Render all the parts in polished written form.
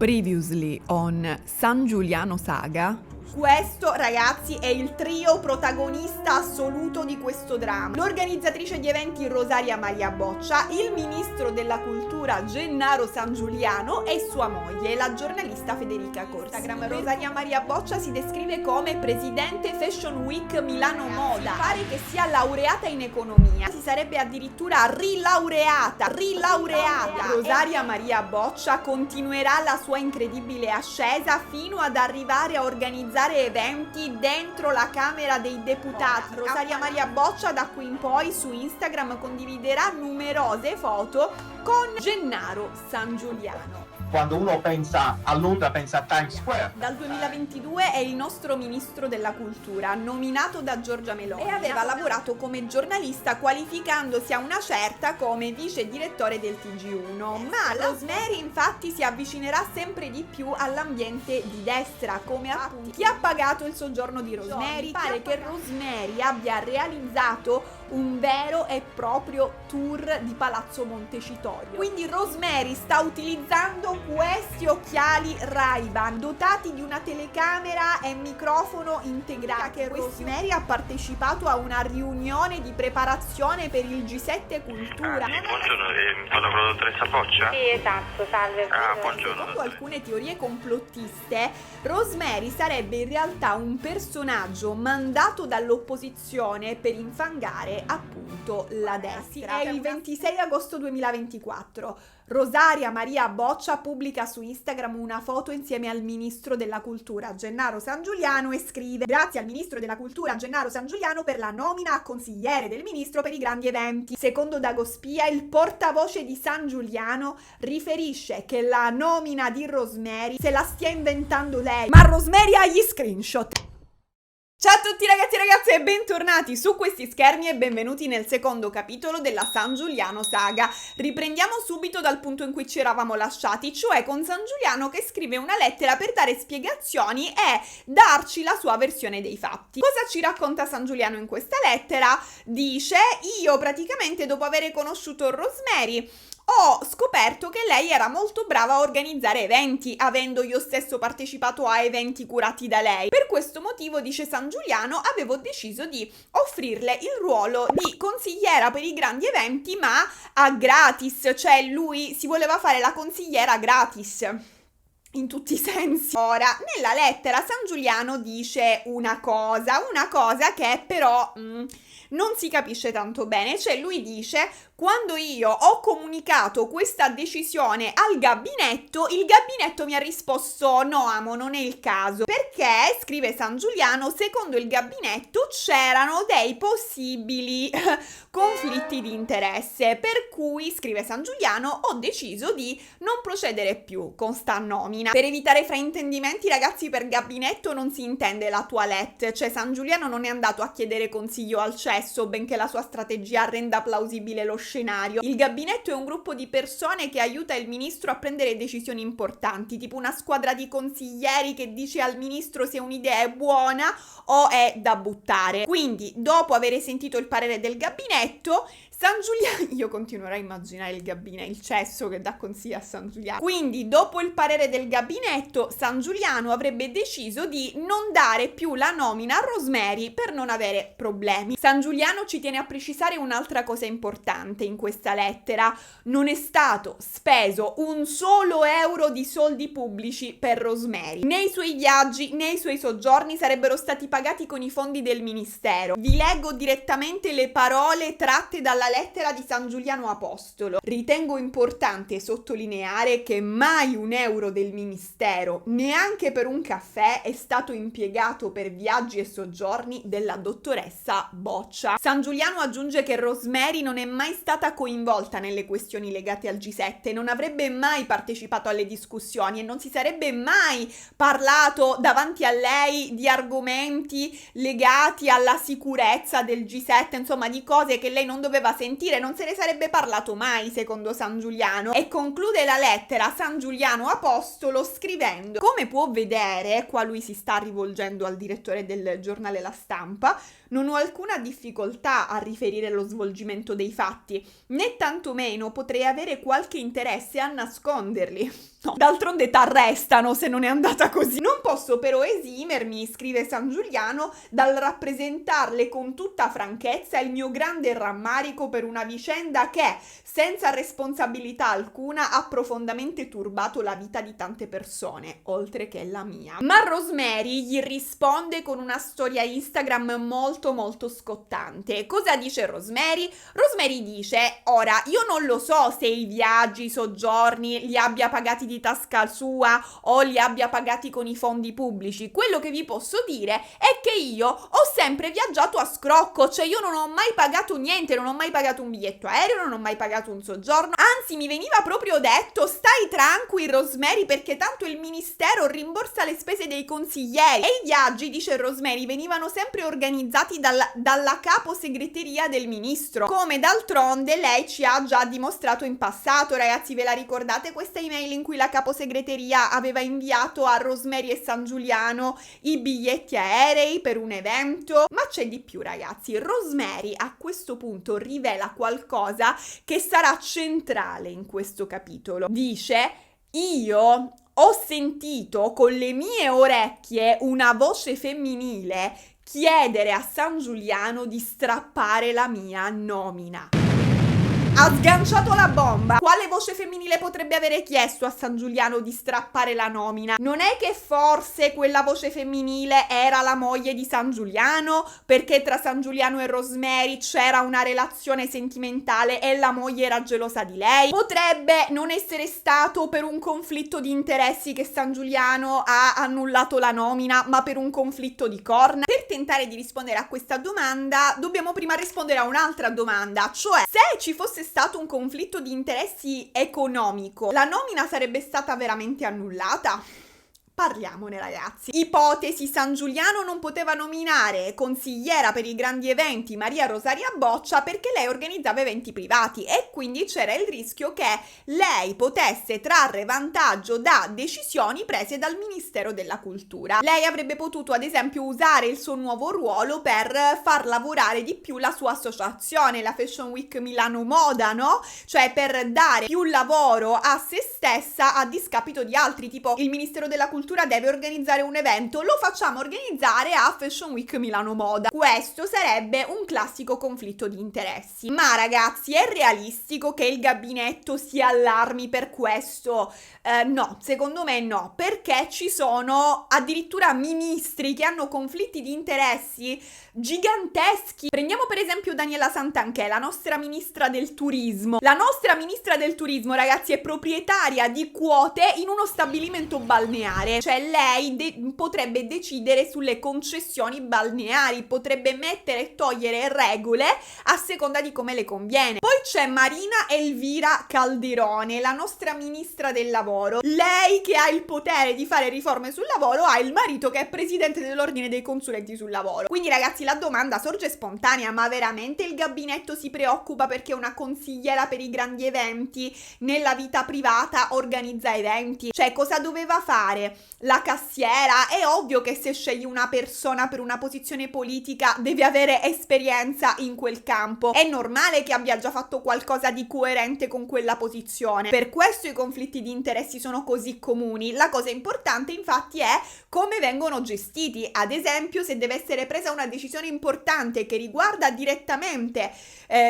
Previously on San Giuliano Saga. Questo, ragazzi, è il trio protagonista assoluto di questo dramma. L'organizzatrice di eventi Rosaria Maria Boccia, il ministro della cultura Gennaro San Giuliano e sua moglie, la giornalista Federica Corsi. Instagram Rosaria Maria Boccia si descrive come presidente Fashion Week Milano Moda. Pare che sia laureata in economia. Si sarebbe addirittura rilaureata. Rosaria Maria Boccia continuerà la sua incredibile ascesa fino ad arrivare a organizzare eventi dentro la Camera dei Deputati. Rosaria Maria Boccia da qui in poi su Instagram condividerà numerose foto con Gennaro San Giuliano. Quando uno pensa a Londra pensa a Times Square. Dal 2022 è il nostro ministro della cultura, nominato da Giorgia Meloni, e aveva lavorato come giornalista qualificandosi a una certa come vice direttore del TG1. Ma Rosemary infatti si avvicinerà sempre di più all'ambiente di destra, come appunto chi ha pagato il soggiorno di Rosemary. Pare che Rosemary abbia realizzato un vero e proprio tour di Palazzo Montecitorio. Quindi Rosemary sta utilizzando questi occhiali Ray-Ban dotati di una telecamera e microfono integrati. Che Rosemary ha partecipato a una riunione di preparazione per il G7 Cultura. Sì, buongiorno, sono la produttoressa Boccia? Sì, esatto, salve. Buongiorno. Secondo alcune teorie complottiste, Rosemary sarebbe in realtà un personaggio mandato dall'opposizione per infangare appunto la destra. È il 26 agosto 2024. Rosaria Maria Boccia pubblica su Instagram una foto insieme al ministro della cultura Gennaro San Giuliano e scrive: grazie al ministro della cultura Gennaro San Giuliano per la nomina a consigliere del ministro per i grandi eventi. Secondo Dagospia, il portavoce di San Giuliano riferisce che la nomina di Rosemary se la stia inventando lei, ma Rosemary ha gli screenshot. Ciao a tutti ragazzi e ragazze e bentornati su questi schermi e benvenuti nel secondo capitolo della San Giuliano Saga. Riprendiamo subito dal punto in cui ci eravamo lasciati, cioè con San Giuliano che scrive una lettera per dare spiegazioni e darci la sua versione dei fatti. Cosa ci racconta San Giuliano in questa lettera? Dice: io praticamente dopo aver conosciuto Rosemary ho scoperto che lei era molto brava a organizzare eventi, avendo io stesso partecipato a eventi curati da lei. Per questo motivo, dice San Giuliano, avevo deciso di offrirle il ruolo di consigliera per i grandi eventi, ma a gratis, cioè lui si voleva fare la consigliera gratis. In tutti i sensi. Ora, nella lettera San Giuliano dice una cosa che però non si capisce tanto bene, cioè lui dice: quando io ho comunicato questa decisione al gabinetto, il gabinetto mi ha risposto: no amo, non è il caso, perché, scrive San Giuliano, secondo il gabinetto c'erano dei possibili conflitti di interesse, per cui, scrive San Giuliano, ho deciso di non procedere più con sta nomina. Per evitare fraintendimenti, ragazzi, per gabinetto non si intende la toilette, cioè San Giuliano non è andato a chiedere consiglio al cesso, benché la sua strategia renda plausibile lo scenario. Il gabinetto è un gruppo di persone che aiuta il ministro a prendere decisioni importanti, tipo una squadra di consiglieri che dice al ministro se un'idea è buona o è da buttare. Quindi, dopo aver sentito il parere del gabinetto, San Giuliano, io continuerò a immaginare il gabinetto, il cesso che dà consigli a San Giuliano. Quindi, dopo il parere del gabinetto, San Giuliano avrebbe deciso di non dare più la nomina a Rosemary per non avere problemi. San Giuliano ci tiene a precisare un'altra cosa importante in questa lettera: non è stato speso un solo euro di soldi pubblici per Rosemary. Né i suoi viaggi né i suoi soggiorni sarebbero stati pagati con i fondi del ministero. Vi leggo direttamente le parole tratte dalla lettera di San Giuliano Apostolo. Ritengo importante sottolineare che mai un euro del ministero, neanche per un caffè, è stato impiegato per viaggi e soggiorni della dottoressa Boccia. San Giuliano aggiunge che Rosemary non è mai stata coinvolta nelle questioni legate al G7, non avrebbe mai partecipato alle discussioni e non si sarebbe mai parlato davanti a lei di argomenti legati alla sicurezza del G7, insomma di cose che lei non doveva sentire, non se ne sarebbe parlato mai, secondo San Giuliano. E conclude la lettera San Giuliano Apostolo scrivendo: come può vedere, qua lui si sta rivolgendo al direttore del giornale La Stampa, non ho alcuna difficoltà a riferire lo svolgimento dei fatti, né tantomeno potrei avere qualche interesse a nasconderli. No, d'altronde t'arrestano se non è andata così. Non posso però esimermi, scrive San Giuliano, dal rappresentarle con tutta franchezza il mio grande rammarico per una vicenda che, senza responsabilità alcuna, ha profondamente turbato la vita di tante persone, oltre che la mia. Ma Rosemary gli risponde con una storia Instagram molto molto scottante. Cosa dice Rosemary? Rosemary dice: ora, io non lo so se i viaggi, i soggiorni li abbia pagati di tasca sua o li abbia pagati con i fondi pubblici. Quello che vi posso dire è che io ho sempre viaggiato a scrocco, cioè io non ho mai pagato niente, non ho mai pagato un biglietto aereo, non ho mai pagato un soggiorno, anzi mi veniva proprio detto: stai tranquillo Rosemary, perché tanto il ministero rimborsa le spese dei consiglieri. E i viaggi, dice Rosemary, venivano sempre organizzati dalla capo segreteria del ministro, come d'altronde lei ci ha già dimostrato in passato. Ragazzi, ve la ricordate questa email in cui la caposegreteria aveva inviato a Rosemary e San Giuliano i biglietti aerei per un evento? Ma c'è di più, ragazzi. Rosemary a questo punto rivela qualcosa che sarà centrale in questo capitolo. Dice: io ho sentito con le mie orecchie una voce femminile chiedere a San Giuliano di strappare la mia nomina. Ha sganciato la bomba. Quale voce femminile potrebbe avere chiesto a San Giuliano di strappare la nomina? Non è che forse quella voce femminile era la moglie di San Giuliano, perché tra San Giuliano e Rosemary c'era una relazione sentimentale e la moglie era gelosa di lei? Potrebbe non essere stato per un conflitto di interessi che San Giuliano ha annullato la nomina, ma per un conflitto di corna? Per tentare di rispondere a questa domanda dobbiamo prima rispondere a un'altra domanda, cioè se ci fosse stato un conflitto di interessi economico, la nomina sarebbe stata veramente annullata? Parliamone, ragazzi. Ipotesi: San Giuliano non poteva nominare consigliera per i grandi eventi Maria Rosaria Boccia perché lei organizzava eventi privati e quindi c'era il rischio che lei potesse trarre vantaggio da decisioni prese dal Ministero della Cultura. Lei avrebbe potuto, ad esempio, usare il suo nuovo ruolo per far lavorare di più la sua associazione, la Fashion Week Milano Moda, no? Cioè per dare più lavoro a se stessa a discapito di altri, tipo il Ministero della Cultura deve organizzare un evento, lo facciamo organizzare a Fashion Week Milano Moda. Questo sarebbe un classico conflitto di interessi. Ma ragazzi, è realistico che il gabinetto si allarmi per questo? No, secondo me no, perché ci sono addirittura ministri che hanno conflitti di interessi giganteschi. Prendiamo per esempio Daniela Santanchè, la nostra ministra del turismo. La nostra ministra del turismo, ragazzi, è proprietaria di quote in uno stabilimento balneare. Cioè lei potrebbe decidere sulle concessioni balneari, potrebbe mettere e togliere regole a seconda di come le conviene. Poi c'è Marina Elvira Calderone, la nostra ministra del lavoro. Lei che ha il potere di fare riforme sul lavoro ha il marito che è presidente dell'ordine dei consulenti sul lavoro. Quindi ragazzi, la domanda sorge spontanea: ma veramente il gabinetto si preoccupa perché una consigliera per i grandi eventi nella vita privata organizza eventi? Cioè, cosa doveva fare? La cassiera? È ovvio che se scegli una persona per una posizione politica deve avere esperienza in quel campo. È normale che abbia già fatto qualcosa di coerente con quella posizione. Per questo i conflitti di interessi sono così comuni. La cosa importante infatti è come vengono gestiti. Ad esempio, se deve essere presa una decisione importante che riguarda direttamente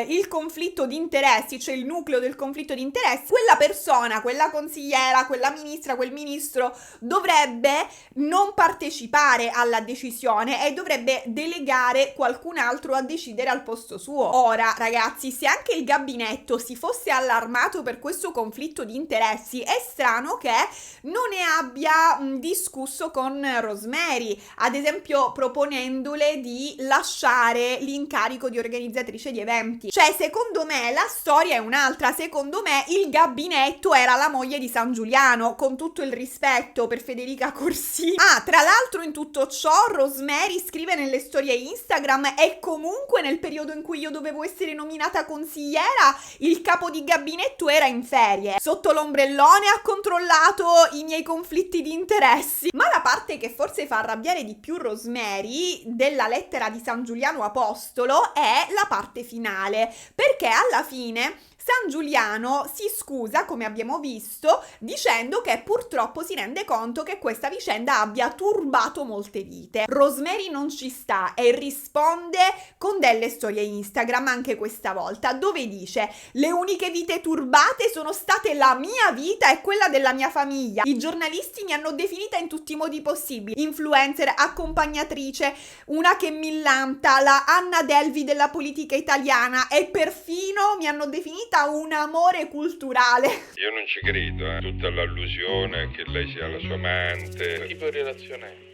il conflitto di interessi, cioè il nucleo del conflitto di interessi, quella persona, quella consigliera, quella ministra, quel ministro dovrebbe non partecipare alla decisione e dovrebbe delegare qualcun altro a decidere al posto suo. Ora, ragazzi, se anche il gabinetto si fosse allarmato per questo conflitto di interessi, è strano che non ne abbia discusso con Rosemary, ad esempio proponendole di lasciare l'incarico di organizzatrice di eventi. Cioè, secondo me la storia è un'altra. Secondo me il gabinetto era la moglie di San Giuliano, con tutto il rispetto per Federica Corsini. Tra l'altro, in tutto ciò Rosemary scrive nelle storie Instagram: e comunque nel periodo in cui io dovevo essere nominata consigliera il capo di gabinetto era in ferie, sotto l'ombrellone ha controllato i miei conflitti di interessi. Ma la parte che forse fa arrabbiare di più Rosemary della lettera di San Giuliano Apostolo è la parte finale, perché alla fine San Giuliano si scusa, come abbiamo visto, dicendo che purtroppo si rende conto che questa vicenda abbia turbato molte vite. Rosemary non ci sta e risponde con delle storie Instagram anche questa volta, dove dice: le uniche vite turbate sono state la mia vita e quella della mia famiglia. I giornalisti mi hanno definita in tutti i modi possibili: influencer, accompagnatrice, una che millanta, la Anna Delvey della politica italiana, e perfino mi hanno definita un amore culturale. Io non ci credo, tutta l'allusione che lei sia la sua amante. Che tipo di relazione è?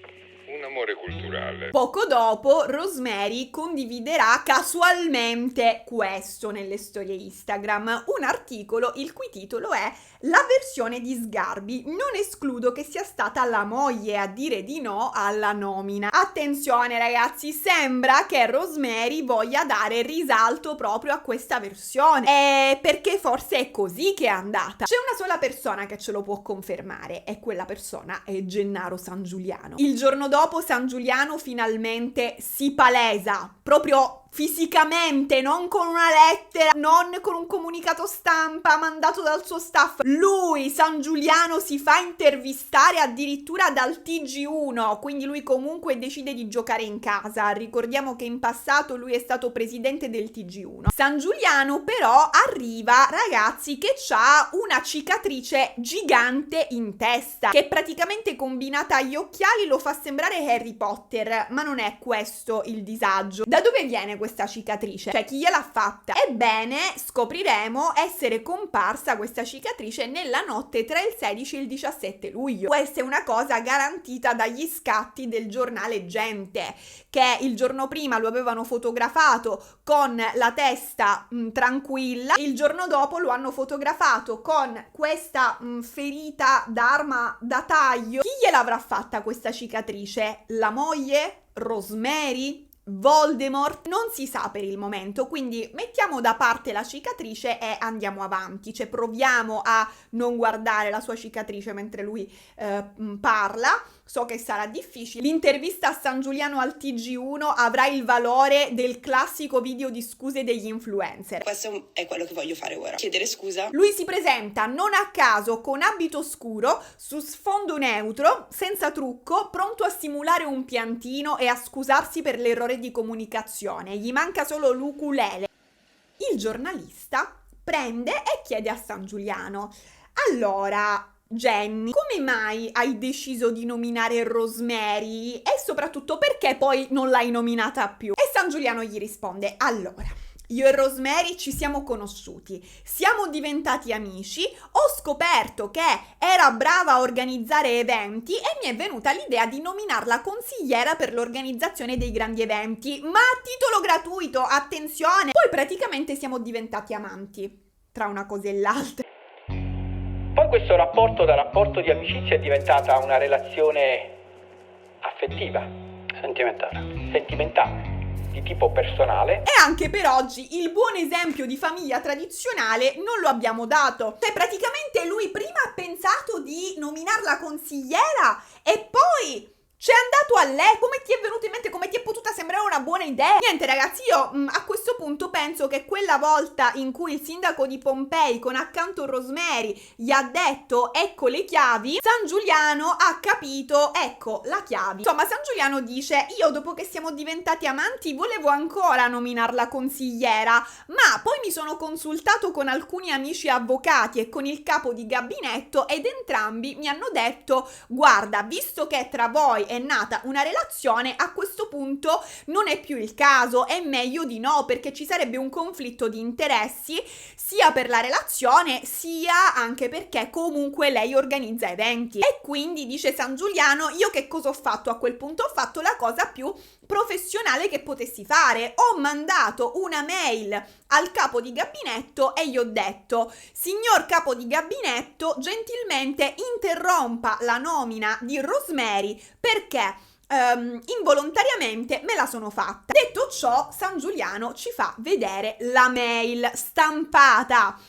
Un amore culturale. Poco dopo Rosemary condividerà casualmente questo nelle storie Instagram, un articolo il cui titolo è "La versione di Sgarbi. Non escludo che sia stata la moglie a dire di no alla nomina". Attenzione ragazzi, sembra che Rosemary voglia dare risalto proprio a questa versione, perché forse è così che è andata. C'è una sola persona che ce lo può confermare e quella persona è Gennaro San Giuliano. Il giorno dopo San Giuliano finalmente si palesa, proprio fisicamente, non con una lettera, non con un comunicato stampa mandato dal suo staff. Lui, San Giuliano, si fa intervistare addirittura dal TG1, quindi lui comunque decide di giocare in casa. Ricordiamo che in passato lui è stato presidente del TG1. San Giuliano però arriva, ragazzi, che c'ha una cicatrice gigante in testa, che praticamente combinata agli occhiali lo fa sembrare Harry Potter, ma non è questo il disagio. Da dove viene questa cicatrice? Cioè, chi gliel'ha fatta? Ebbene, scopriremo essere comparsa questa cicatrice nella notte tra il 16 e il 17 luglio. Questa è una cosa garantita dagli scatti del giornale Gente, che il giorno prima lo avevano fotografato con la testa tranquilla, il giorno dopo lo hanno fotografato con questa ferita d'arma da taglio. Chi gliel'avrà fatta questa cicatrice? La moglie? Rosemary? Voldemort? Non si sa per il momento, quindi mettiamo da parte la cicatrice e andiamo avanti, cioè proviamo a non guardare la sua cicatrice mentre lui parla. So che sarà difficile. L'intervista a San Giuliano al TG1 avrà il valore del classico video di scuse degli influencer. Questo è quello che voglio fare ora, chiedere scusa. Lui si presenta non a caso con abito scuro, su sfondo neutro, senza trucco, pronto a simulare un piantino e a scusarsi per l'errore di comunicazione. Gli manca solo l'ukulele. Il giornalista prende e chiede a San Giuliano: allora, Jenny, come mai hai deciso di nominare Rosemary e soprattutto perché poi non l'hai nominata più? E San Giuliano gli risponde: allora, io e Rosemary ci siamo conosciuti, siamo diventati amici, ho scoperto che era brava a organizzare eventi e mi è venuta l'idea di nominarla consigliera per l'organizzazione dei grandi eventi, ma a titolo gratuito, attenzione! Poi praticamente siamo diventati amanti, tra una cosa e l'altra. Poi questo rapporto da rapporto di amicizia è diventata una relazione affettiva, sentimentale, di tipo personale. E anche per oggi il buon esempio di famiglia tradizionale non lo abbiamo dato. Cioè praticamente lui prima ha pensato di nominarla consigliera e poi c'è andato a lei. Come ti è venuto in mente? Come ti è potuta sembrare una buona idea? Niente ragazzi, io a questo punto penso che quella volta in cui il sindaco di Pompei con accanto Rosemary gli ha detto ecco le chiavi, San Giuliano ha capito ecco la chiavi. Insomma, San Giuliano dice: io dopo che siamo diventati amanti volevo ancora nominarla consigliera, ma poi mi sono consultato con alcuni amici avvocati e con il capo di gabinetto ed entrambi mi hanno detto: guarda, visto che tra voi è nata una relazione, a questo punto non è più il caso, è meglio di no, perché ci sarebbe un conflitto di interessi sia per la relazione sia anche perché comunque lei organizza eventi. E quindi, dice San Giuliano, io che cosa ho fatto a quel punto? Ho fatto la cosa più professionale che potessi fare, ho mandato una mail al capo di gabinetto e gli ho detto: signor capo di gabinetto, gentilmente interrompa la nomina di Rosemary perché involontariamente me la sono fatta. Detto ciò, San Giuliano ci fa vedere la mail stampata.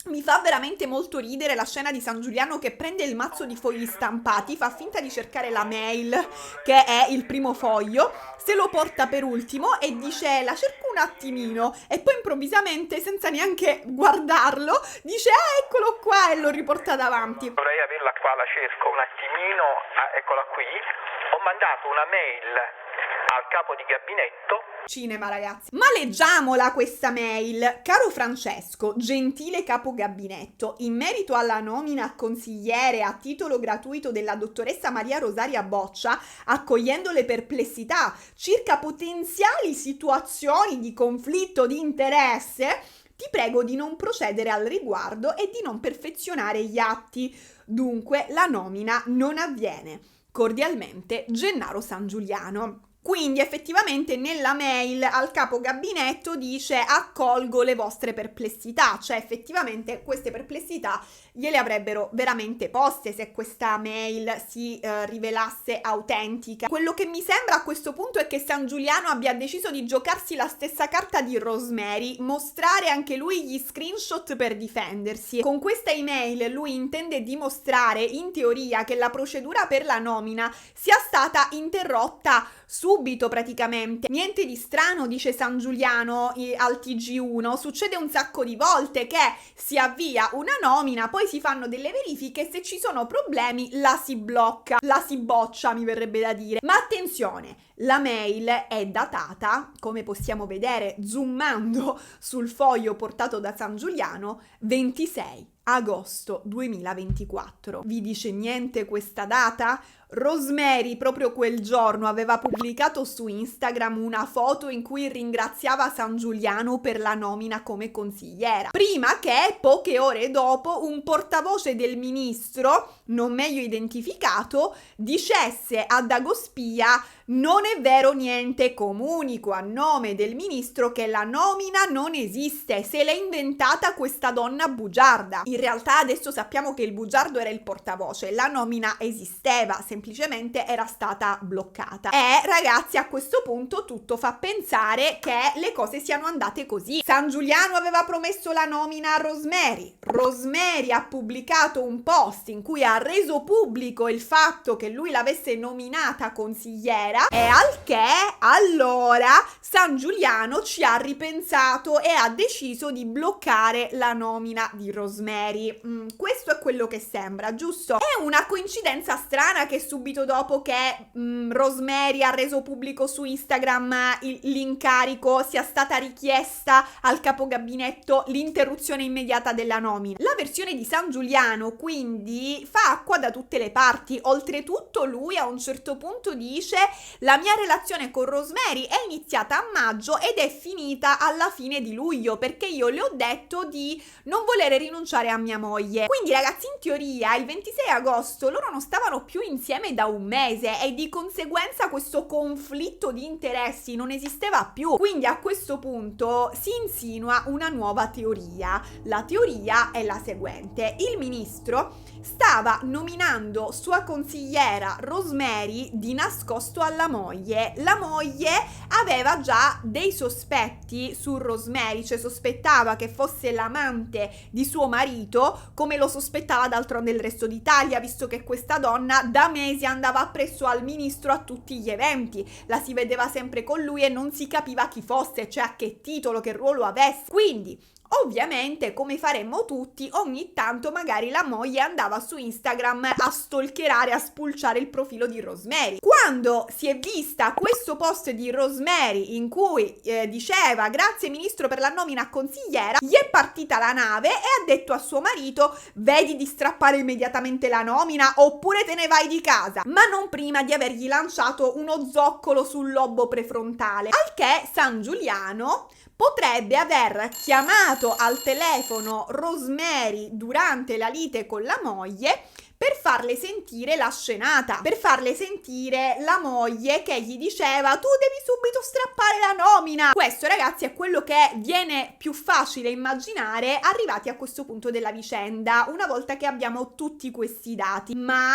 Mi fa veramente molto ridere la scena di San Giuliano che prende il mazzo di fogli stampati, fa finta di cercare la mail, che è il primo foglio, se lo porta per ultimo e dice la cerco un attimino, e poi improvvisamente, senza neanche guardarlo, dice eccolo qua, e lo riporta davanti. Dovrei averla qua, la cerco un attimino. Eccola qui. Ho mandato una mail al capo di gabinetto. Cinema, ragazzi. Ma leggiamola questa mail. Caro Francesco, gentile capo gabinetto, in merito alla nomina a consigliere a titolo gratuito della dottoressa Maria Rosaria Boccia, accogliendo le perplessità circa potenziali situazioni di conflitto di interesse, ti prego di non procedere al riguardo e di non perfezionare gli atti. Dunque, la nomina non avviene. Cordialmente, Gennaro San Giuliano. Quindi effettivamente nella mail al capo gabinetto dice accolgo le vostre perplessità, cioè effettivamente queste perplessità gliele avrebbero veramente poste se questa mail si rivelasse autentica. Quello che mi sembra a questo punto è che San Giuliano abbia deciso di giocarsi la stessa carta di Rosemary, mostrare anche lui gli screenshot per difendersi. Con questa email lui intende dimostrare in teoria che la procedura per la nomina sia stata interrotta subito praticamente. Niente di strano, dice San Giuliano al TG1, succede un sacco di volte che si avvia una nomina, poi si fanno delle verifiche, se ci sono problemi la si blocca, la si boccia, mi verrebbe da dire. Ma attenzione, la mail è datata, come possiamo vedere zoomando sul foglio portato da San Giuliano, 26 agosto 2024. Vi dice niente questa data? Rosemary proprio quel giorno aveva pubblicato su Instagram una foto in cui ringraziava San Giuliano per la nomina come consigliera, prima che poche ore dopo un portavoce del ministro, non meglio identificato, dicesse a Dagospia non è vero niente, comunico a nome del ministro che la nomina non esiste, se l'è inventata questa donna bugiarda. In realtà adesso sappiamo che il bugiardo era il portavoce, la nomina esisteva, semplicemente era stata bloccata. E ragazzi, a questo punto tutto fa pensare che le cose siano andate così. San Giuliano aveva promesso la nomina a Rosemary, Rosemary ha pubblicato un post in cui ha reso pubblico il fatto che lui l'avesse nominata consigliera, e al che allora San Giuliano ci ha ripensato e ha deciso di bloccare la nomina di Rosemary. Questo è quello che sembra, giusto? È una coincidenza strana che subito dopo che Rosemary ha reso pubblico su Instagram l'incarico sia stata richiesta al capogabinetto l'interruzione immediata della nomina. La versione di San Giuliano quindi fa acqua da tutte le parti. Oltretutto lui a un certo punto dice la mia relazione con Rosemary è iniziata a maggio ed è finita alla fine di luglio perché io le ho detto di non volere rinunciare a mia moglie. Quindi ragazzi, in teoria il 26 agosto loro non stavano più insieme da un mese e di conseguenza questo conflitto di interessi non esisteva più. Quindi a questo punto si insinua una nuova teoria. La teoria è la seguente: il ministro stava nominando sua consigliera Rosemary di nascosto alla moglie. La moglie aveva già dei sospetti su Rosemary, cioè sospettava che fosse l'amante di suo marito, come lo sospettava d'altronde il resto d'Italia, visto che questa donna da mesi andava appresso al ministro a tutti gli eventi, la si vedeva sempre con lui e non si capiva chi fosse, cioè a che titolo, che ruolo avesse. Quindi ovviamente, come faremmo tutti, ogni tanto magari la moglie andava su Instagram a stalkerare, a spulciare il profilo di Rosemary. Quando si è vista questo post di Rosemary in cui diceva grazie ministro per la nomina a consigliera, gli è partita la nave e ha detto a suo marito vedi di strappare immediatamente la nomina oppure te ne vai di casa, ma non prima di avergli lanciato uno zoccolo sul lobo prefrontale. Al che San Giuliano potrebbe aver chiamato al telefono Rosemary durante la lite con la moglie per farle sentire la scenata, per farle sentire la moglie che gli diceva tu devi subito strappare la nomina. Questo ragazzi è quello che viene più facile immaginare arrivati a questo punto della vicenda, una volta che abbiamo tutti questi dati. Ma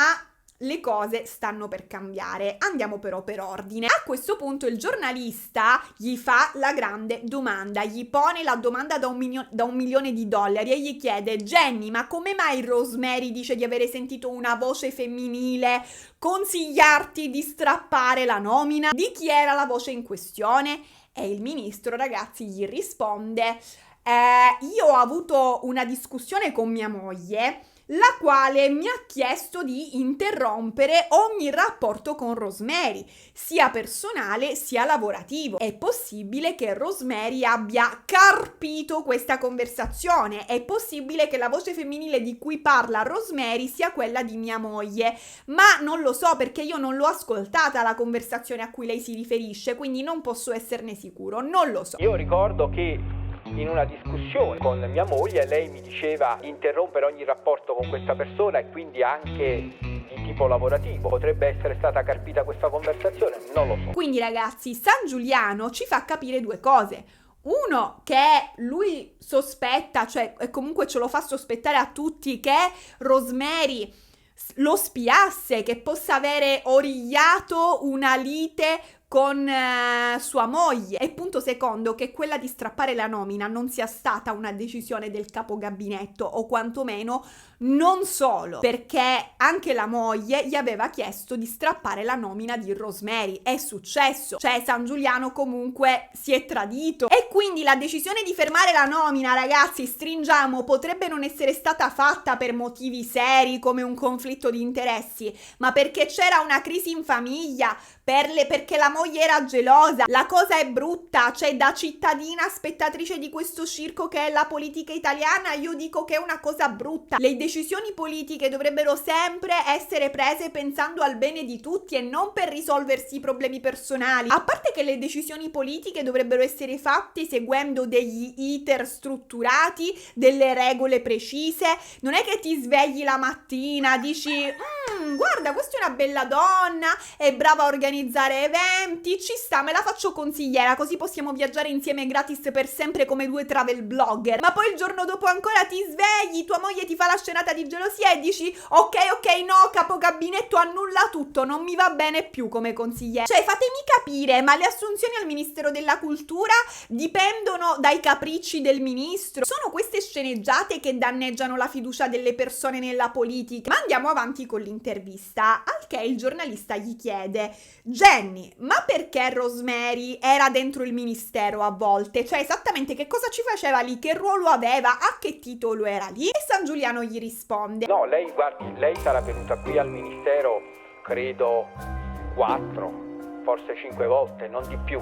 le cose stanno per cambiare. Andiamo però per ordine. A questo punto il giornalista gli fa la grande domanda, gli pone la domanda da $1 milione e gli chiede: Jenny, ma come mai Rosemary dice di avere sentito una voce femminile consigliarti di strappare la nomina? Di chi era la voce in questione? E il ministro, ragazzi, gli risponde: io ho avuto una discussione con mia moglie, la quale mi ha chiesto di interrompere ogni rapporto con Rosemary, sia personale sia lavorativo. È possibile che Rosemary abbia carpito questa conversazione, è possibile che la voce femminile di cui parla Rosemary sia quella di mia moglie, ma non lo so perché io non l'ho ascoltata la conversazione a cui lei si riferisce, quindi non posso esserne sicuro, non lo so. Io ricordo che in una discussione con mia moglie lei mi diceva di interrompere ogni rapporto con questa persona e quindi anche di tipo lavorativo. Potrebbe essere stata carpita questa conversazione? Non lo so. Quindi ragazzi, San Giuliano ci fa capire due cose. Uno, che lui sospetta, cioè comunque ce lo fa sospettare a tutti, che Rosemary lo spiasse, che possa avere origliato una lite con sua moglie. E punto secondo, che quella di strappare la nomina non sia stata una decisione del capo gabinetto, o quantomeno non solo, perché anche la moglie gli aveva chiesto di strappare la nomina di Rosemary. È successo, cioè San Giuliano comunque si è tradito, e quindi la decisione di fermare la nomina, ragazzi, stringiamo, potrebbe non essere stata fatta per motivi seri come un conflitto di interessi, ma perché c'era una crisi in famiglia, perché la moglie era gelosa. La cosa è brutta, cioè da cittadina spettatrice di questo circo che è la politica italiana, io dico che è una cosa brutta. Le decisioni politiche dovrebbero sempre essere prese pensando al bene di tutti e non per risolversi i problemi personali. A parte che le decisioni politiche dovrebbero essere fatte seguendo degli iter strutturati, delle regole precise. Non è che ti svegli la mattina, dici guarda, questa è una bella donna, è brava a organizzare eventi, ci sta, me la faccio consigliera, così possiamo viaggiare insieme gratis per sempre come due travel blogger. Ma poi il giorno dopo ancora ti svegli, tua moglie ti fa la scenata di gelosia e dici ok, no, capo gabinetto, annulla tutto, non mi va bene più come consigliere. Cioè, fatemi capire, ma le assunzioni al Ministero della Cultura dipendono dai capricci del ministro? Sono queste sceneggiate che danneggiano la fiducia delle persone nella politica? Ma andiamo avanti con l'intervista, al che il giornalista gli chiede: Jenny, ma perché Rosemary era dentro il ministero a volte? Cioè, esattamente che cosa ci faceva lì? Che ruolo aveva? A che titolo era lì? E San Giuliano gli risponde: no, lei, guardi, lei sarà venuta qui al ministero credo 4, forse 5 volte, non di più.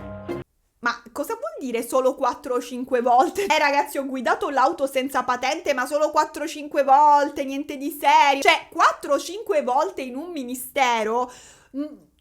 Ma cosa vuol dire solo 4 o 5 volte? Ragazzi, ho guidato l'auto senza patente, ma solo 4 o 5 volte, niente di serio. Cioè, 4 o 5 volte in un ministero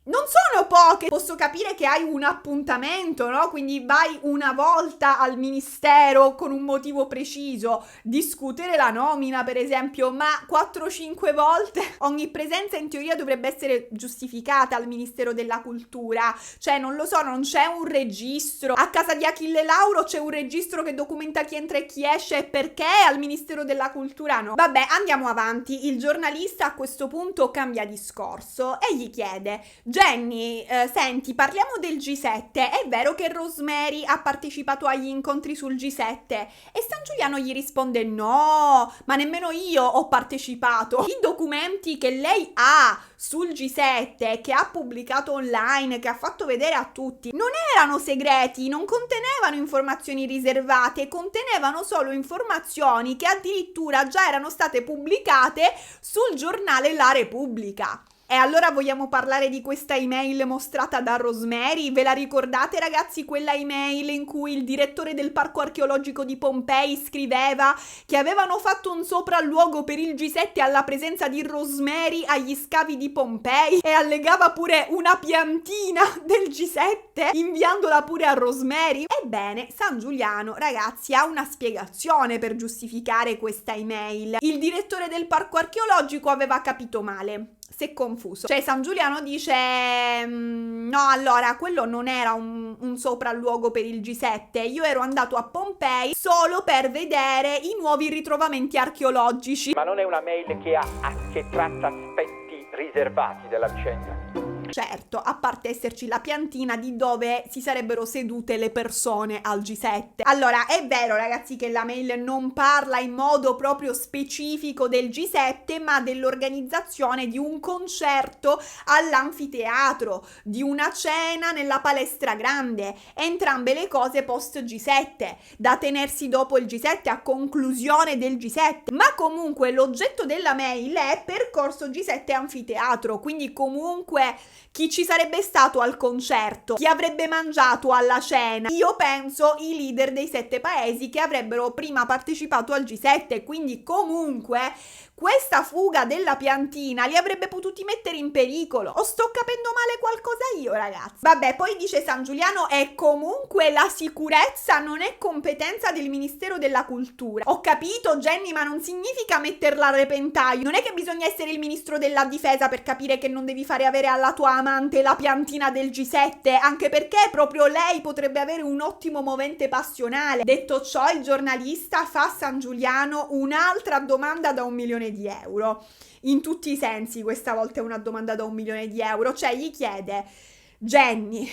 non sono poche. Posso capire che hai un appuntamento, no? Quindi vai una volta al ministero con un motivo preciso, discutere la nomina per esempio, ma 4-5 volte? Ogni presenza in teoria dovrebbe essere giustificata al Ministero della Cultura. Cioè, non lo so, non c'è un registro. A casa di Achille Lauro c'è un registro che documenta chi entra e chi esce, e perché al Ministero della Cultura no? Vabbè, andiamo avanti. Il giornalista a questo punto cambia discorso e gli chiede: Jenny, senti, parliamo del G7. È vero che Rosemary ha partecipato agli incontri sul G7? E San Giuliano gli risponde: no, ma nemmeno io ho partecipato. I documenti che lei ha sul G7, che ha pubblicato online, che ha fatto vedere a tutti, non erano segreti, non contenevano informazioni riservate, contenevano solo informazioni che addirittura già erano state pubblicate sul giornale La Repubblica. E allora vogliamo parlare di questa email mostrata da Rosemary? Ve la ricordate, ragazzi, quella email in cui il direttore del parco archeologico di Pompei scriveva che avevano fatto un sopralluogo per il G7 alla presenza di Rosemary agli scavi di Pompei, e allegava pure una piantina del G7 inviandola pure a Rosemary? Ebbene, San Giuliano, ragazzi, ha una spiegazione per giustificare questa email. Il direttore del parco archeologico aveva capito male, si è confuso. Cioè, San Giuliano dice: no, allora, quello non era un sopralluogo per il G7, io ero andato a Pompei solo per vedere i nuovi ritrovamenti archeologici. Ma non è una mail che tratta aspetti riservati della vicenda. Certo, a parte esserci la piantina di dove si sarebbero sedute le persone al G7. Allora, è vero ragazzi che la mail non parla in modo proprio specifico del G7, ma dell'organizzazione di un concerto all'anfiteatro, di una cena nella palestra grande, entrambe le cose post G7, da tenersi dopo il G7, a conclusione del G7. Ma comunque l'oggetto della mail è percorso G7 anfiteatro, quindi comunque chi ci sarebbe stato al concerto, chi avrebbe mangiato alla cena, io penso i leader dei 7 paesi che avrebbero prima partecipato al G7, quindi comunque questa fuga della piantina li avrebbe potuti mettere in pericolo. O sto capendo male qualcosa io, ragazzi? Vabbè, poi dice San Giuliano, e comunque la sicurezza non è competenza del Ministero della Cultura. Ho capito, Jenny, ma non significa metterla a repentaglio. Non è che bisogna essere il ministro della difesa per capire che non devi fare avere alla tua amante la piantina del G7, anche perché proprio lei potrebbe avere un ottimo movente passionale. Detto ciò, il giornalista fa a San Giuliano un'altra domanda da 1 milione di euro. In tutti i sensi, questa volta è una domanda da 1 milione di euro. Cioè, gli chiede: Jenny,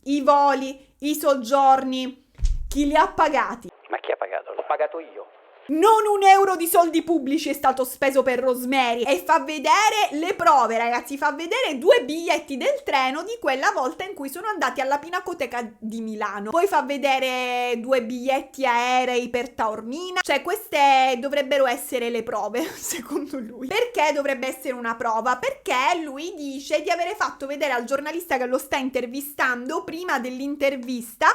i voli, i soggiorni, chi li ha pagati? Ma chi ha pagato? L'ho pagato io. Non 1 euro di soldi pubblici è stato speso per Rosemary, e fa vedere le prove, ragazzi, fa vedere 2 biglietti del treno di quella volta in cui sono andati alla Pinacoteca di Milano, poi fa vedere 2 biglietti aerei per Taormina. Cioè, queste dovrebbero essere le prove, secondo lui. Perché dovrebbe essere una prova? Perché lui dice di avere fatto vedere al giornalista che lo sta intervistando, prima dell'intervista,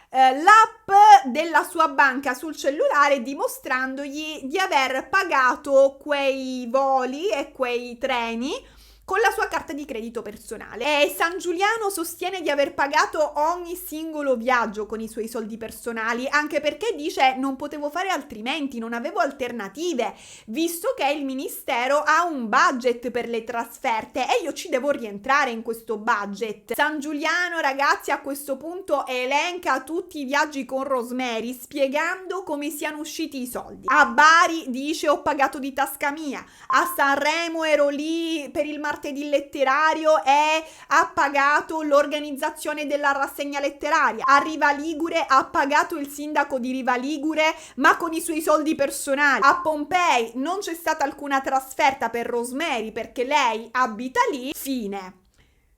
l'app della sua banca sul cellulare, dimostrandogli di aver pagato quei voli e quei treni con la sua carta di credito personale. E San Giuliano sostiene di aver pagato ogni singolo viaggio con i suoi soldi personali, anche perché dice: non potevo fare altrimenti, non avevo alternative, visto che il ministero ha un budget per le trasferte e io ci devo rientrare in questo budget. San Giuliano, ragazzi, a questo punto elenca tutti i viaggi con Rosemary, spiegando come siano usciti i soldi. A Bari dice: ho pagato di tasca mia. A Sanremo ero lì per il martedì letterario e ha pagato l'organizzazione della rassegna letteraria. A Riva Ligure ha pagato il sindaco di Riva Ligure, ma con i suoi soldi personali. A Pompei non c'è stata alcuna trasferta per Rosemary perché lei abita lì. Fine.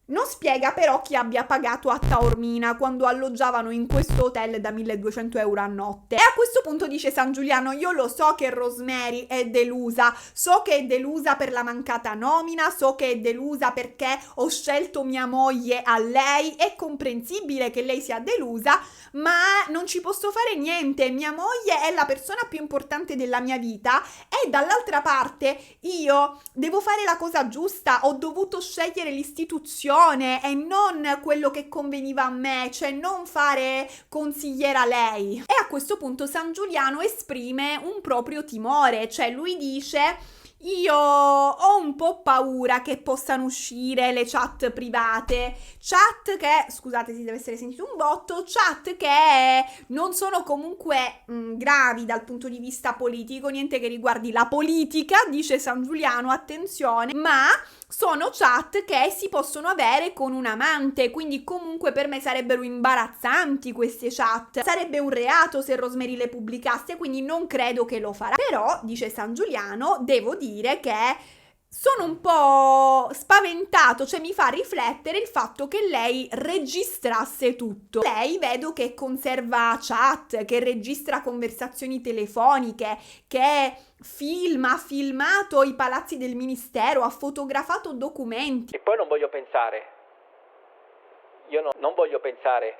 Non spiega però chi abbia pagato a Taormina quando alloggiavano in questo hotel da 1.200 euro a notte. E a questo punto dice San Giuliano: io lo so che Rosemary è delusa, so che è delusa per la mancata nomina, so che è delusa perché ho scelto mia moglie a lei, è comprensibile che lei sia delusa, ma non ci posso fare niente, mia moglie è la persona più importante della mia vita e dall'altra parte io devo fare la cosa giusta, ho dovuto scegliere l'istituzione e non quello che conveniva a me, cioè non fare consigliera lei. E a questo punto San Giuliano esprime un proprio timore, cioè lui dice: io ho un po' paura che possano uscire le chat private, chat che, scusate, si deve essere sentito un botto, chat che non sono comunque gravi dal punto di vista politico, niente che riguardi la politica, dice San Giuliano, attenzione, ma sono chat che si possono avere con un amante, quindi comunque per me sarebbero imbarazzanti queste chat, sarebbe un reato se Rosemary le pubblicasse, quindi non credo che lo farà. Però, dice San Giuliano, devo dire che sono un po' spaventato, cioè mi fa riflettere il fatto che lei registrasse tutto. Lei vedo che conserva chat, che registra conversazioni telefoniche, che filma, ha filmato i palazzi del ministero, ha fotografato documenti. E poi non voglio pensare, non voglio pensare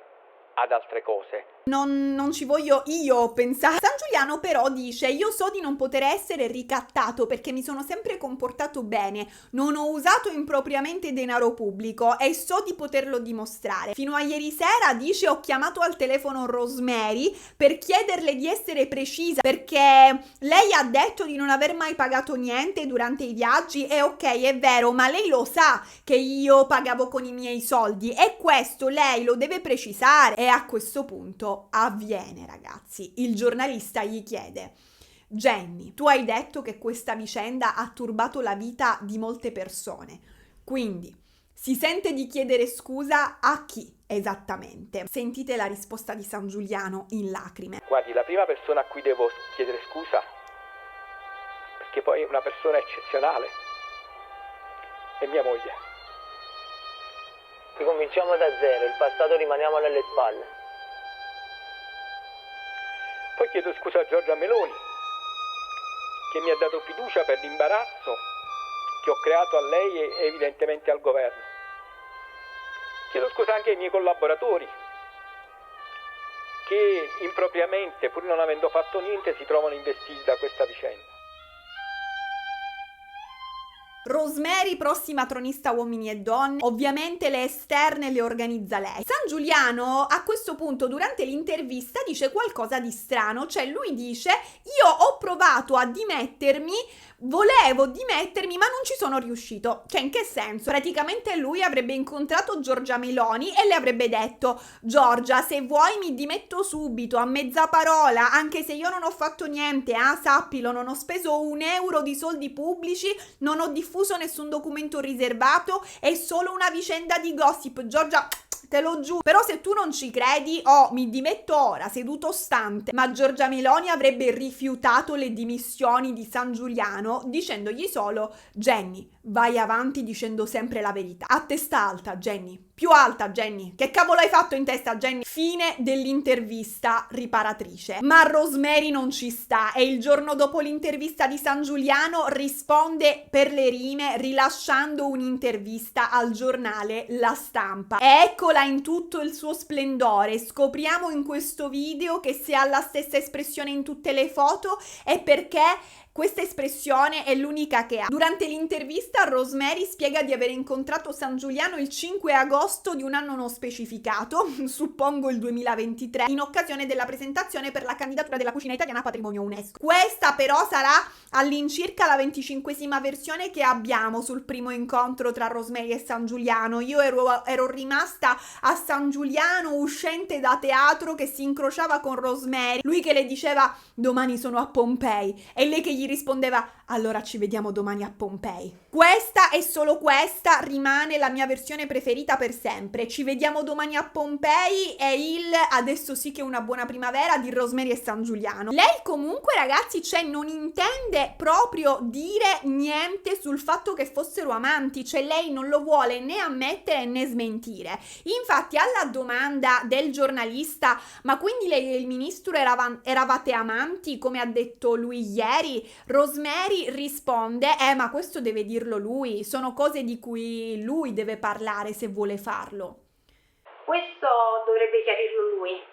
ad altre cose. Non ci voglio io pensare. San Giuliano però dice: io so di non poter essere ricattato perché mi sono sempre comportato bene, non ho usato impropriamente denaro pubblico e so di poterlo dimostrare. Fino a ieri sera, dice, ho chiamato al telefono Rosemary per chiederle di essere precisa, perché lei ha detto di non aver mai pagato niente durante i viaggi, e ok, è vero, ma lei lo sa che io pagavo con i miei soldi e questo lei lo deve precisare. E a questo punto avviene, ragazzi. Il giornalista gli chiede: Jenny, tu hai detto che questa vicenda ha turbato la vita di molte persone, quindi si sente di chiedere scusa a chi esattamente? Sentite la risposta di San Giuliano in lacrime. Guardi, la prima persona a cui devo chiedere scusa, perché poi è una persona eccezionale, è mia moglie. Ricominciamo da zero, il passato rimaniamolo alle spalle. Poi chiedo scusa a Giorgia Meloni, che mi ha dato fiducia per l'imbarazzo che ho creato a lei e evidentemente al governo. Chiedo scusa anche ai miei collaboratori, che impropriamente, pur non avendo fatto niente, si trovano investiti da questa vicenda. Rosemary, prossima tronista Uomini e Donne, ovviamente le esterne le organizza lei. San Giuliano a questo punto durante l'intervista dice qualcosa di strano, cioè lui dice: io ho provato a dimettermi, volevo dimettermi ma non ci sono riuscito. Cioè, in che senso? Praticamente lui avrebbe incontrato Giorgia Meloni e le avrebbe detto: Giorgia, se vuoi mi dimetto subito, a mezza parola, anche se io non ho fatto niente, sappilo, non ho speso un euro di soldi pubblici, non ho diffuso nessun documento riservato, è solo una vicenda di gossip. Giorgia, te lo giuro. Però se tu non ci credi, mi dimetto ora, seduto stante. Ma Giorgia Meloni avrebbe rifiutato le dimissioni di San Giuliano dicendogli solo: Jenny, vai avanti dicendo sempre la verità. A testa alta, Jenny. Più alta, Jenny. Che cavolo hai fatto in testa, Jenny? Fine dell'intervista riparatrice. Ma Rosemary non ci sta e il giorno dopo l'intervista di San Giuliano risponde per le rime rilasciando un'intervista al giornale La Stampa. E eccola in tutto il suo splendore. Scopriamo in questo video che se ha la stessa espressione in tutte le foto è perché questa espressione è l'unica che ha. Durante l'intervista Rosemary spiega di aver incontrato San Giuliano il 5 agosto di un anno non specificato, suppongo il 2023, in occasione della presentazione per la candidatura della cucina italiana a patrimonio UNESCO. Questa però sarà all'incirca la 25esima versione che abbiamo sul primo incontro tra Rosemary e San Giuliano. Io ero rimasta a San Giuliano uscente da teatro che si incrociava con Rosemary, lui che le diceva: domani sono a Pompei, e lei che gli rispondeva: allora ci vediamo domani a Pompei. Questa e solo questa rimane la mia versione preferita per sempre. Ci vediamo domani a Pompei è il adesso sì che è una buona primavera di Rosemary e San Giuliano. Lei comunque, ragazzi, non intende proprio dire niente sul fatto che fossero amanti, lei non lo vuole né ammettere né smentire. Infatti alla domanda del giornalista: ma quindi lei e il ministro eravate amanti come ha detto lui ieri, Rosemary risponde: ma questo deve dirlo lui, sono cose di cui lui deve parlare se vuole farlo. Questo dovrebbe chiarirlo lui.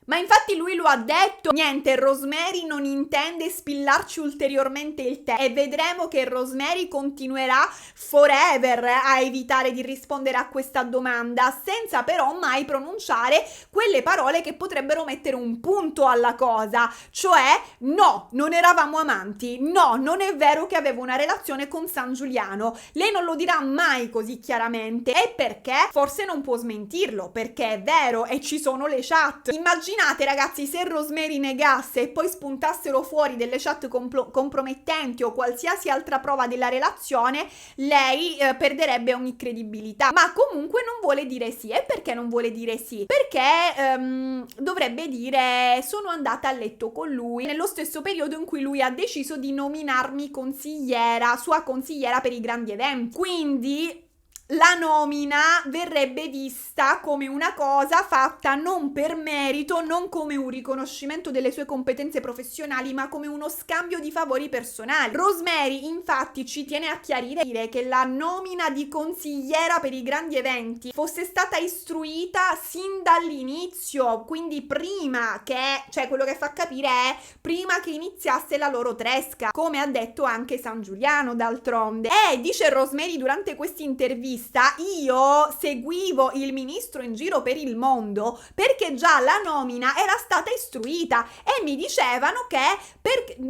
Ma infatti lui lo ha detto. Niente, Rosemary non intende spillarci ulteriormente il tè e vedremo che Rosemary continuerà forever a evitare di rispondere a questa domanda, senza però mai pronunciare quelle parole che potrebbero mettere un punto alla cosa, cioè: no, non eravamo amanti, no, non è vero che avevo una relazione con San Giuliano. Lei non lo dirà mai così chiaramente, e perché? Forse non può smentirlo, perché è vero e ci sono le chat. Immaginate, ragazzi, se Rosemary negasse e poi spuntassero fuori delle chat compromettenti o qualsiasi altra prova della relazione, lei perderebbe ogni credibilità. Ma comunque non vuole dire sì. E perché non vuole dire sì? Perché dovrebbe dire: sono andata a letto con lui nello stesso periodo in cui lui ha deciso di nominarmi consigliera, sua consigliera per i grandi eventi. Quindi la nomina verrebbe vista come una cosa fatta non per merito, non come un riconoscimento delle sue competenze professionali, ma come uno scambio di favori personali. Rosemary infatti ci tiene a chiarire che la nomina di consigliera per i grandi eventi fosse stata istruita sin dall'inizio, quindi prima che, quello che fa capire è prima che iniziasse la loro tresca, come ha detto anche San Giuliano d'altronde. E dice Rosemary durante questa intervista intervista io seguivo il ministro in giro per il mondo perché già la nomina era stata istruita e mi dicevano che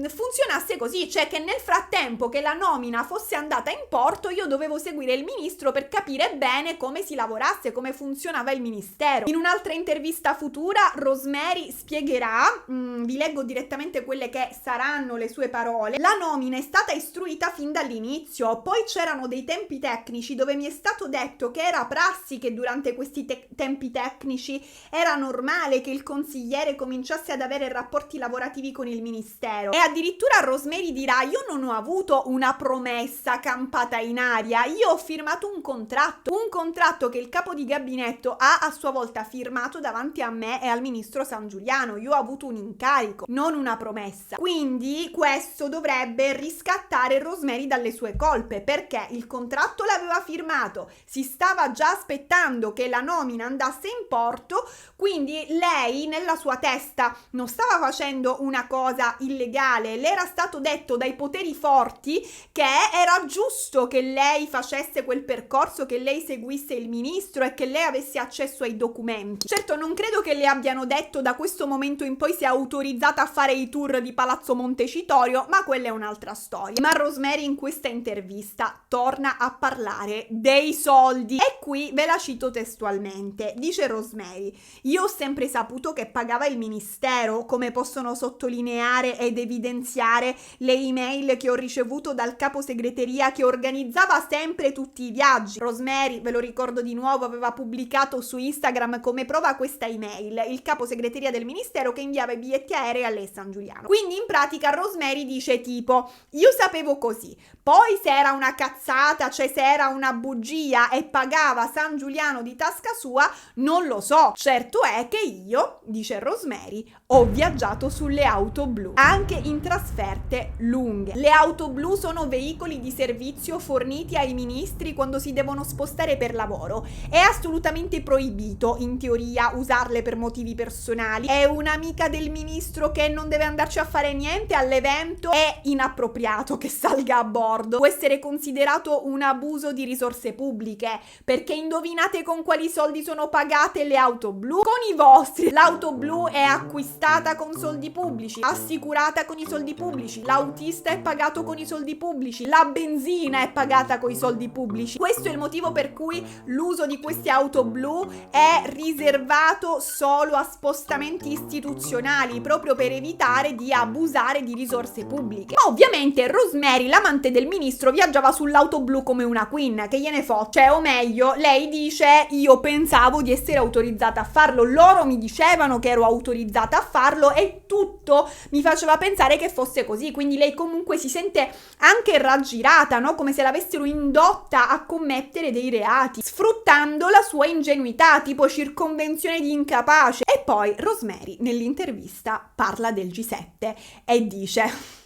funzionasse così, cioè che nel frattempo che la nomina fosse andata in porto io dovevo seguire il ministro per capire bene come si lavorasse, come funzionava il ministero. In un'altra intervista futura Rosemary spiegherà, vi leggo direttamente quelle che saranno le sue parole: la nomina è stata istruita fin dall'inizio, poi c'erano dei tempi tecnici dove mi è stato detto che era prassi che durante questi tempi tecnici era normale che il consigliere cominciasse ad avere rapporti lavorativi con il ministero. E addirittura Rosemary dirà: io non ho avuto una promessa campata in aria, io ho firmato un contratto che il capo di gabinetto ha a sua volta firmato davanti a me e al ministro Sangiuliano. Io ho avuto un incarico, non una promessa. Quindi questo dovrebbe riscattare Rosemary dalle sue colpe, perché il contratto l'aveva firmato, si stava già aspettando che la nomina andasse in porto, quindi lei nella sua testa non stava facendo una cosa illegale, le era stato detto dai poteri forti che era giusto che lei facesse quel percorso, che lei seguisse il ministro e che lei avesse accesso ai documenti. Certo, non credo che le abbiano detto da questo momento in poi sia autorizzata a fare i tour di Palazzo Montecitorio, ma quella è un'altra storia. Ma Rosemary in questa intervista torna a parlare dei soldi e qui ve la cito testualmente. Dice Rosemary: io ho sempre saputo che pagava il ministero, come possono sottolineare ed evidenziare le email che ho ricevuto dal capo segreteria che organizzava sempre tutti i viaggi. Rosemary, ve lo ricordo di nuovo, aveva pubblicato su Instagram come prova questa email, il capo segreteria del ministero che inviava i biglietti aerei a lei Sangiuliano. Quindi in pratica Rosemary dice tipo: io sapevo così, poi se era una cazzata, cioè se era una bugia e pagava Sangiuliano di tasca sua, non lo so. Certo è che io, dice Rosemary, ho viaggiato sulle auto blu, anche in trasferte lunghe. Le auto blu sono veicoli di servizio forniti ai ministri quando si devono spostare per lavoro. È assolutamente proibito, in teoria, usarle per motivi personali. È un'amica del ministro che non deve andarci a fare niente all'evento, è inappropriato che salga a bordo. Può essere considerato un abuso di risorse pubbliche, perché indovinate con quali soldi sono pagate le auto blu? Con i vostri. L'auto blu è acquistata con soldi pubblici, assicurata con i soldi pubblici, l'autista è pagato con i soldi pubblici, la benzina è pagata con i soldi pubblici. Questo è il motivo per cui l'uso di queste auto blu è riservato solo a spostamenti istituzionali, proprio per evitare di abusare di risorse pubbliche. Ma ovviamente Rosemary, l'amante del ministro, viaggiava sull'auto blu come una queen, che gliene fotte. Cioè, o meglio, lei dice: io pensavo di essere autorizzata a farlo, loro mi dicevano che ero autorizzata a farlo e tutto mi faceva pensare che fosse così. Quindi lei comunque si sente anche raggirata, no? Come se l'avessero indotta a commettere dei reati, sfruttando la sua ingenuità, tipo circonvenzione di incapace. E poi Rosemary nell'intervista parla del G7 e dice: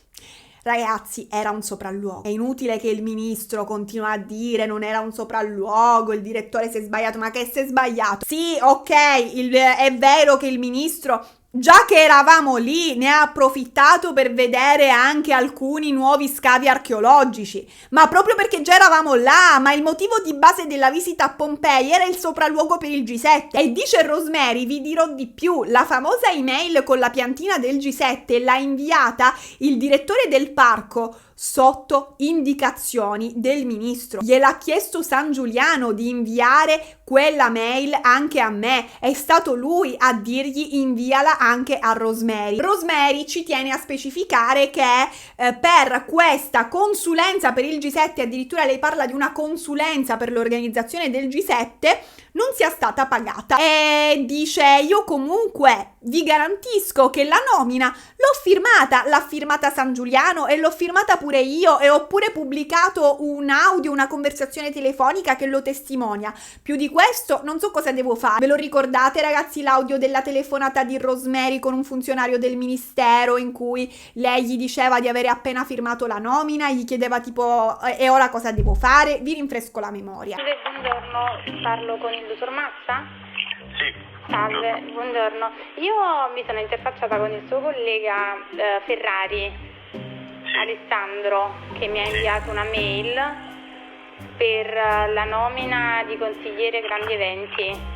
ragazzi, era un sopralluogo. È inutile che il ministro continua a dire non era un sopralluogo, il direttore si è sbagliato. Ma che si è sbagliato? Sì, ok, è vero che il ministro, già che eravamo lì, ne ha approfittato per vedere anche alcuni nuovi scavi archeologici, ma proprio perché già eravamo là. Ma il motivo di base della visita a Pompei era il sopralluogo per il G7. E dice Rosemary, vi dirò di più, la famosa email con la piantina del G7 l'ha inviata il direttore del parco sotto indicazioni del ministro. Gliel'ha chiesto Sangiuliano di inviare quella mail anche a me, è stato lui a dirgli inviala anche a Rosemary. Rosemary ci tiene a specificare che per questa consulenza per il G7, addirittura lei parla di una consulenza per l'organizzazione del G7, non sia stata pagata. E dice: io comunque vi garantisco che la nomina l'ha firmata Sangiuliano e l'ho firmata pure io, e ho pure pubblicato un audio, una conversazione telefonica che lo testimonia. Più di questo non so cosa devo fare. Ve lo ricordate, ragazzi, l'audio della telefonata di Rosemary con un funzionario del ministero in cui lei gli diceva di avere appena firmato la nomina, gli chiedeva tipo e ora cosa devo fare? Vi rinfresco la memoria. Buongiorno, parlo con il dottor Massa? Sì. Salve, buongiorno. Io mi sono interfacciata con il suo collega Ferrari, Alessandro, che mi ha inviato una mail per la nomina di consigliere grandi eventi.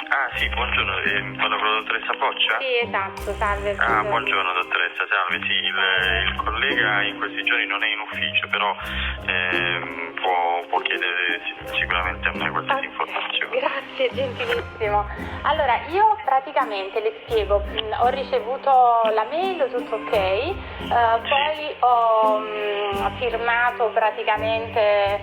Ah sì, buongiorno, parlo con la dottoressa Boccia? Sì, esatto, salve. Ah, buongiorno dottoressa, salve, sì, il collega in questi giorni non è in ufficio, però può chiedere sicuramente a me qualsiasi informazione. Grazie, gentilissimo. Allora, io praticamente le spiego, ho ricevuto la mail, tutto ok, poi ho firmato praticamente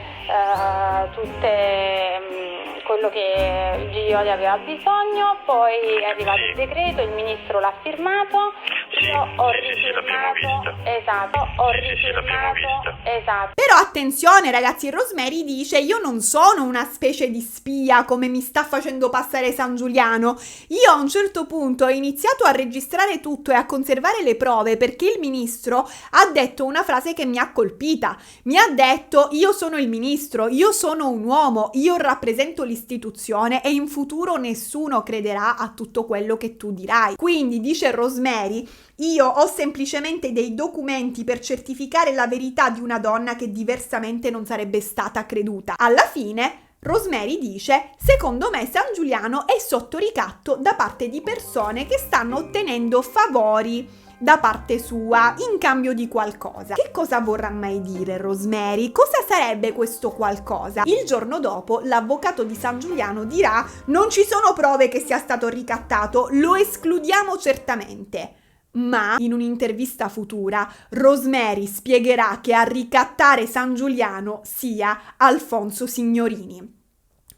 tutte quello che il GIO aveva bisogno, poi è arrivato il decreto, il ministro l'ha firmato, io ho rifirmato, esatto, ho rifirmato, esatto. Però attenzione ragazzi, Rosemary dice: io non sono una specie di spia come mi sta facendo passare San Giuliano, io a un certo punto ho iniziato a registrare tutto e a conservare le prove perché il ministro ha detto una frase che mi ha colpita, mi ha detto: io sono il ministro, io sono un uomo, io rappresento l'istituzione e in futuro nessuno crederà a tutto quello che tu dirai. Quindi, dice Rosemary, io ho semplicemente dei documenti per certificare la verità di una donna che diversamente non sarebbe stata creduta. Alla fine Rosemary dice: secondo me San Giuliano è sotto ricatto da parte di persone che stanno ottenendo favori da parte sua in cambio di qualcosa. Che cosa vorrà mai dire Rosemary? Cosa sarebbe questo qualcosa? Il giorno dopo l'avvocato di San Giuliano dirà: non ci sono prove che sia stato ricattato, lo escludiamo certamente. Ma in un'intervista futura Rosemary spiegherà che a ricattare San Giuliano sia Alfonso Signorini.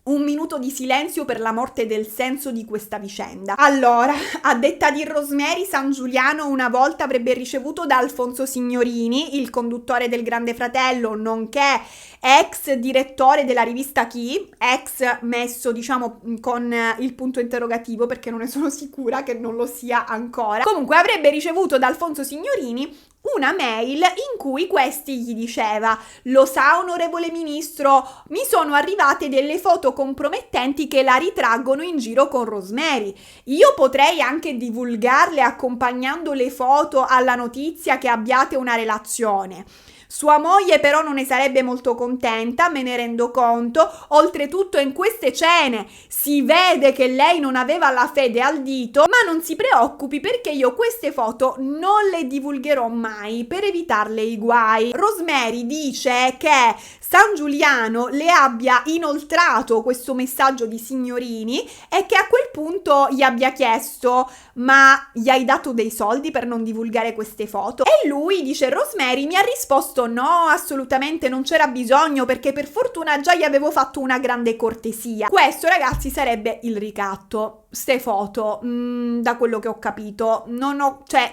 Un minuto di silenzio per la morte del senso di questa vicenda. Allora, a detta di Rosemary, San Giuliano una volta avrebbe ricevuto da Alfonso Signorini, il conduttore del Grande Fratello, nonché ex direttore della rivista Chi, ex messo diciamo con il punto interrogativo perché non ne sono sicura che non lo sia ancora. Comunque avrebbe ricevuto da Alfonso Signorini una mail in cui questi gli diceva: lo sa onorevole ministro, mi sono arrivate delle foto compromettenti che la ritraggono in giro con Rosemary, io potrei anche divulgarle accompagnando le foto alla notizia che abbiate una relazione. Sua moglie però non ne sarebbe molto contenta, me ne rendo conto, oltretutto in queste cene si vede che lei non aveva la fede al dito, ma non si preoccupi perché io queste foto non le divulgherò mai per evitarle i guai. Rosemary dice che San Giuliano le abbia inoltrato questo messaggio di Signorini e che a quel punto gli abbia chiesto: ma gli hai dato dei soldi per non divulgare queste foto? E lui, dice Rosemary, mi ha risposto: no, assolutamente non c'era bisogno perché per fortuna già gli avevo fatto una grande cortesia. Questo ragazzi sarebbe il ricatto. Ste foto, da quello che ho capito,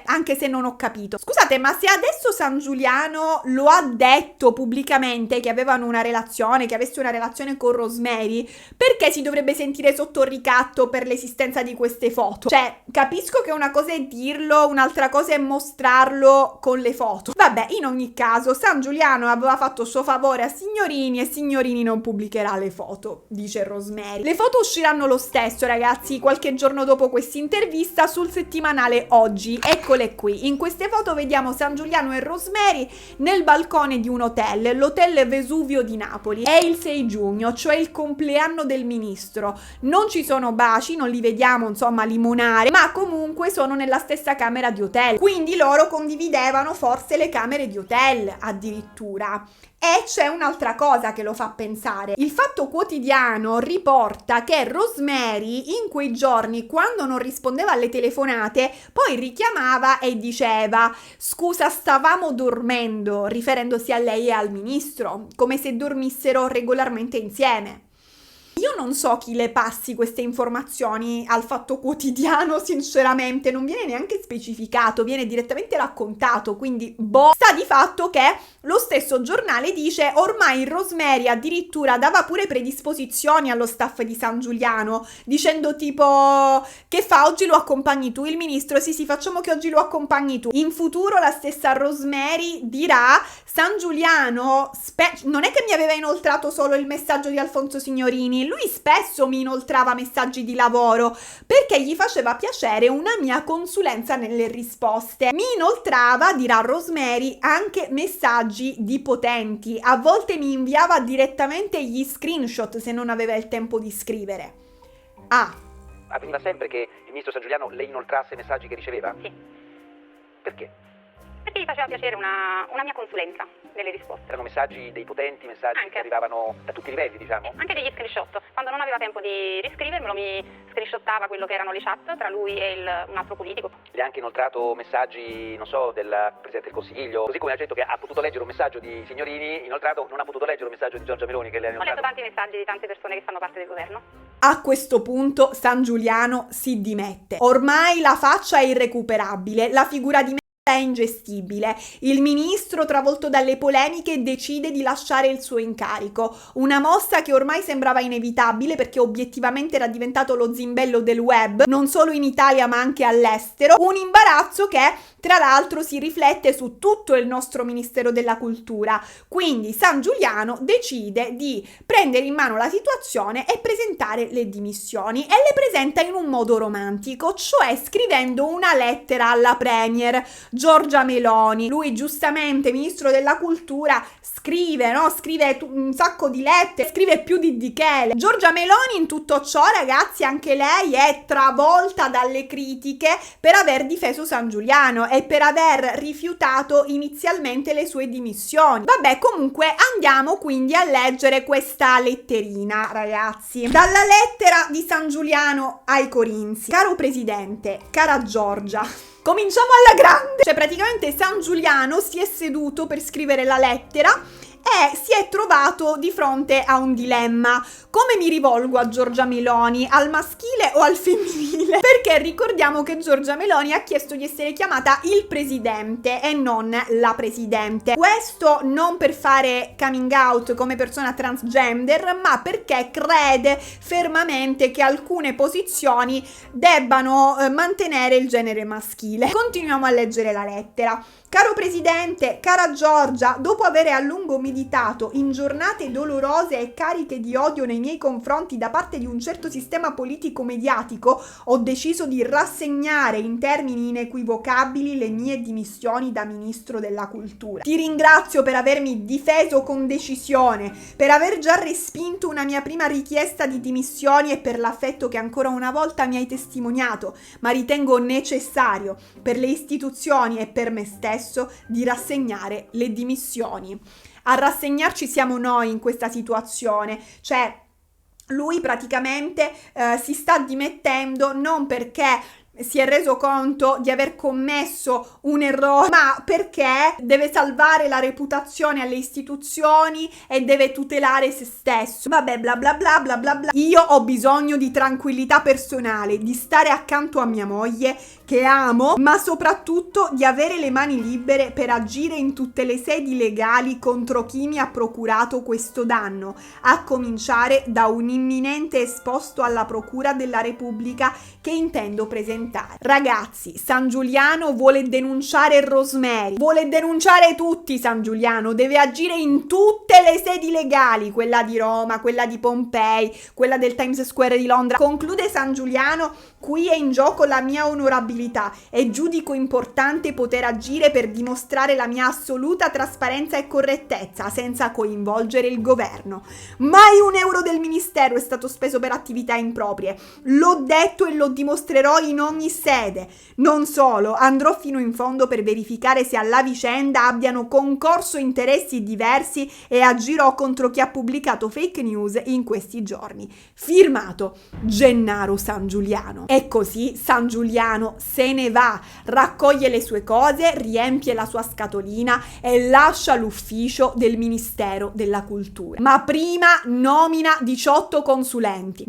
anche se non ho capito. Scusate, ma se adesso San Giuliano lo ha detto pubblicamente che avevano una relazione, che avesse una relazione con Rosemary, perché si dovrebbe sentire sotto ricatto per l'esistenza di queste foto? Cioè, capisco che una cosa è dirlo, un'altra cosa è mostrarlo con le foto. Vabbè, in ogni caso, San Giuliano aveva fatto il suo favore a Signorini e Signorini non pubblicherà le foto, dice Rosemary. Le foto usciranno lo stesso, ragazzi, qualche giorno dopo questa intervista sul settimanale Oggi. Eccole qui. In queste foto vediamo San Giuliano e Rosemary nel balcone di un hotel, l'hotel Vesuvio di Napoli. È il 6 giugno, cioè il compleanno del ministro. Non ci sono baci, non li vediamo insomma limonare, ma comunque sono nella stessa camera di hotel. Quindi loro condividevano forse le camere di hotel addirittura. E c'è un'altra cosa che lo fa pensare. Il Fatto Quotidiano riporta che Rosemary in quei giorni, quando non rispondeva alle telefonate, poi richiamava e diceva: scusa, stavamo dormendo, riferendosi a lei e al ministro, come se dormissero regolarmente insieme. Io non so chi le passi queste informazioni al Fatto Quotidiano, sinceramente, non viene neanche specificato, viene direttamente raccontato, quindi sta di fatto che lo stesso giornale dice: ormai Rosemary addirittura dava pure predisposizioni allo staff di San Giuliano, dicendo tipo: che fa, oggi lo accompagni tu il ministro? Sì, facciamo che oggi lo accompagni tu. In futuro la stessa Rosemary dirà: San Giuliano non è che mi aveva inoltrato solo il messaggio di Alfonso Signorini, e lui spesso mi inoltrava messaggi di lavoro perché gli faceva piacere una mia consulenza nelle risposte. Mi inoltrava, dirà Rosemary, anche messaggi di potenti. A volte mi inviava direttamente gli screenshot se non aveva il tempo di scrivere. Avveniva sempre che il ministro Sangiuliano le inoltrasse messaggi che riceveva? Sì. Perché? Perché gli faceva piacere una mia consulenza nelle risposte. Erano messaggi dei potenti, messaggi Anche. che arrivavano da tutti i livelli, diciamo? Anche degli screenshot. Quando non aveva tempo di riscrivermelo mi screenshottava quello che erano le chat tra lui e un altro politico. Le ha anche inoltrato messaggi, non so, del Presidente del Consiglio, così come ha detto che ha potuto leggere un messaggio di Signorini, inoltrato non ha potuto leggere un messaggio di Giorgia Meloni che le ha Ho letto inoltrato. tanti messaggi di tante persone che fanno parte del governo. A questo punto Sangiuliano si dimette. Ormai la faccia è irrecuperabile, la figura di è ingestibile. Il ministro, travolto dalle polemiche, decide di lasciare il suo incarico. Una mossa che ormai sembrava inevitabile perché obiettivamente era diventato lo zimbello del web, non solo in Italia ma anche all'estero. Un imbarazzo che, tra l'altro, si riflette su tutto il nostro Ministero della Cultura. Quindi Sangiuliano decide di prendere in mano la situazione e presentare le dimissioni. E le presenta in un modo romantico, cioè scrivendo una lettera alla premier Giorgia Meloni. Lui giustamente, ministro della cultura, scrive un sacco di lettere, scrive più di Michele. Giorgia Meloni in tutto ciò, ragazzi, anche lei è travolta dalle critiche per aver difeso Sangiuliano e per aver rifiutato inizialmente le sue dimissioni. Vabbè, comunque andiamo quindi a leggere questa letterina, ragazzi. Dalla lettera di Sangiuliano ai Corinzi. Caro Presidente, cara Giorgia, cominciamo alla grande! Cioè praticamente Sangiuliano si è seduto per scrivere la lettera e si è trovato di fronte a un dilemma. Come mi rivolgo a Giorgia Meloni? Al maschile o al femminile? Perché ricordiamo che Giorgia Meloni ha chiesto di essere chiamata il presidente e non la presidente. Questo non per fare coming out come persona transgender, ma perché crede fermamente che alcune posizioni debbano mantenere il genere maschile. Continuiamo a leggere la lettera. Caro Presidente, cara Giorgia, dopo avere a lungo meditato in giornate dolorose e cariche di odio nei miei confronti da parte di un certo sistema politico-mediatico, ho deciso di rassegnare in termini inequivocabili le mie dimissioni da Ministro della Cultura. Ti ringrazio per avermi difeso con decisione, per aver già respinto una mia prima richiesta di dimissioni e per l'affetto che ancora una volta mi hai testimoniato, ma ritengo necessario per le istituzioni e per me stesso di rassegnare le dimissioni. A rassegnarci siamo noi in questa situazione, cioè lui praticamente si sta dimettendo non perché si è reso conto di aver commesso un errore, ma perché deve salvare la reputazione alle istituzioni e deve tutelare se stesso. Vabbè, bla bla bla bla bla bla. Io ho bisogno di tranquillità personale, di stare accanto a mia moglie che amo, ma soprattutto di avere le mani libere per agire in tutte le sedi legali contro chi mi ha procurato questo danno, a cominciare da un imminente esposto alla Procura della Repubblica che intendo presentare. Ragazzi, Sangiuliano vuole denunciare Rosemary, vuole denunciare tutti. Sangiuliano deve agire in tutte le sedi legali, quella di Roma, quella di Pompei, quella del Times Square di Londra. Conclude Sangiuliano: qui è in gioco la mia onorabilità e giudico importante poter agire per dimostrare la mia assoluta trasparenza e correttezza senza coinvolgere il governo. Mai un euro del ministero è stato speso per attività improprie. L'ho detto e lo dimostrerò in ogni sede. Non solo, andrò fino in fondo per verificare se alla vicenda abbiano concorso interessi diversi e agirò contro chi ha pubblicato fake news in questi giorni. Firmato Gennaro Sangiuliano. E così Sangiuliano se ne va, raccoglie le sue cose, riempie la sua scatolina e lascia l'ufficio del Ministero della Cultura. Ma prima nomina 18 consulenti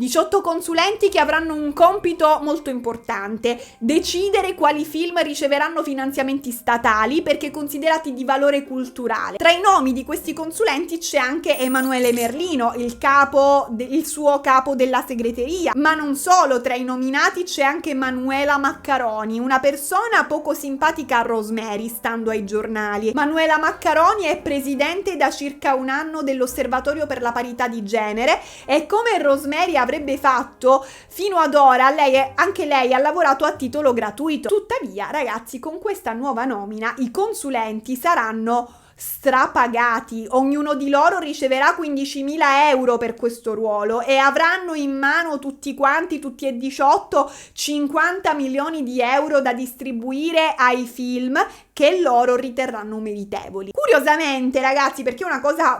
che avranno un compito molto importante, importante decidere quali film riceveranno finanziamenti statali perché considerati di valore culturale. Tra i nomi di questi consulenti c'è anche Emanuele Merlino, il suo capo della segreteria, ma non solo, tra i nominati c'è anche Manuela Maccaroni, una persona poco simpatica a Rosemary, stando ai giornali. Manuela Maccaroni è presidente da circa un anno dell'Osservatorio per la parità di genere e come Rosemary avrebbe fatto fino ad ora, anche lei ha lavorato a titolo gratuito. Tuttavia, ragazzi, con questa nuova nomina i consulenti saranno strapagati, ognuno di loro riceverà 15.000 euro per questo ruolo e avranno in mano tutti e 18, 50 milioni di euro da distribuire ai film che loro riterranno meritevoli. Curiosamente, ragazzi, perché è una cosa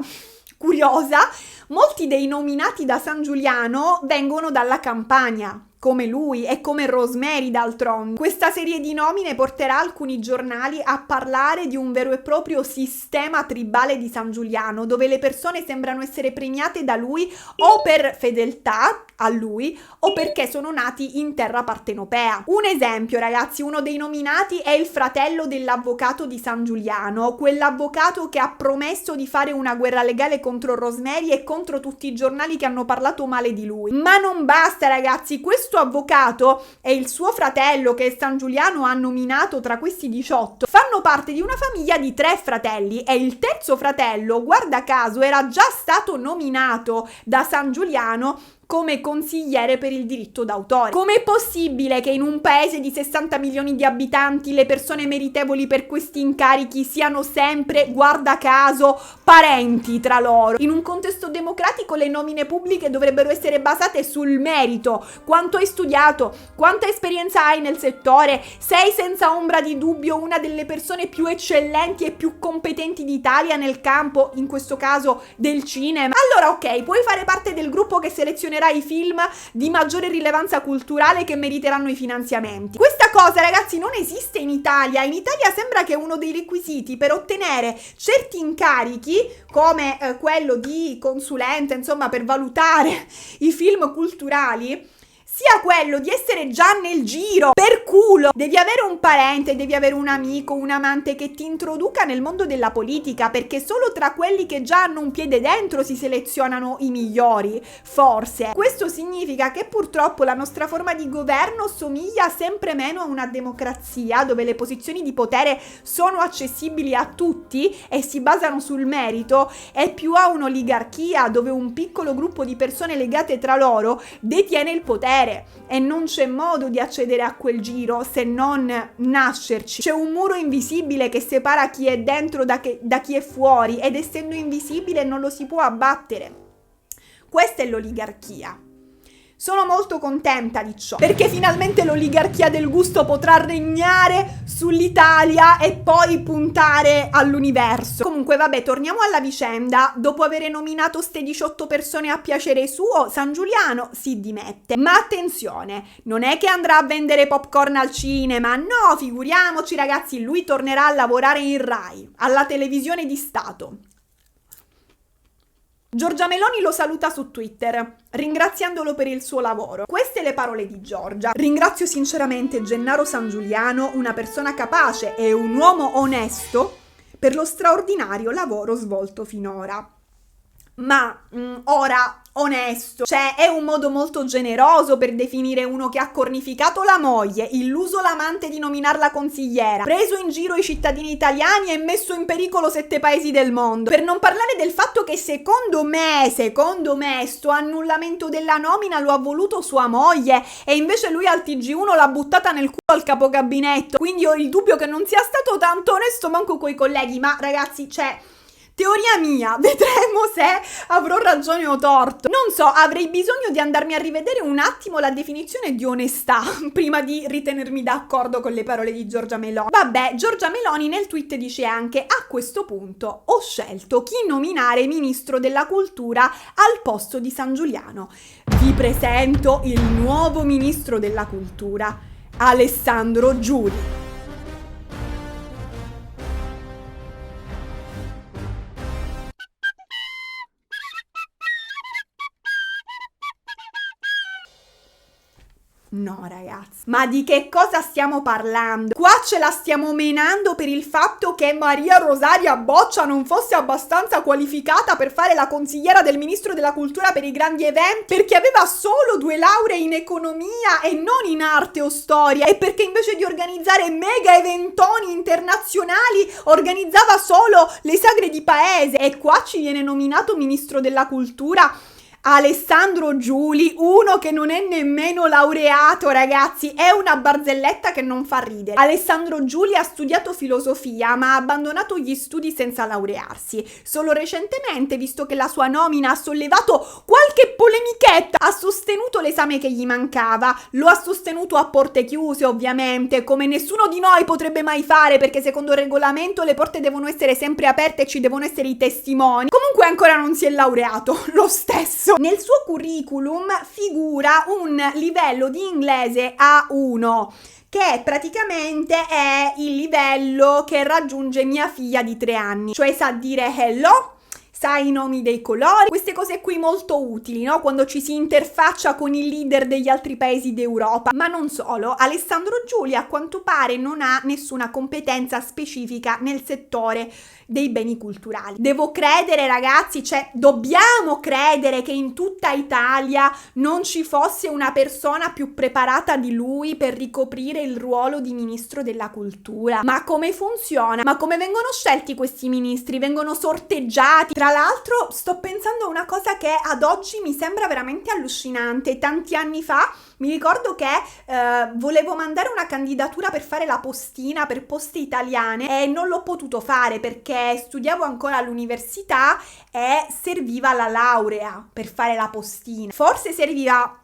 curiosa, molti dei nominati da San Giuliano vengono dalla Campania, come lui e come Rosemary d'altronde. Questa serie di nomine porterà alcuni giornali a parlare di un vero e proprio sistema tribale di San Giuliano, dove le persone sembrano essere premiate da lui o per fedeltà a lui o perché sono nati in terra partenopea. Un esempio, ragazzi, uno dei nominati è il fratello dell'avvocato di San Giuliano, quell'avvocato che ha promesso di fare una guerra legale contro Rosemary e contro tutti i giornali che hanno parlato male di lui. Ma non basta, ragazzi, questo avvocato e il suo fratello, che San Giuliano ha nominato tra questi 18, fanno parte di una famiglia di 3 fratelli e il terzo fratello, guarda caso, era già stato nominato da San Giuliano come consigliere per il diritto d'autore. Com'è possibile che in un paese di 60 milioni di abitanti le persone meritevoli per questi incarichi siano sempre, guarda caso, parenti tra loro? In un contesto democratico le nomine pubbliche dovrebbero essere basate sul merito, quanto hai studiato, quanta esperienza hai nel settore, sei senza ombra di dubbio una delle persone più eccellenti e più competenti d'Italia nel campo, in questo caso del cinema. Allora ok, puoi fare parte del gruppo che seleziona i film di maggiore rilevanza culturale che meriteranno i finanziamenti. Questa cosa, ragazzi, non esiste in Italia. In Italia sembra che uno dei requisiti per ottenere certi incarichi, come quello di consulente, insomma, per valutare i film culturali, sia quello di essere già nel giro, per culo. Devi avere un parente, devi avere un amico, un amante che ti introduca nel mondo della politica, perché solo tra quelli che già hanno un piede dentro si selezionano i migliori, forse. Questo significa che purtroppo la nostra forma di governo somiglia sempre meno a una democrazia, dove le posizioni di potere sono accessibili a tutti e si basano sul merito, e più a un'oligarchia, dove un piccolo gruppo di persone legate tra loro detiene il potere. E non c'è modo di accedere a quel giro se non nascerci. C'è un muro invisibile che separa chi è dentro da chi è fuori, ed essendo invisibile non lo si può abbattere. Questa è l'oligarchia. Sono molto contenta di ciò, perché finalmente l'oligarchia del gusto potrà regnare sull'Italia e poi puntare all'universo. Comunque vabbè, torniamo alla vicenda. Dopo aver nominato ste 18 persone a piacere suo, San Giuliano si dimette. Ma attenzione, non è che andrà a vendere popcorn al cinema, no, figuriamoci ragazzi, lui tornerà a lavorare in Rai, alla televisione di Stato. Giorgia Meloni lo saluta su Twitter, ringraziandolo per il suo lavoro. Queste le parole di Giorgia. Ringrazio sinceramente Gennaro San Giuliano, una persona capace e un uomo onesto, per lo straordinario lavoro svolto finora. Ma ora, onesto, cioè è un modo molto generoso per definire uno che ha cornificato la moglie, illuso l'amante di nominarla consigliera, preso in giro i cittadini italiani e messo in pericolo 7 paesi del mondo. Per non parlare del fatto che secondo me sto annullamento della nomina lo ha voluto sua moglie e invece lui al TG1 l'ha buttata nel culo al capogabinetto. Quindi ho il dubbio che non sia stato tanto onesto manco coi colleghi. Ma ragazzi, cioè, teoria mia, vedremo se avrò ragione o torto. Non so, avrei bisogno di andarmi a rivedere un attimo la definizione di onestà prima di ritenermi d'accordo con le parole di Giorgia Meloni. Vabbè, Giorgia Meloni nel tweet dice anche: a questo punto ho scelto chi nominare ministro della cultura al posto di San Giuliano. Vi presento il nuovo ministro della cultura, Alessandro Giuli. No ragazzi, ma di che cosa stiamo parlando? Qua ce la stiamo menando per il fatto che Maria Rosaria Boccia non fosse abbastanza qualificata per fare la consigliera del ministro della cultura per i grandi eventi, perché aveva solo 2 lauree in economia e non in arte o storia, e perché invece di organizzare mega eventoni internazionali organizzava solo le sagre di paese. E qua ci viene nominato ministro della cultura Alessandro Giuli, uno che non è nemmeno laureato, ragazzi. È una barzelletta che non fa ridere. Alessandro Giuli ha studiato filosofia, ma ha abbandonato gli studi senza laurearsi. Solo recentemente, visto che la sua nomina ha sollevato qualche polemichetta, ha sostenuto l'esame che gli mancava. Lo ha sostenuto a porte chiuse, ovviamente, come nessuno di noi potrebbe mai fare, perché secondo il regolamento le porte devono essere sempre aperte e ci devono essere i testimoni. Comunque ancora non si è laureato, lo stesso. Nel suo curriculum figura un livello di inglese A1, che praticamente è il livello che raggiunge mia figlia di 3 anni, cioè sa dire hello, sa i nomi dei colori, queste cose qui molto utili, no? Quando ci si interfaccia con i leader degli altri paesi d'Europa. Ma non solo, Alessandro Giuli a quanto pare non ha nessuna competenza specifica nel settore dei beni culturali. Devo credere, ragazzi, cioè dobbiamo credere che in tutta Italia non ci fosse una persona più preparata di lui per ricoprire il ruolo di ministro della cultura. Ma come funziona? Ma come vengono scelti questi ministri? Vengono sorteggiati? Tra l'altro sto pensando a una cosa che ad oggi mi sembra veramente allucinante. Tanti anni fa mi ricordo che volevo mandare una candidatura per fare la postina per Poste Italiane e non l'ho potuto fare perché studiavo ancora all'università e serviva la laurea per fare la postina. Forse serviva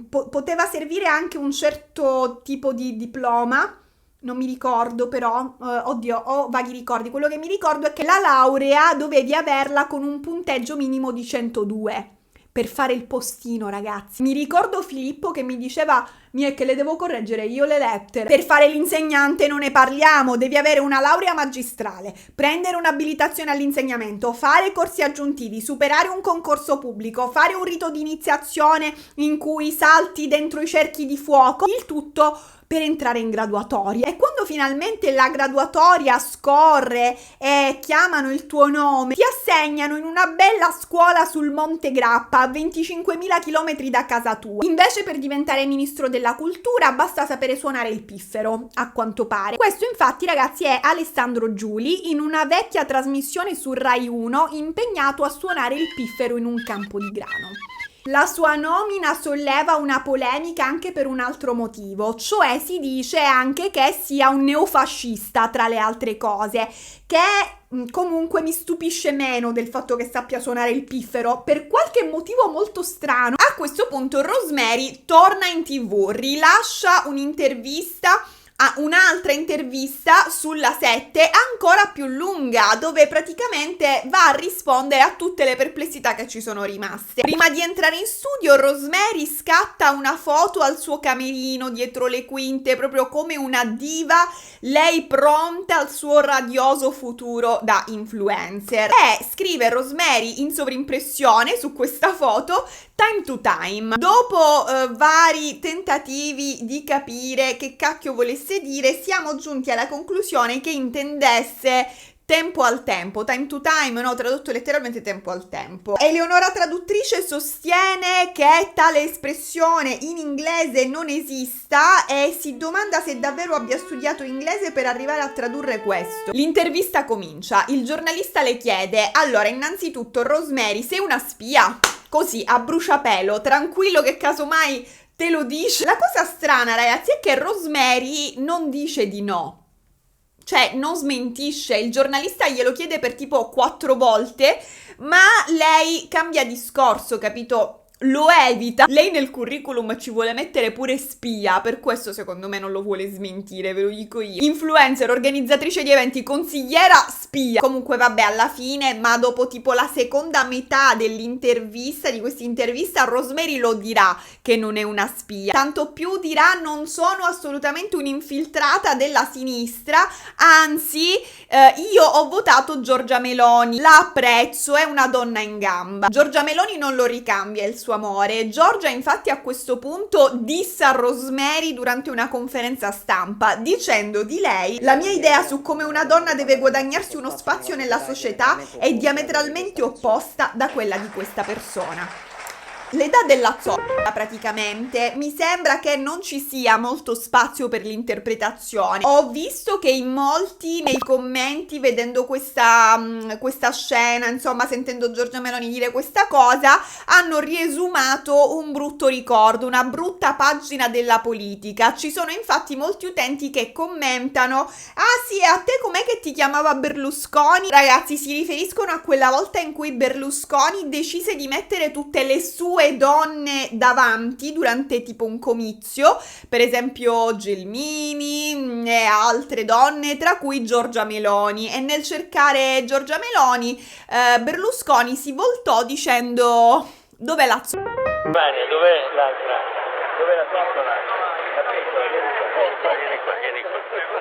poteva servire anche un certo tipo di diploma. Non mi ricordo però, ho vaghi ricordi. Quello che mi ricordo è che la laurea dovevi averla con un punteggio minimo di 102 per fare il postino, ragazzi. Mi ricordo Filippo che mi diceva: che le devo correggere io le lettere. Per fare l'insegnante non ne parliamo, devi avere una laurea magistrale, prendere un'abilitazione all'insegnamento, fare corsi aggiuntivi, superare un concorso pubblico, fare un rito di iniziazione in cui salti dentro i cerchi di fuoco, il tutto per entrare in graduatoria. E quando finalmente la graduatoria scorre e chiamano il tuo nome, ti assegnano in una bella scuola sul Monte Grappa a 25.000 km da casa tua. Invece per diventare ministro della cultura basta sapere suonare il piffero, a quanto pare. Questo infatti, ragazzi, è Alessandro Giuli in una vecchia trasmissione su Rai 1 impegnato a suonare il piffero in un campo di grano. La sua nomina solleva una polemica anche per un altro motivo, cioè si dice anche che sia un neofascista, tra le altre cose, che comunque mi stupisce meno del fatto che sappia suonare il piffero per qualche motivo molto strano. A questo punto Rosemary torna in TV, rilascia un'intervista a un'altra intervista sulla 7 ancora più lunga, dove praticamente va a rispondere a tutte le perplessità che ci sono rimaste. Prima di entrare in studio Rosemary scatta una foto al suo camerino dietro le quinte, proprio come una diva, lei pronta al suo radioso futuro da influencer. E scrive Rosemary in sovrimpressione su questa foto: time to time. Dopo vari tentativi di capire che cacchio volesse dire, siamo giunti alla conclusione che intendesse tempo al tempo, time to time, no, tradotto letteralmente tempo al tempo. Eleonora traduttrice sostiene che tale espressione in inglese non esista e si domanda se davvero abbia studiato inglese per arrivare a tradurre questo. L'intervista comincia, il giornalista le chiede: allora, innanzitutto Rosemary, sei una spia? Così, a bruciapelo, tranquillo che casomai te lo dice. La cosa strana, ragazzi, è che Rosemary non dice di no. Cioè, non smentisce. Il giornalista glielo chiede per tipo 4 volte, ma lei cambia discorso, capito? Lo evita. Lei nel curriculum ci vuole mettere pure spia, per questo secondo me non lo vuole smentire, ve lo dico io. Influencer, organizzatrice di eventi, consigliera, spia. Comunque vabbè, alla fine, ma dopo tipo la seconda metà dell'intervista, di questa intervista, Rosemary lo dirà che non è una spia. Tanto più dirà: non sono assolutamente un'infiltrata della sinistra, anzi io ho votato Giorgia Meloni, la apprezzo, è una donna in gamba. Giorgia Meloni non lo ricambia il suo suo amore. Giorgia infatti a questo punto dissa Rosemary durante una conferenza stampa dicendo di lei: la mia idea su come una donna deve guadagnarsi uno spazio nella società è diametralmente opposta da quella di questa persona. L'età della zoccola praticamente, mi sembra che non ci sia molto spazio per l'interpretazione. Ho visto che in molti nei commenti, vedendo questa scena, insomma sentendo Giorgia Meloni dire questa cosa, hanno riesumato un brutto ricordo, una brutta pagina della politica. Ci sono infatti molti utenti che commentano: ah sì, a te com'è che ti chiamava Berlusconi? Ragazzi, si riferiscono a quella volta in cui Berlusconi decise di mettere tutte le sue donne davanti durante tipo un comizio, per esempio Gelmini e altre donne, tra cui Giorgia Meloni, e nel cercare Giorgia Meloni Berlusconi si voltò dicendo: dov'è la zoccola? Bene, dov'è l'altra? Dov'è la zoccola? Vieni qua.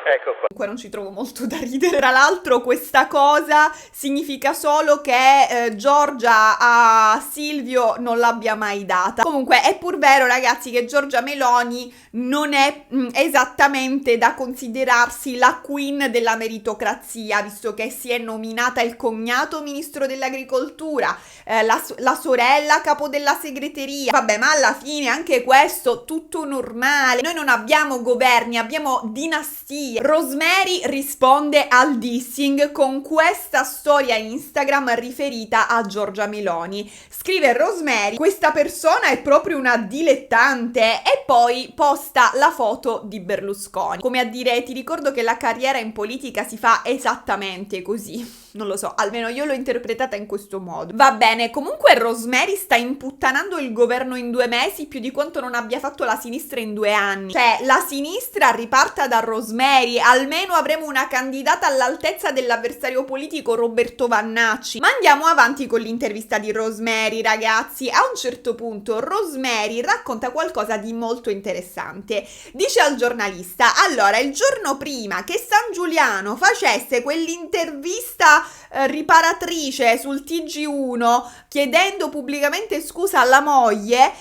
Ecco qua. Comunque non ci trovo molto da ridere. Tra l'altro questa cosa significa solo che Giorgia a Silvio non l'abbia mai data. Comunque è pur vero, ragazzi, che Giorgia Meloni non è esattamente da considerarsi la queen della meritocrazia, visto che si è nominata il cognato ministro dell'agricoltura, la sorella capo della segreteria. Vabbè, ma alla fine anche questo tutto normale. Noi non abbiamo governi, abbiamo dinastie. Rosemary risponde al dissing con questa storia Instagram riferita a Giorgia Meloni. Scrive Rosemary: questa persona è proprio una dilettante, e poi posta la foto di Berlusconi, come a dire: ti ricordo che la carriera in politica si fa esattamente così. Non lo so, almeno io l'ho interpretata in questo modo. Va bene, comunque Rosemary sta imputtanando il governo in 2 mesi più di quanto non abbia fatto la sinistra in 2 anni. Cioè, la sinistra riparta da Rosemary, almeno avremo una candidata all'altezza dell'avversario politico Roberto Vannacci. Ma andiamo avanti con l'intervista di Rosemary, ragazzi. A un certo punto Rosemary racconta qualcosa di molto interessante. Dice al giornalista: allora, il giorno prima che Sangiuliano facesse quell'intervista riparatrice sul TG1 chiedendo pubblicamente scusa alla moglie,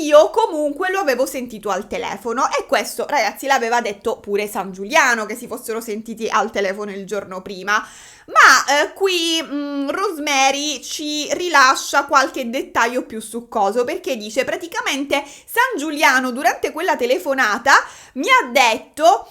io comunque lo avevo sentito al telefono. E questo, ragazzi, l'aveva detto pure Sangiuliano, che si fossero sentiti al telefono il giorno prima. Ma qui Rosemary ci rilascia qualche dettaglio più succoso, perché dice praticamente: Sangiuliano durante quella telefonata mi ha detto: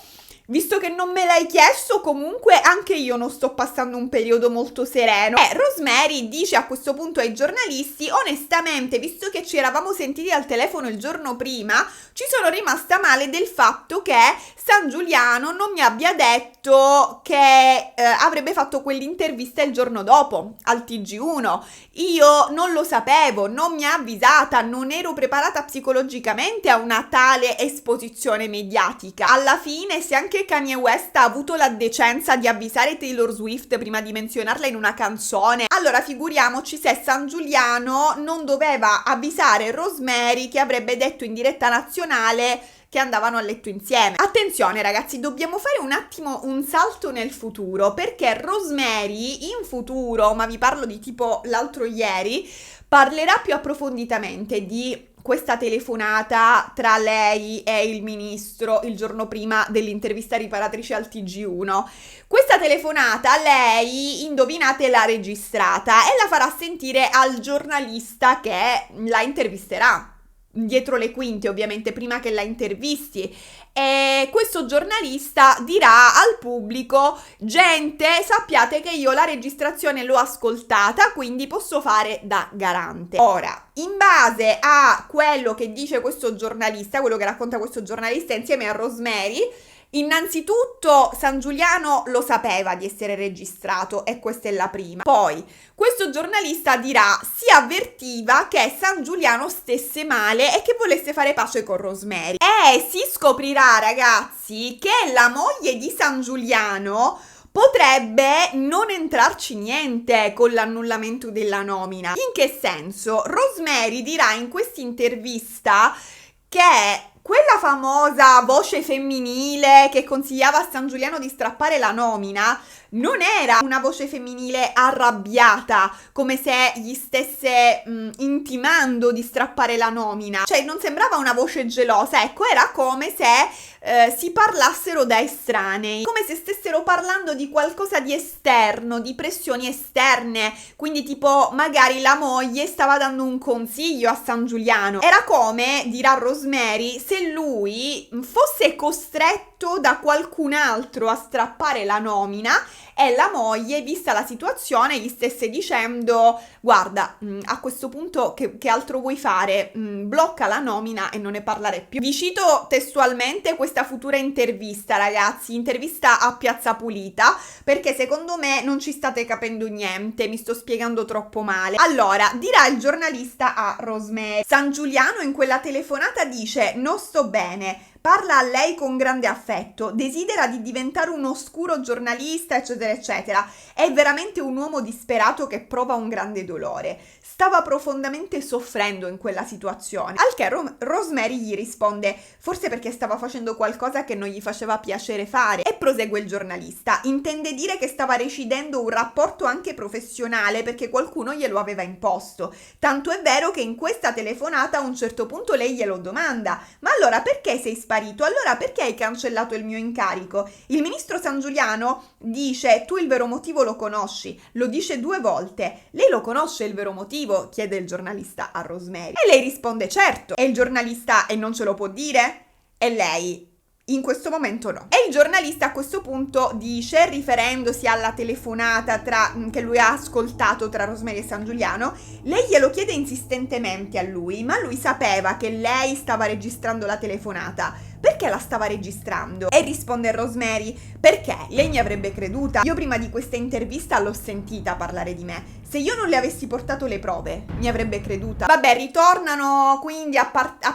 visto che non me l'hai chiesto, comunque anche io non sto passando un periodo molto sereno. Rosemary dice a questo punto ai giornalisti: onestamente, visto che ci eravamo sentiti al telefono il giorno prima, ci sono rimasta male del fatto che Sangiuliano non mi abbia detto che avrebbe fatto quell'intervista il giorno dopo al TG1. Io non lo sapevo, non mi ha avvisata, non ero preparata psicologicamente a una tale esposizione mediatica. Alla fine, se anche Kanye West ha avuto la decenza di avvisare Taylor Swift prima di menzionarla in una canzone, allora figuriamoci se Sangiuliano non doveva avvisare Rosemary, che avrebbe detto in diretta nazionale che andavano a letto insieme. Attenzione, ragazzi, dobbiamo fare un attimo un salto nel futuro, perché Rosemary in futuro, ma vi parlo di tipo l'altro ieri, parlerà più approfonditamente di questa telefonata tra lei e il ministro il giorno prima dell'intervista riparatrice al TG1. Questa telefonata lei, indovinate, l'ha registrata e la farà sentire al giornalista che la intervisterà. Dietro le quinte, ovviamente, prima che la intervisti, e questo giornalista dirà al pubblico: gente, sappiate che io la registrazione l'ho ascoltata, quindi posso fare da garante. Ora, in base a quello che dice questo giornalista, quello che racconta questo giornalista insieme a Rosemary, innanzitutto Sangiuliano lo sapeva di essere registrato, e questa è la prima. Poi questo giornalista dirà: si avvertiva che Sangiuliano stesse male e che volesse fare pace con Rosemary, e si scoprirà, ragazzi, che la moglie di Sangiuliano potrebbe non entrarci niente con l'annullamento della nomina. In che senso? Rosemary dirà in questa intervista che quella famosa voce femminile che consigliava a San Giuliano di strappare la nomina non era una voce femminile arrabbiata, come se gli stesse intimando di strappare la nomina, cioè non sembrava una voce gelosa, ecco, era come se si parlassero da estranei, come se stessero parlando di qualcosa di esterno, di pressioni esterne, quindi tipo magari la moglie stava dando un consiglio a San Giuliano. Era come, dirà Rosemary, se lui fosse costretto da qualcun altro a strappare la nomina e la moglie, vista la situazione, gli stesse dicendo: guarda, a questo punto che altro vuoi fare? Blocca la nomina e non ne parlare più. Vi cito testualmente questa futura intervista, ragazzi, intervista a Piazza Pulita, perché secondo me non ci state capendo niente, mi sto spiegando troppo male. Allora, dirà il giornalista a Rosemary: San Giuliano in quella telefonata dice: non sto bene, parla a lei con grande affetto, desidera di diventare un oscuro giornalista, eccetera, eccetera. È veramente un uomo disperato che prova un grande dolore. Stava profondamente soffrendo in quella situazione. Al che Rosemary gli risponde: forse perché stava facendo qualcosa che non gli faceva piacere fare. E prosegue il giornalista: intende dire che stava recidendo un rapporto anche professionale perché qualcuno glielo aveva imposto. Tanto è vero che in questa telefonata a un certo punto lei glielo domanda: ma allora perché sei sparito? Allora perché hai cancellato il mio incarico? Il ministro San Giuliano dice: tu il vero motivo lo conosci. Lo dice 2 volte. Lei lo conosce il vero motivo? Chiede il giornalista a Rosemary. E lei risponde: certo. E il giornalista: e non ce lo può dire? E lei: in questo momento no. E il giornalista a questo punto dice, riferendosi alla telefonata che lui ha ascoltato tra Rosemary e San Giuliano, lei glielo chiede insistentemente a lui, ma lui sapeva che lei stava registrando la telefonata. Perché la stava registrando? E risponde Rosemary: perché lei mi avrebbe creduta. Io prima di questa intervista l'ho sentita parlare di me. Se io non le avessi portato le prove, mi avrebbe creduta. Vabbè, ritornano quindi a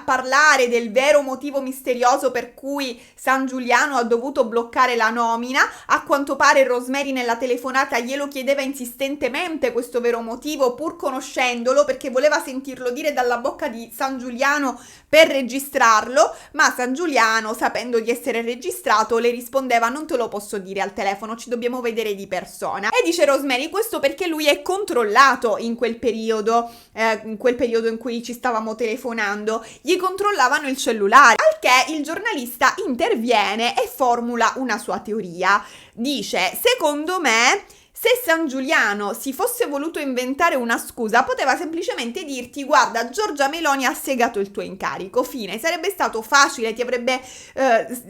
parlare del vero motivo misterioso per cui San Giuliano ha dovuto bloccare la nomina. A quanto pare Rosemary nella telefonata glielo chiedeva insistentemente questo vero motivo, pur conoscendolo, perché voleva sentirlo dire dalla bocca di San Giuliano per registrarlo, ma San Giuliano, sapendo di essere registrato, le rispondeva: non te lo posso dire al telefono, ci dobbiamo vedere di persona. E dice Rosemary questo perché lui è controllato in quel periodo in cui ci stavamo telefonando, gli controllavano il cellulare. Al che il giornalista interviene e formula una sua teoria. Dice: secondo me, se San Giuliano si fosse voluto inventare una scusa, poteva semplicemente dirti: guarda, Giorgia Meloni ha segato il tuo incarico, fine, sarebbe stato facile, ti avrebbe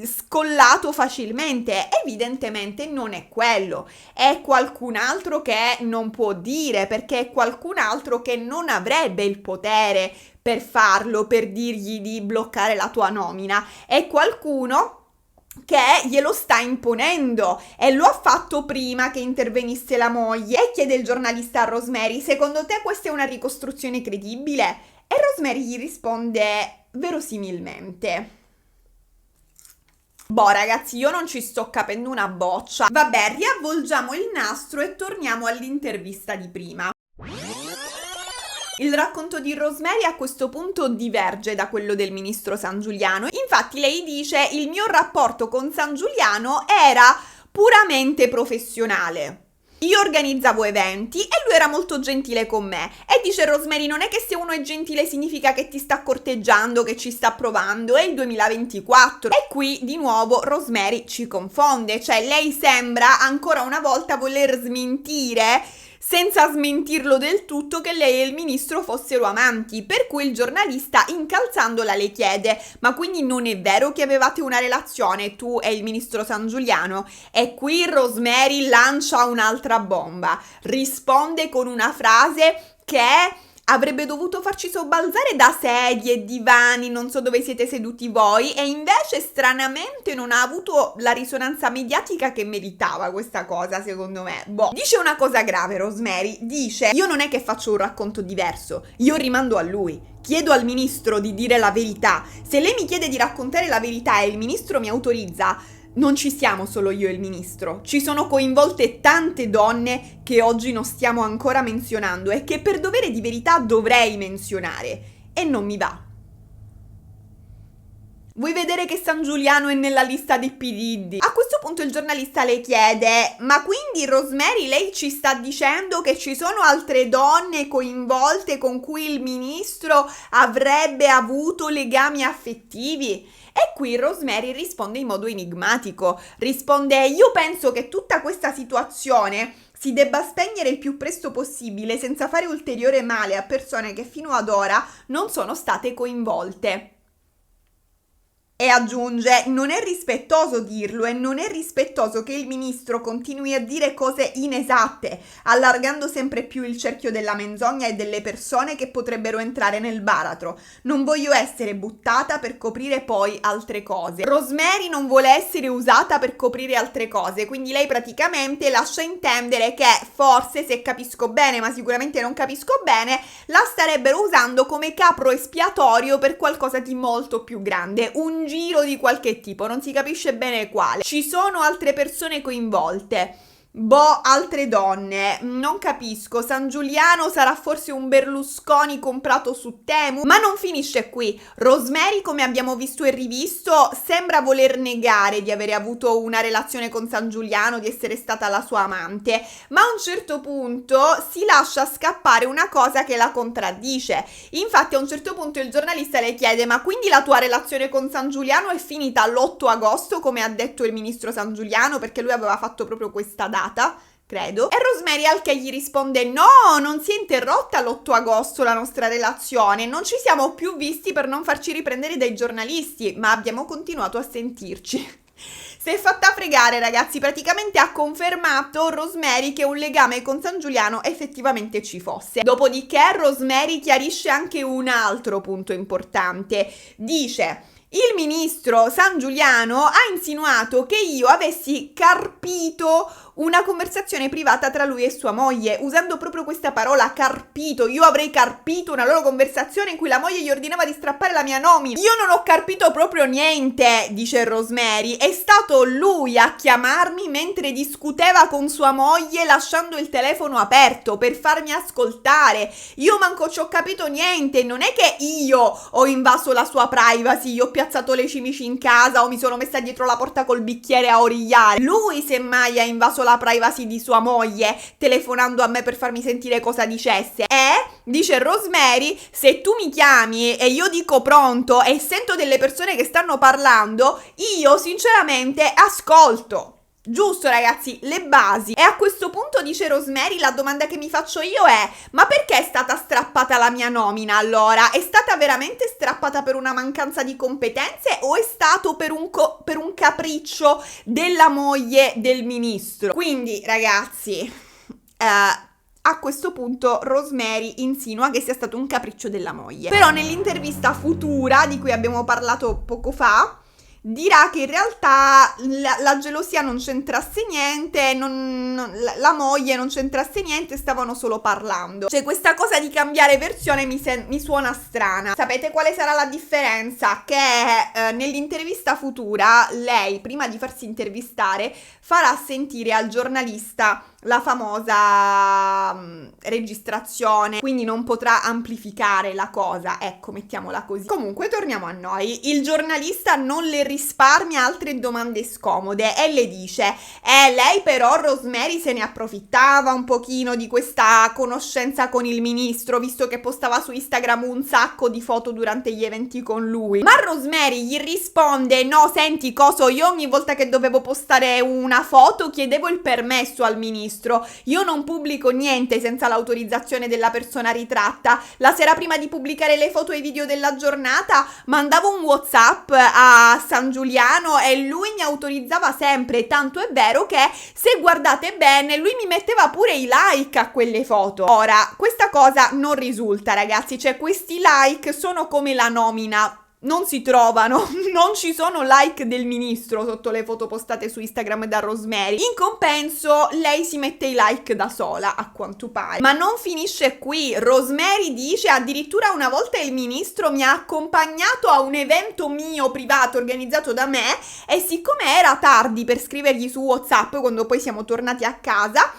scollato facilmente. Evidentemente non è quello, è qualcun altro che non può dire, perché è qualcun altro che non avrebbe il potere per farlo, per dirgli di bloccare la tua nomina, è qualcuno che glielo sta imponendo e lo ha fatto prima che intervenisse la moglie. E chiede il giornalista a Rosemary: secondo te questa è una ricostruzione credibile? E Rosemary gli risponde: verosimilmente. Boh, ragazzi, io non ci sto capendo una boccia. Vabbè, riavvolgiamo il nastro e torniamo all'intervista di prima. Il racconto di Rosemary a questo punto diverge da quello del ministro San Giuliano. Infatti lei dice: il mio rapporto con San Giuliano era puramente professionale. Io organizzavo eventi e lui era molto gentile con me. E dice Rosemary: non è che se uno è gentile significa che ti sta corteggiando, che ci sta provando, è il 2024. E qui di nuovo Rosemary ci confonde, cioè lei sembra ancora una volta voler smentire, senza smentirlo del tutto, che lei e il ministro fossero amanti, per cui il giornalista, incalzandola, le chiede: ma quindi non è vero che avevate una relazione tu e il ministro San Giuliano? E qui Rosemary lancia un'altra bomba, risponde con una frase che avrebbe dovuto farci sobbalzare da sedie e divani, non so dove siete seduti voi, e invece stranamente non ha avuto la risonanza mediatica che meritava questa cosa, secondo me. Boh. Dice una cosa grave Rosemary, dice: io non è che faccio un racconto diverso, io rimando a lui. Chiedo al ministro di dire la verità. Se lei mi chiede di raccontare la verità e il ministro mi autorizza, non ci siamo solo io e il ministro, ci sono coinvolte tante donne che oggi non stiamo ancora menzionando e che per dovere di verità dovrei menzionare, e non mi va. Vuoi vedere che San Giuliano è nella lista dei PD? A questo punto il giornalista le chiede: ma quindi Rosemary, lei ci sta dicendo che ci sono altre donne coinvolte con cui il ministro avrebbe avuto legami affettivi? E qui Rosemary risponde in modo enigmatico. Risponde: io penso che tutta questa situazione si debba spegnere il più presto possibile senza fare ulteriore male a persone che fino ad ora non sono state coinvolte. E aggiunge: non è rispettoso dirlo e non è rispettoso che il ministro continui a dire cose inesatte, allargando sempre più il cerchio della menzogna e delle persone che potrebbero entrare nel baratro. Non voglio essere buttata per coprire poi altre cose. Rosemary non vuole essere usata per coprire altre cose, quindi lei praticamente lascia intendere che forse, se capisco bene, ma sicuramente non capisco bene, la starebbero usando come capro espiatorio per qualcosa di molto più grande, un giro di qualche tipo, non si capisce bene quale. Ci sono altre persone coinvolte. Boh, altre donne, non capisco. San Giuliano sarà forse un Berlusconi comprato su Temu? Ma non finisce qui. Rosemary, come abbiamo visto e rivisto, sembra voler negare di avere avuto una relazione con San Giuliano, di essere stata la sua amante, ma a un certo punto si lascia scappare una cosa che la contraddice. Infatti a un certo punto il giornalista le chiede: ma quindi la tua relazione con San Giuliano è finita l'8 agosto, come ha detto il ministro San Giuliano, perché lui aveva fatto proprio questa data, credo. E Rosemary al che gli risponde: no, non si è interrotta l'8 agosto la nostra relazione, non ci siamo più visti per non farci riprendere dai giornalisti, ma abbiamo continuato a sentirci. Si è fatta fregare, ragazzi. Praticamente ha confermato Rosemary che un legame con San Giuliano effettivamente ci fosse. Dopodiché Rosemary chiarisce anche un altro punto importante. Dice: il ministro San Giuliano ha insinuato che io avessi carpito una conversazione privata tra lui e sua moglie, usando proprio questa parola, carpito. Io avrei carpito una loro conversazione in cui la moglie gli ordinava di strappare la mia nomina. Io non ho carpito proprio niente, dice Rosemary. È stato lui a chiamarmi mentre discuteva con sua moglie, lasciando il telefono aperto per farmi ascoltare. Io manco ci ho capito niente. Non è che io ho invaso la sua privacy, io ho piazzato le cimici in casa o mi sono messa dietro la porta col bicchiere a origliare. Lui semmai ha invaso la privacy di sua moglie, telefonando a me per farmi sentire cosa dicesse. Dice Rosemary, se tu mi chiami e io dico pronto e sento delle persone che stanno parlando, io sinceramente ascolto. Giusto, ragazzi, le basi. E a questo punto, dice Rosemary, la domanda che mi faccio io è: ma perché è stata strappata la mia nomina allora? È stata veramente strappata per una mancanza di competenze o è stato per un capriccio della moglie del ministro? Quindi, ragazzi, a questo punto Rosemary insinua che sia stato un capriccio della moglie. Però nell'intervista futura, di cui abbiamo parlato poco fa, dirà che in realtà la gelosia non c'entrasse niente, la moglie non c'entrasse niente, stavano solo parlando. Cioè, questa cosa di cambiare versione mi suona strana. Sapete quale sarà la differenza? Che nell'intervista futura lei, prima di farsi intervistare, farà sentire al giornalista la famosa registrazione, quindi non potrà amplificare la cosa, ecco, mettiamola così. Comunque torniamo a noi. Il giornalista non le risparmia altre domande scomode e le dice: lei però, Rosemary, se ne approfittava un pochino di questa conoscenza con il ministro, visto che postava su Instagram un sacco di foto durante gli eventi con lui. Ma Rosemary gli risponde: no, senti, coso, io ogni volta che dovevo postare una foto chiedevo il permesso al ministro. Io non pubblico niente senza l'autorizzazione della persona ritratta. La sera prima di pubblicare le foto e i video della giornata mandavo un WhatsApp a San Giuliano e lui mi autorizzava sempre, tanto è vero che, se guardate bene, lui mi metteva pure i like a quelle foto. Ora, questa cosa non risulta, ragazzi, cioè questi like sono come la nomina, non si trovano, non ci sono like del ministro sotto le foto postate su Instagram da Rosemary. In compenso lei si mette i like da sola, a quanto pare. Ma non finisce qui. Rosemary dice addirittura una volta il ministro mi ha accompagnato a un evento mio privato organizzato da me e siccome era tardi per scrivergli su WhatsApp quando poi siamo tornati a casa,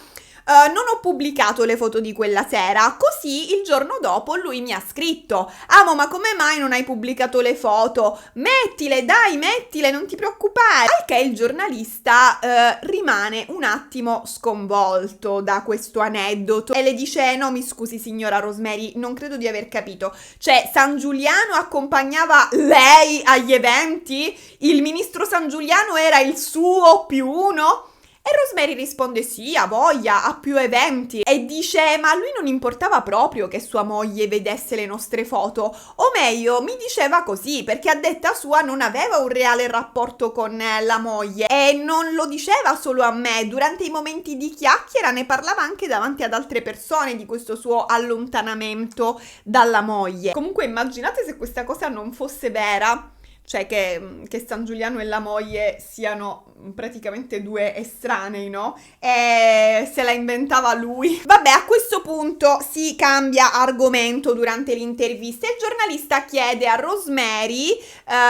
non ho pubblicato le foto di quella sera. Così il giorno dopo lui mi ha scritto: Amo, ma come mai non hai pubblicato le foto? Mettile, dai, mettile, non ti preoccupare. Al che il giornalista rimane un attimo sconvolto da questo aneddoto e le dice: no, mi scusi signora Rosemary, non credo di aver capito. Cioè, San Giuliano accompagnava lei agli eventi? Il ministro San Giuliano era il suo più uno? E Rosemary risponde: sì, ha voglia, ha più eventi. E dice: ma a lui non importava proprio che sua moglie vedesse le nostre foto. O meglio, mi diceva così, perché a detta sua non aveva un reale rapporto con la moglie. E non lo diceva solo a me, durante i momenti di chiacchiera ne parlava anche davanti ad altre persone di questo suo allontanamento dalla moglie. Comunque immaginate se questa cosa non fosse vera. Cioè che San Giuliano e la moglie siano praticamente due estranei, no? E se la inventava lui. Vabbè, a questo punto si cambia argomento durante l'intervista. Il giornalista chiede a Rosemary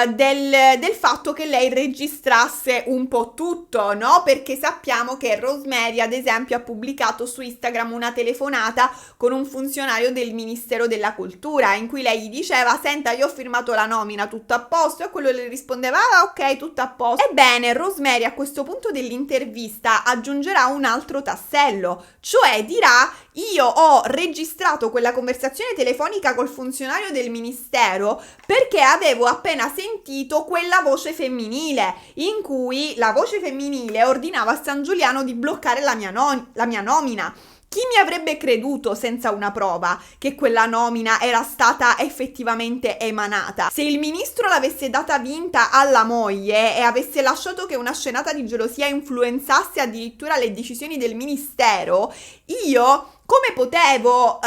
del fatto che lei registrasse un po' tutto, no? Perché sappiamo che Rosemary, ad esempio, ha pubblicato su Instagram una telefonata con un funzionario del Ministero della Cultura in cui lei gli diceva: senta, io ho firmato la nomina, tutto a posto? E quello le rispondeva: ah, ok, tutto a posto. Ebbene, Rosemary a questo punto dell'intervista aggiungerà un altro tassello, cioè dirà: io ho registrato quella conversazione telefonica col funzionario del ministero perché avevo appena sentito quella voce femminile in cui la voce femminile ordinava a San Giuliano di bloccare la mia nomina. Chi mi avrebbe creduto senza una prova che quella nomina era stata effettivamente emanata? Se il ministro l'avesse data vinta alla moglie e avesse lasciato che una scenata di gelosia influenzasse addirittura le decisioni del ministero, io come potevo,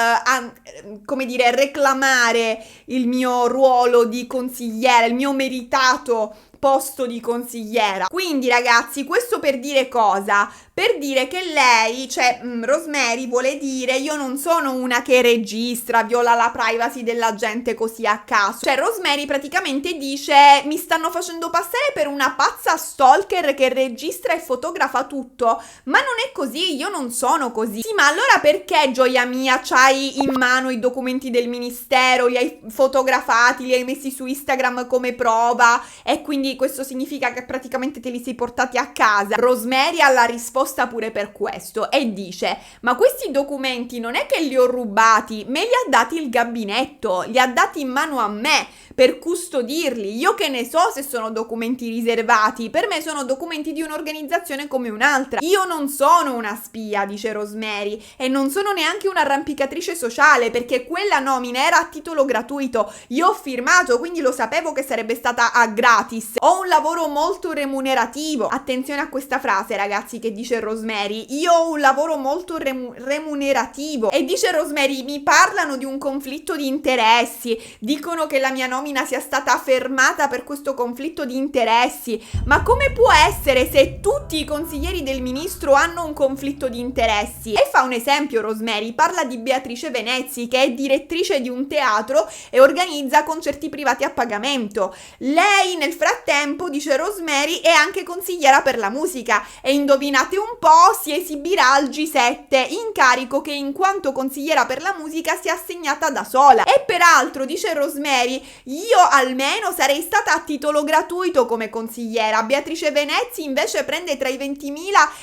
reclamare il mio ruolo di consigliera, il mio meritato posto di consigliera? Quindi ragazzi, questo per dire cosa? Per dire che lei, cioè Rosemary, vuole dire: io non sono una che registra, viola la privacy della gente così a caso. Cioè Rosemary praticamente dice: mi stanno facendo passare per una pazza stalker che registra e fotografa tutto, ma non è così, io non sono così. Sì, ma allora perché, gioia mia, c'hai in mano i documenti del ministero, li hai fotografati, li hai messi su Instagram come prova e quindi questo significa che praticamente te li sei portati a casa? Rosemary ha la risposta pure per questo e dice: ma questi documenti non è che li ho rubati, me li ha dati il gabinetto, li ha dati in mano a me per custodirli. Io che ne so se sono documenti riservati, per me sono documenti di un'organizzazione come un'altra. Io non sono una spia, dice Rosemary, e non sono neanche un'arrampicatrice sociale, perché quella nomina era a titolo gratuito, io ho firmato, quindi lo sapevo che sarebbe stata a gratis. Ho un lavoro molto remunerativo. Attenzione a questa frase, ragazzi, che dice Rosemary: io ho un lavoro molto remunerativo. E dice Rosemary: mi parlano di un conflitto di interessi, dicono che la mia nomina sia stata fermata per questo conflitto di interessi. Ma come può essere se tutti i consiglieri del ministro hanno un conflitto di interessi? E fa un esempio Rosemary, parla di Beatrice Venezzi, che è direttrice di un teatro e organizza concerti privati a pagamento. Lei nel frattempo, dice Rosemary, è anche consigliera per la musica e indovinate un po', si esibirà al G7, incarico che in quanto consigliera per la musica si è assegnata da sola. E peraltro, dice Rosemary, io almeno sarei stata a titolo gratuito come consigliera, Beatrice Venezzi invece prende tra i 20.000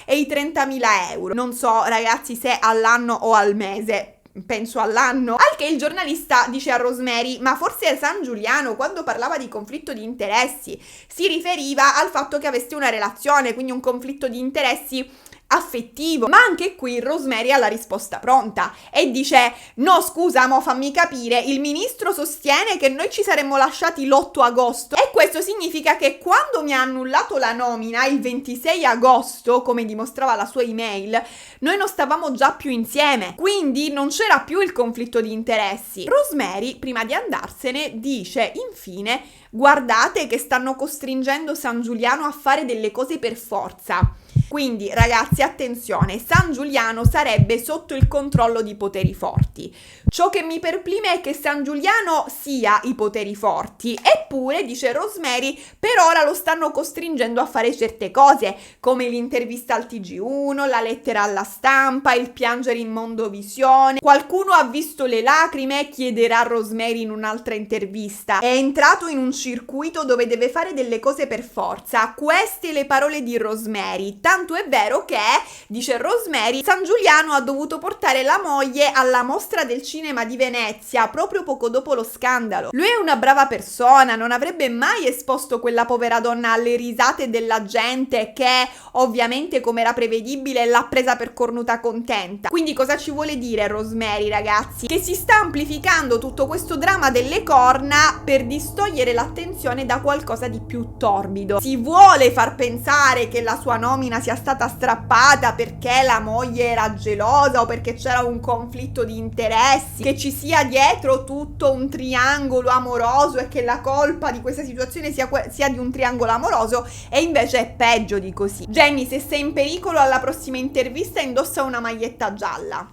e i 30.000 euro. Non so ragazzi se all'anno o al mese, penso all'anno. Al che il giornalista dice a Rosemary: ma forse San Giuliano, quando parlava di conflitto di interessi, si riferiva al fatto che aveste una relazione, quindi un conflitto di interessi affettivo. Ma anche qui Rosemary ha la risposta pronta e dice: no scusa, mo fammi capire, il ministro sostiene che noi ci saremmo lasciati l'8 agosto e questo significa che quando mi ha annullato la nomina il 26 agosto, come dimostrava la sua email, noi non stavamo già più insieme, quindi non c'era più il conflitto di interessi. Rosemary, prima di andarsene, dice infine: guardate che stanno costringendo San Giuliano a fare delle cose per forza. Quindi ragazzi, attenzione, San Giuliano sarebbe sotto il controllo di poteri forti. Ciò che mi perplime è che San Giuliano sia i poteri forti, eppure, dice Rosemary, per ora lo stanno costringendo a fare certe cose, come l'intervista al TG1, la lettera alla stampa, il piangere in Mondovisione. Qualcuno ha visto le lacrime, chiederà Rosemary in un'altra intervista. È entrato in un circuito dove deve fare delle cose per forza. Queste le parole di Rosemary. Tanto è vero che, dice Rosemary, San Giuliano ha dovuto portare la moglie alla mostra del cinema di Venezia proprio poco dopo lo scandalo. Lui è una brava persona, non avrebbe mai esposto quella povera donna alle risate della gente che, ovviamente, come era prevedibile, l'ha presa per cornuta contenta. Quindi cosa ci vuole dire Rosemary, ragazzi? Che si sta amplificando tutto questo dramma delle corna per distogliere l'attenzione da qualcosa di più torbido. Si vuole far pensare che la sua nomina sia stata strappata perché la moglie era gelosa o perché c'era un conflitto di interessi, che ci sia dietro tutto un triangolo amoroso e che la colpa di questa situazione sia di un triangolo amoroso, e invece è peggio di così. Jenny, se sei in pericolo alla prossima intervista indossa una maglietta gialla.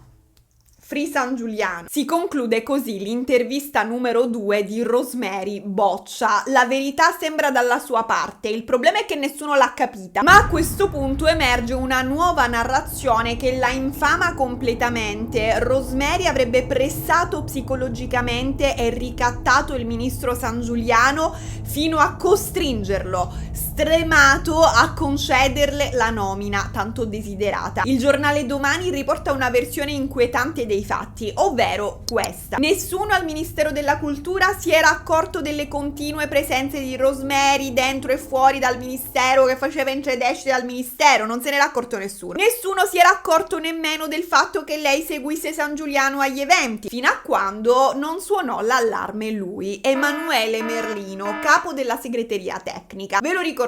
Free San Giuliano. Si conclude così l'intervista numero 2 di Rosemary Boccia. La verità sembra dalla sua parte, il problema è che nessuno l'ha capita, ma a questo punto emerge una nuova narrazione che la infama completamente. Rosemary avrebbe pressato psicologicamente e ricattato il ministro San Giuliano fino a costringerlo, stremato, a concederle la nomina tanto desiderata. Il giornale Domani riporta una versione inquietante dei fatti, ovvero questa: nessuno al Ministero della Cultura si era accorto delle continue presenze di Rosemary dentro e fuori dal ministero, che faceva entrare ed esce dal ministero, non se n'era accorto nessuno. Nessuno si era accorto nemmeno del fatto che lei seguisse San Giuliano agli eventi, fino a quando non suonò l'allarme lui, Emanuele Merlino, capo della segreteria tecnica. Ve lo ricordate?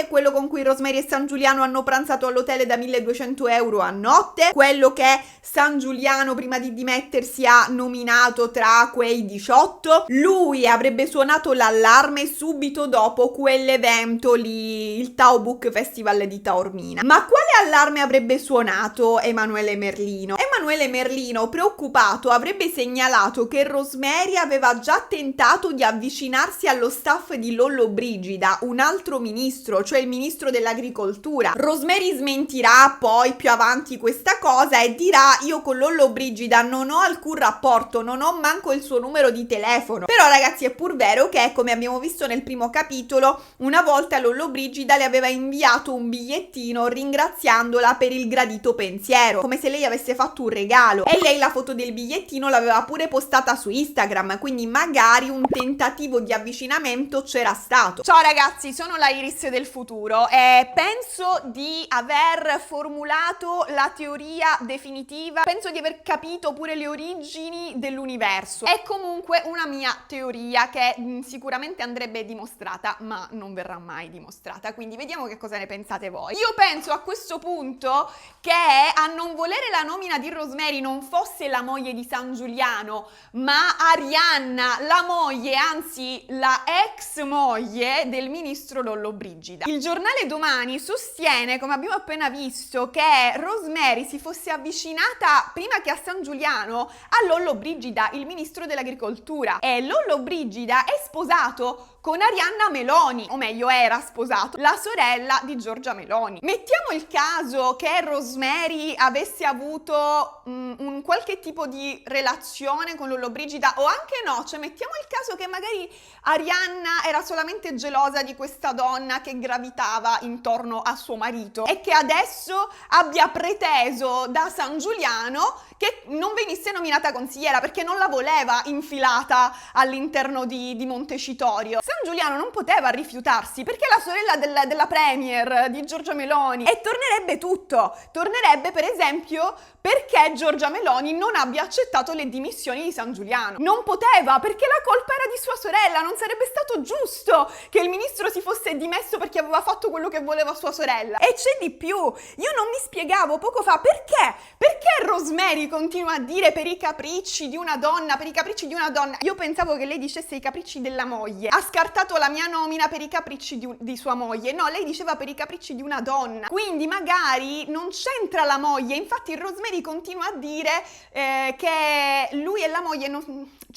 Quello con cui Rosemary e San Giuliano hanno pranzato all'hotel da 1.200 euro a notte? Quello che San Giuliano prima di dimettersi ha nominato tra quei 18? Lui avrebbe suonato l'allarme subito dopo quell'evento lì, il Tao Book Festival di Taormina. Ma quale allarme avrebbe suonato Emanuele Merlino? Emanuele Merlino, preoccupato, avrebbe segnalato che Rosemary aveva già tentato di avvicinarsi allo staff di Lollobrigida, un altro ministro, cioè il ministro dell'agricoltura. Rosemary smentirà poi più avanti questa cosa e dirà: io con Lollobrigida non ho alcun rapporto, non ho manco il suo numero di telefono. Però ragazzi, è pur vero che, come abbiamo visto nel primo capitolo, una volta Lollobrigida le aveva inviato un bigliettino ringraziandola per il gradito pensiero, come se lei avesse fatto un regalo, e lei la foto del bigliettino l'aveva pure postata su Instagram, quindi magari un tentativo di avvicinamento c'era stato. Ciao ragazzi, sono la Iris del futuro e penso di aver formulato la teoria definitiva, penso di aver capito pure le origini dell'universo. È comunque una mia teoria che sicuramente andrebbe dimostrata, ma non verrà mai dimostrata, quindi vediamo che cosa ne pensate voi. Io penso a questo punto che a non volere la nomina di Rosemary non fosse la moglie di San Giuliano, ma Arianna, la moglie, anzi la ex moglie del ministro Lollobrigida. Il giornale Domani sostiene, come abbiamo appena visto, che Rosemary si fosse avvicinata prima che a San Giuliano a Lollobrigida, il ministro dell'agricoltura, e Lollobrigida è sposato con Arianna Meloni, o meglio era sposato, la sorella di Giorgia Meloni. Mettiamo il caso che Rosemary avesse avuto un qualche tipo di relazione con Lollobrigida, o anche no, cioè mettiamo il caso che magari Arianna era solamente gelosa di questa donna che gravitava intorno a suo marito e che adesso abbia preteso da San Giuliano che non venisse nominata consigliera perché non la voleva infilata all'interno di Montecitorio. San Giuliano non poteva rifiutarsi perché è la sorella della premier di Giorgia Meloni, e tornerebbe tutto. Tornerebbe per esempio perché Giorgia Meloni non abbia accettato le dimissioni di San Giuliano. Non poteva, perché la colpa era di sua sorella. Non sarebbe stato giusto che il ministro si fosse dimesso perché aveva fatto quello che voleva sua sorella. E c'è di più, io non mi spiegavo poco fa perché Rosemary continua continua a dire per i capricci di una donna, per i capricci di una donna. Io pensavo che lei dicesse i capricci della moglie. Ha scartato la mia nomina per i capricci di sua moglie. No, lei diceva per i capricci di una donna. Quindi magari non c'entra la moglie. Infatti il Rosemary continua a dire che lui e la moglie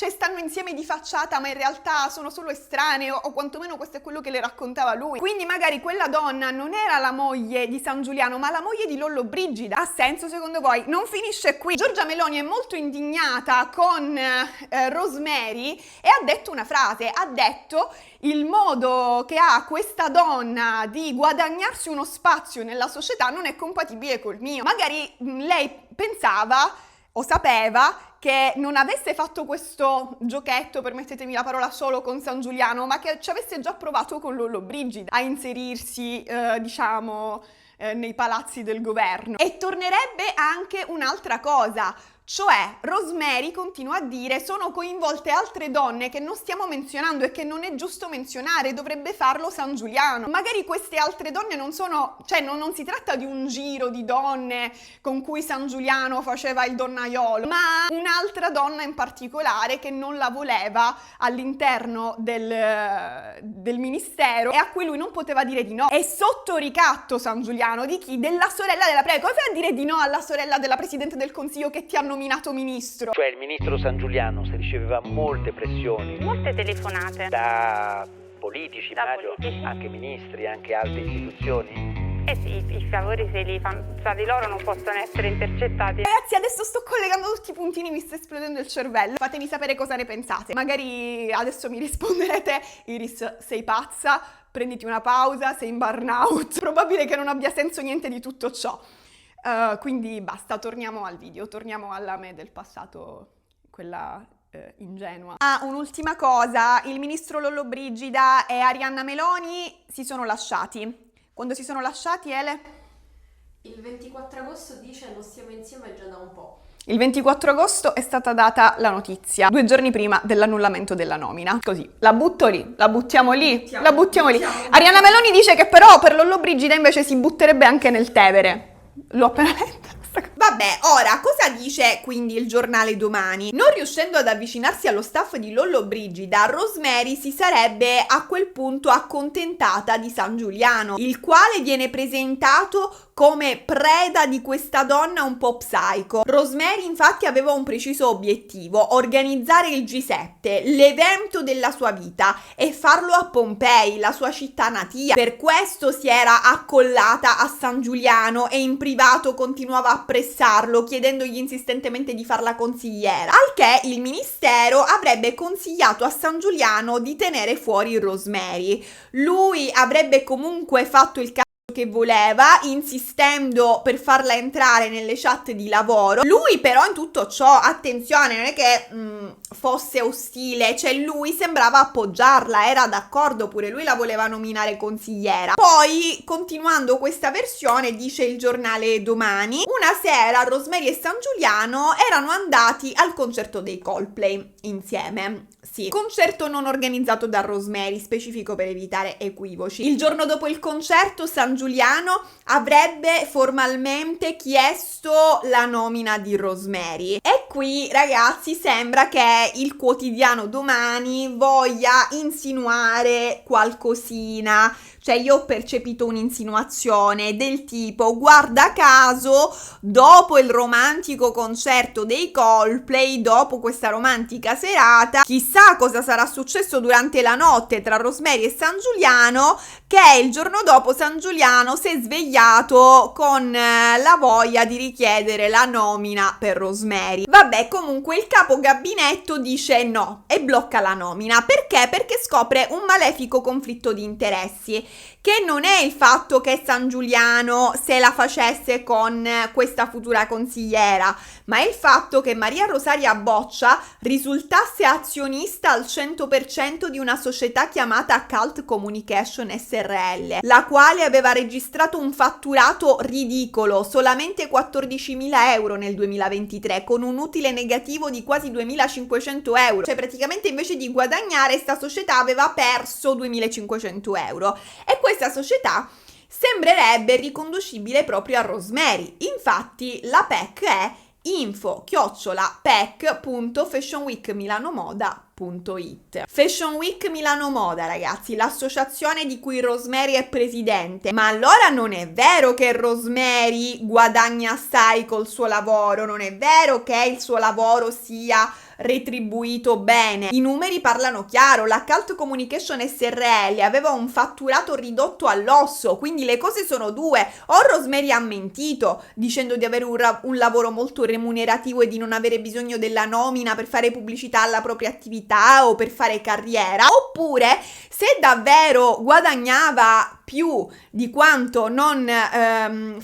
stanno insieme di facciata, ma in realtà sono solo estranei, o quantomeno questo è quello che le raccontava lui. Quindi magari quella donna non era la moglie di San Giuliano, ma la moglie di Lollobrigida. Ha senso secondo voi? Non finisce qui. Giorgia Meloni è molto indignata con Rosemary e ha detto una frase, ha detto: il modo che ha questa donna di guadagnarsi uno spazio nella società non è compatibile col mio. Magari lei pensava o sapeva che non avesse fatto questo giochetto, permettetemi la parola, solo con San Giuliano, ma che ci avesse già provato con Lollobrigida a inserirsi, nei palazzi del governo. E tornerebbe anche un'altra cosa, cioè Rosemary continua a dire: sono coinvolte altre donne che non stiamo menzionando e che non è giusto menzionare, dovrebbe farlo San Giuliano. Magari queste altre donne non sono, cioè non si tratta di un giro di donne con cui San Giuliano faceva il donnaiolo, ma un'altra donna in particolare che non la voleva all'interno del ministero e a cui lui non poteva dire di no. È sotto ricatto San Giuliano di chi? Della sorella della Come fai a dire di no alla sorella della Presidente del Consiglio che ti ha nominato ministro? Cioè il ministro San Giuliano si riceveva molte pressioni. Molte telefonate. Da politici, Da immagino, politici. anche ministri, anche altre istituzioni. Eh sì, i favori se li fanno tra di loro non possono essere intercettati. Ragazzi, adesso sto collegando tutti i puntini, mi sta esplodendo il cervello. Fatemi sapere cosa ne pensate. Magari adesso mi risponderete: Iris, sei pazza, prenditi una pausa, sei in burnout. Probabile che non abbia senso niente di tutto ciò. Quindi basta, torniamo al video, torniamo alla me del passato, quella ingenua. Un'ultima cosa, il ministro Lollobrigida e Arianna Meloni si sono lasciati. Quando si sono lasciati, Ele? Il 24 agosto dice non stiamo insieme già da un po'. Il 24 agosto è stata data la notizia, 2 giorni prima dell'annullamento della nomina. Così, la butto lì, la buttiamo lì, la buttiamo lì. Arianna Meloni dice che però per Lollobrigida invece si butterebbe anche nel Tevere. L'ho appena letta. Vabbè, ora, cosa dice quindi il giornale Domani? Non riuscendo ad avvicinarsi allo staff di Lollobrigida, Rosemary si sarebbe a quel punto accontentata di San Giuliano, il quale viene presentato come preda di questa donna un po' psycho. Rosemary infatti aveva un preciso obiettivo: organizzare il G7, l'evento della sua vita, e farlo a Pompei, la sua città natia. Per questo si era accollata a San Giuliano e in privato continuava a pressarlo, chiedendogli insistentemente di farla consigliera, al che il ministero avrebbe consigliato a San Giuliano di tenere fuori Rosemary. Lui avrebbe comunque fatto il che voleva, insistendo per farla entrare nelle chat di lavoro. Lui però in tutto ciò, attenzione, non è che fosse ostile, cioè lui sembrava appoggiarla, era d'accordo, pure lui la voleva nominare consigliera. Poi, continuando questa versione, dice il giornale Domani, una sera Rosemary e San Giuliano erano andati al concerto dei Coldplay insieme. Sì, concerto non organizzato da Rosemary, specifico per evitare equivoci. Il giorno dopo il concerto San Giuliano avrebbe formalmente chiesto la nomina di Rosemary. E qui, ragazzi, sembra che il quotidiano Domani voglia insinuare qualcosina. Cioè io ho percepito un'insinuazione del tipo: guarda caso, dopo il romantico concerto dei Coldplay, dopo questa romantica serata, chissà cosa sarà successo durante la notte tra Rosemary e San Giuliano, che il giorno dopo San Giuliano si è svegliato con la voglia di richiedere la nomina per Rosemary. Vabbè, comunque il capo gabinetto dice no e blocca la nomina. Perché? Perché scopre un malefico conflitto di interessi, che non è il fatto che San Giuliano se la facesse con questa futura consigliera, ma è il fatto che Maria Rosaria Boccia risultasse azionista al 100% di una società chiamata Cult Communication SRL, la quale aveva registrato un fatturato ridicolo, solamente 14.000 euro nel 2023, con un utile negativo di quasi 2.500 euro. Cioè praticamente invece di guadagnare, sta società aveva perso 2.500 euro. E questa società sembrerebbe riconducibile proprio a Rosemary. Infatti la PEC è info@pec.fashionweekmilanomoda.it. Fashion Week Milano Moda, ragazzi, l'associazione di cui Rosemary è presidente. Ma allora non è vero che Rosemary guadagna assai col suo lavoro, non è vero che il suo lavoro sia retribuito bene. I numeri parlano chiaro, la Cult Communication SRL aveva un fatturato ridotto all'osso, quindi le cose sono due: o Rosemary ha mentito dicendo di avere un lavoro molto remunerativo e di non avere bisogno della nomina per fare pubblicità alla propria attività o per fare carriera, oppure se davvero guadagnava più di quanto non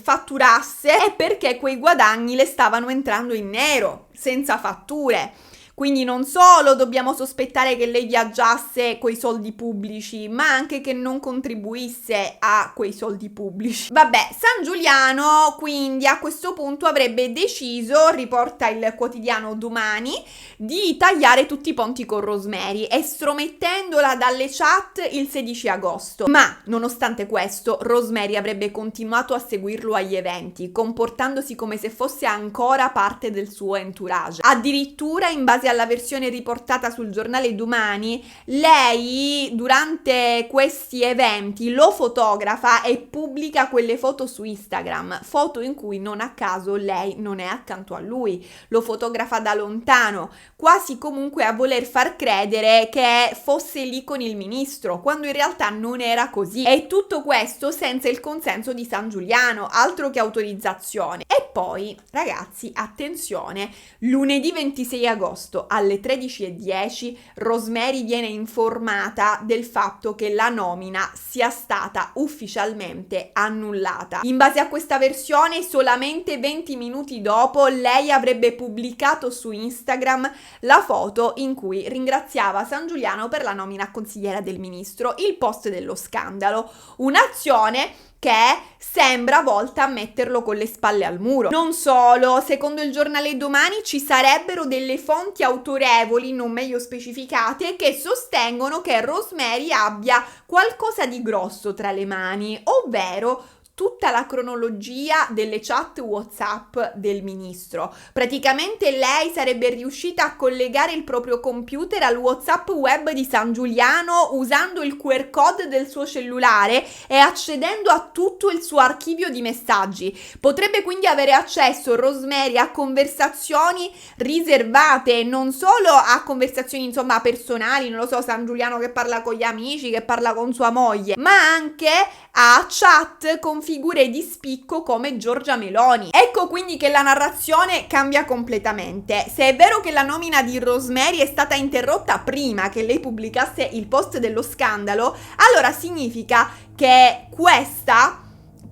fatturasse è perché quei guadagni le stavano entrando in nero, senza fatture. Quindi non solo dobbiamo sospettare che lei viaggiasse coi soldi pubblici, ma anche che non contribuisse a quei soldi pubblici. Vabbè, Sangiuliano quindi a questo punto avrebbe deciso, riporta il quotidiano Domani, di tagliare tutti i ponti con Rosemary, estromettendola dalle chat il 16 agosto. Ma nonostante questo, Rosemary avrebbe continuato a seguirlo agli eventi, comportandosi come se fosse ancora parte del suo entourage. Addirittura, in base alla versione riportata sul giornale Domani, lei durante questi eventi lo fotografa e pubblica quelle foto su Instagram, foto in cui non a caso lei non è accanto a lui, lo fotografa da lontano, quasi comunque a voler far credere che fosse lì con il ministro, quando in realtà non era così. E tutto questo senza il consenso di Sangiuliano, altro che autorizzazione. E poi, ragazzi, attenzione, lunedì 26 agosto alle 13:10 Rosemary viene informata del fatto che la nomina sia stata ufficialmente annullata. In base a questa versione, solamente 20 minuti dopo lei avrebbe pubblicato su Instagram la foto in cui ringraziava Sangiuliano per la nomina a consigliera del ministro, il post dello scandalo, un'azione che sembra volta a metterlo con le spalle al muro. Non solo, secondo il giornale Domani ci sarebbero delle fonti autorevoli, non meglio specificate, che sostengono che Rosemary abbia qualcosa di grosso tra le mani, ovvero tutta la cronologia delle chat WhatsApp del ministro. Praticamente lei sarebbe riuscita a collegare il proprio computer al WhatsApp web di Sangiuliano usando il QR code del suo cellulare e accedendo a tutto il suo archivio di messaggi. Potrebbe quindi avere accesso Rosemary a conversazioni riservate, non solo a conversazioni insomma personali, non lo so, Sangiuliano che parla con gli amici, che parla con sua moglie, ma anche a chat con figure di spicco come Giorgia Meloni. Ecco quindi che la narrazione cambia completamente. Se è vero che la nomina di Rosemary è stata interrotta prima che lei pubblicasse il post dello scandalo, allora significa che questa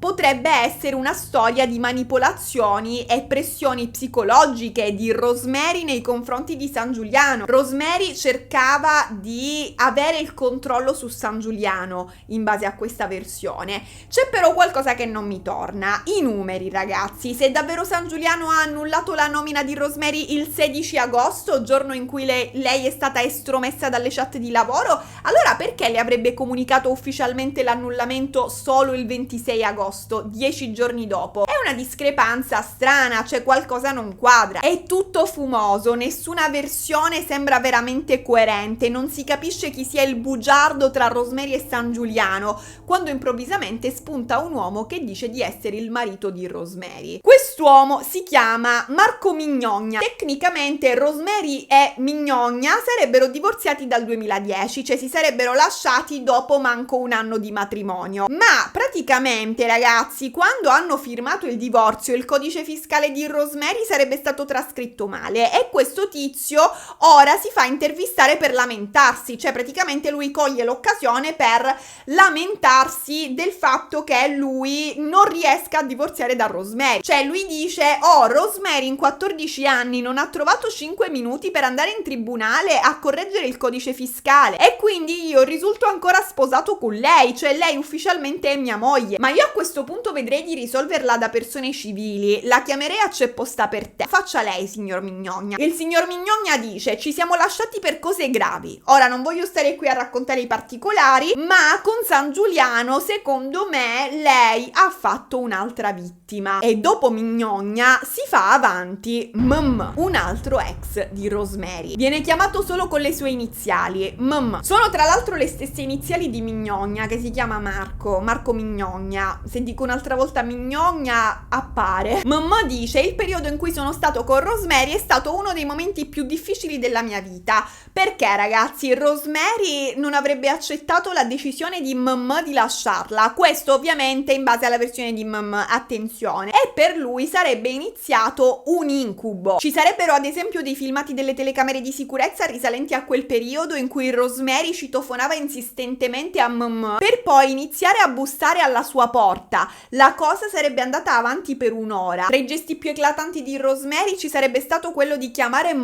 potrebbe essere una storia di manipolazioni e pressioni psicologiche di Rosemary nei confronti di Sangiuliano. Rosemary cercava di avere il controllo su Sangiuliano in base a questa versione. C'è però qualcosa che non mi torna: i numeri, ragazzi. Se davvero Sangiuliano ha annullato la nomina di Rosemary il 16 agosto, giorno in cui lei è stata estromessa dalle chat di lavoro, allora perché le avrebbe comunicato ufficialmente l'annullamento solo il 26 agosto? 10 giorni dopo. È una discrepanza strana, cioè qualcosa non quadra. È tutto fumoso, nessuna versione sembra veramente coerente, non si capisce chi sia il bugiardo tra Rosemary e Sangiuliano, quando improvvisamente spunta un uomo che dice di essere il marito di Rosemary. Quest'uomo si chiama Marco Mignogna. Tecnicamente Rosemary e Mignogna sarebbero divorziati dal 2010, cioè si sarebbero lasciati dopo manco un anno di matrimonio. Ma praticamente, ragazzi, quando hanno firmato il divorzio, il codice fiscale di Rosemary sarebbe stato trascritto male e questo tizio ora si fa intervistare per lamentarsi, cioè praticamente lui coglie l'occasione per lamentarsi del fatto che lui non riesca a divorziare da Rosemary. Cioè lui dice: oh, Rosemary in 14 anni non ha trovato 5 minuti per andare in tribunale a correggere il codice fiscale e quindi io risulto ancora sposato con lei, cioè lei ufficialmente è mia moglie. Ma io a questo punto vedrei di risolverla da persone civili, la chiamerei a cepposta per te. Faccia lei, signor Mignogna. Il signor Mignogna dice: ci siamo lasciati per cose gravi. Ora non voglio stare qui a raccontare i particolari, ma con San Giuliano secondo me lei ha fatto un'altra vittima. E dopo Mignogna si fa avanti un altro ex di Rosemary. Viene chiamato solo con le sue iniziali, Sono tra l'altro le stesse iniziali di Mignogna, che si chiama Marco Mignogna. Se dico un'altra volta Mignogna appare. Dice: il periodo in cui sono stato con Rosemary è stato uno dei momenti più difficili della mia vita. Perché, ragazzi, Rosemary non avrebbe accettato la decisione di di lasciarla. Questo ovviamente in base alla versione di attenzione. E per lui sarebbe iniziato un incubo. Ci sarebbero ad esempio dei filmati delle telecamere di sicurezza risalenti a quel periodo in cui Rosemary citofonava insistentemente a per poi iniziare a bussare alla sua porta. La cosa sarebbe andata avanti per un'ora. Tra i gesti più eclatanti di Rosemary ci sarebbe stato quello di chiamare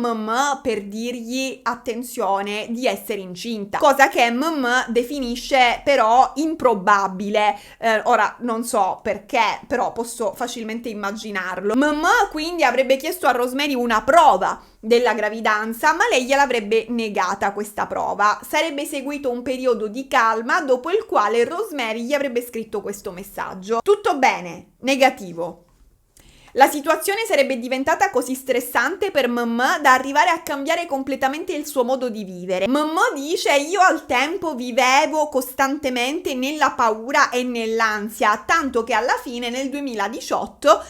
per dirgli attenzione di essere incinta, cosa che definisce però improbabile. Ora non so perché, però posso facilmente immaginarlo. Quindi avrebbe chiesto a Rosemary una prova della gravidanza, ma lei gliel'avrebbe negata questa prova. Sarebbe seguito un periodo di calma, dopo il quale Rosemary gli avrebbe scritto questo messaggio: tutto bene, negativo. La situazione sarebbe diventata così stressante per da arrivare a cambiare completamente il suo modo di vivere. Dice: io al tempo vivevo costantemente nella paura e nell'ansia, tanto che alla fine nel 2018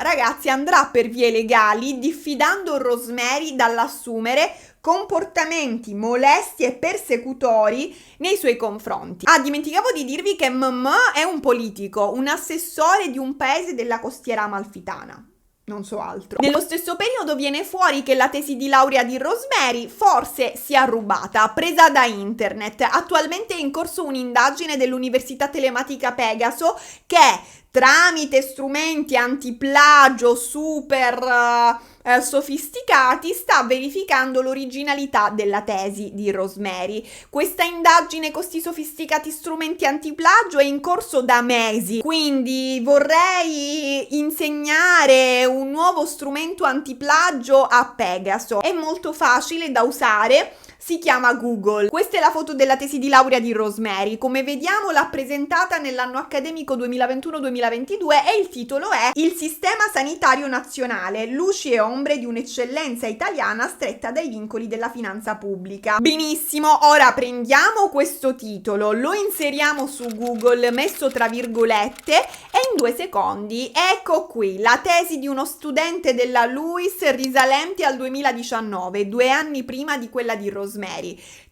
ragazzi andrà per vie legali diffidando Rosemary dall'assumere comportamenti molesti e persecutori nei suoi confronti. Dimenticavo di dirvi che è un politico, un assessore di un paese della costiera amalfitana. Non so altro. Nello stesso periodo viene fuori che la tesi di laurea di Rosemary forse sia rubata, presa da internet. Attualmente è in corso un'indagine dell'Università Telematica Pegaso che tramite strumenti antiplagio super sofisticati sta verificando l'originalità della tesi di Rosemary. Questa indagine con questi sofisticati strumenti antiplagio è in corso da mesi, quindi vorrei insegnare un nuovo strumento antiplagio a Pegaso. È molto facile da usare, si chiama Google. Questa è la foto della tesi di laurea di Rosemary. Come vediamo l'ha presentata nell'anno accademico 2021-2022 e il titolo è Il sistema sanitario nazionale, luci e ombre di un'eccellenza italiana stretta dai vincoli della finanza pubblica. Benissimo, ora prendiamo questo titolo, lo inseriamo su Google messo tra virgolette e in 2 secondi ecco qui la tesi di uno studente della LUISS risalente al 2019, 2 anni prima di quella di Rosemary.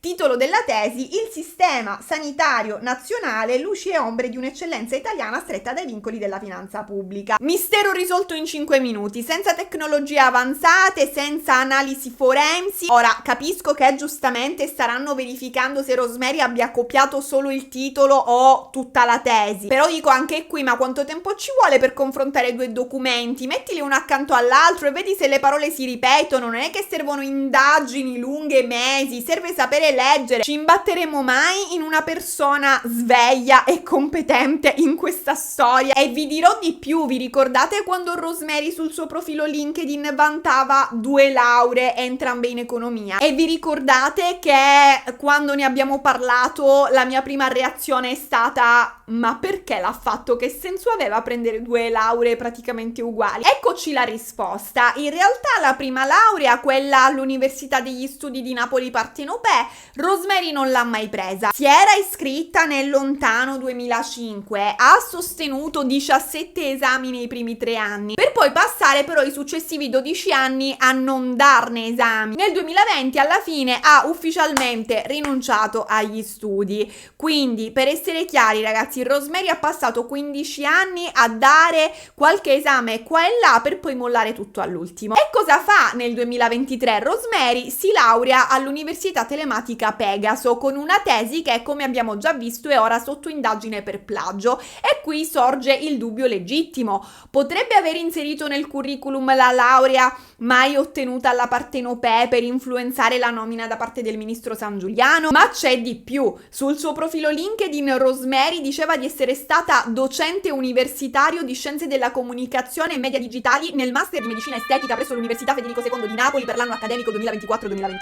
Titolo della tesi: Il sistema sanitario nazionale, luci e ombre di un'eccellenza italiana stretta dai vincoli della finanza pubblica. Mistero risolto in 5 minuti, senza tecnologie avanzate, senza analisi forensi. Ora capisco che giustamente staranno verificando se Rosemary abbia copiato solo il titolo o tutta la tesi, però dico anche qui, ma quanto tempo ci vuole per confrontare 2 documenti? Mettili uno accanto all'altro e vedi se le parole si ripetono. Non è che servono indagini lunghe mesi, serve sapere leggere. Ci imbatteremo mai in una persona sveglia e competente in questa storia? E vi dirò di più: vi ricordate quando Rosemary sul suo profilo LinkedIn vantava 2 lauree, entrambe in economia? E vi ricordate che quando ne abbiamo parlato la mia prima reazione è stata: ma perché l'ha fatto? Che senso aveva prendere 2 lauree praticamente uguali? Eccoci la risposta. In realtà la prima laurea, quella all'Università degli Studi di Napoli Partenopea, Rosemary non l'ha mai presa. Si era iscritta nel lontano 2005, ha sostenuto 17 esami nei primi 3 anni, per poi passare però i successivi 12 anni a non darne esami. Nel 2020 alla fine ha ufficialmente rinunciato agli studi. Quindi, per essere chiari ragazzi, Rosemary ha passato 15 anni a dare qualche esame qua e là per poi mollare tutto all'ultimo. E cosa fa nel 2023? Rosemary si laurea all'Università Telematica informatica Pegaso, con una tesi che, come abbiamo già visto, è ora sotto indagine per plagio. E qui sorge il dubbio legittimo: potrebbe aver inserito nel curriculum la laurea mai ottenuta alla Partenopee per influenzare la nomina da parte del ministro Sangiuliano? Ma c'è di più. Sul suo profilo LinkedIn Rosemary diceva di essere stata docente universitario di scienze della comunicazione e media digitali nel master di medicina estetica presso l'Università Federico II di Napoli per l'anno accademico 2024-2025.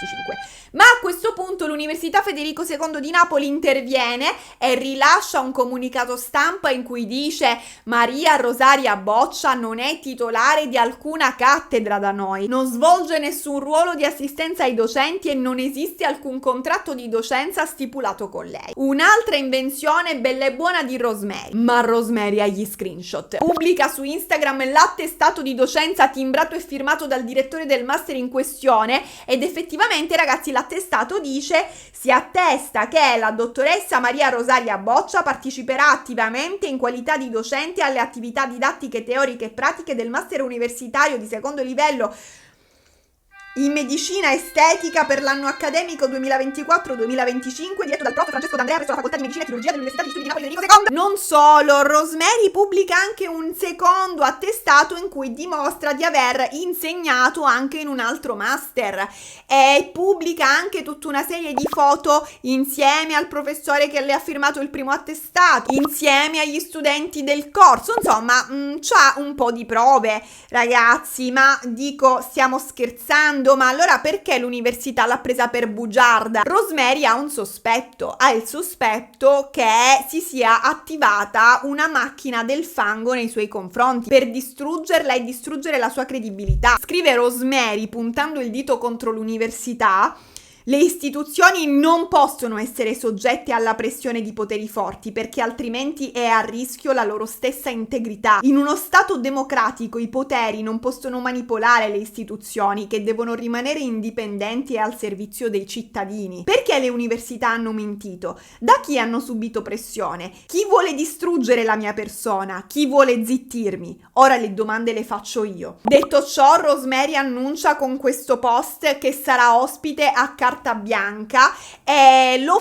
Ma a questo punto l'Università Federico II di Napoli interviene e rilascia un comunicato stampa in cui dice: Maria Rosaria Boccia non è titolare di alcuna cattedra da noi, non svolge nessun ruolo di assistenza ai docenti e non esiste alcun contratto di docenza stipulato con lei. Un'altra invenzione bella e buona di Rosemary, ma Rosemary ha gli screenshot. Pubblica su Instagram l'attestato di docenza timbrato e firmato dal direttore del master in questione ed effettivamente, ragazzi, l'attestato dice: si attesta che la dottoressa Maria Rosaria Boccia parteciperà attivamente in qualità di docente alle attività didattiche, teoriche e pratiche del master universitario di secondo livello in medicina estetica per l'anno accademico 2024-2025, diretto dal prof. Francesco D'Andrea presso la facoltà di medicina e chirurgia dell'Università di Studi di Napoli Federico II. Non solo, Rosemary pubblica anche un secondo attestato in cui dimostra di aver insegnato anche in un altro master e pubblica anche tutta una serie di foto insieme al professore che le ha firmato il primo attestato, insieme agli studenti del corso. Insomma, c'ha un po' di prove, ragazzi, ma dico, stiamo scherzando? Ma allora perché l'università l'ha presa per bugiarda? Rosemary ha un sospetto, ha il sospetto che si sia attivata una macchina del fango nei suoi confronti per distruggerla e distruggere la sua credibilità. Scrive Rosemary puntando il dito contro l'università: le istituzioni non possono essere soggette alla pressione di poteri forti perché altrimenti è a rischio la loro stessa integrità. In uno Stato democratico i poteri non possono manipolare le istituzioni, che devono rimanere indipendenti e al servizio dei cittadini. Perché le università hanno mentito? Da chi hanno subito pressione? Chi vuole distruggere la mia persona? Chi vuole zittirmi? Ora le domande le faccio io. Detto ciò, Rosemary annuncia con questo post che sarà ospite a Carta Bianca e lo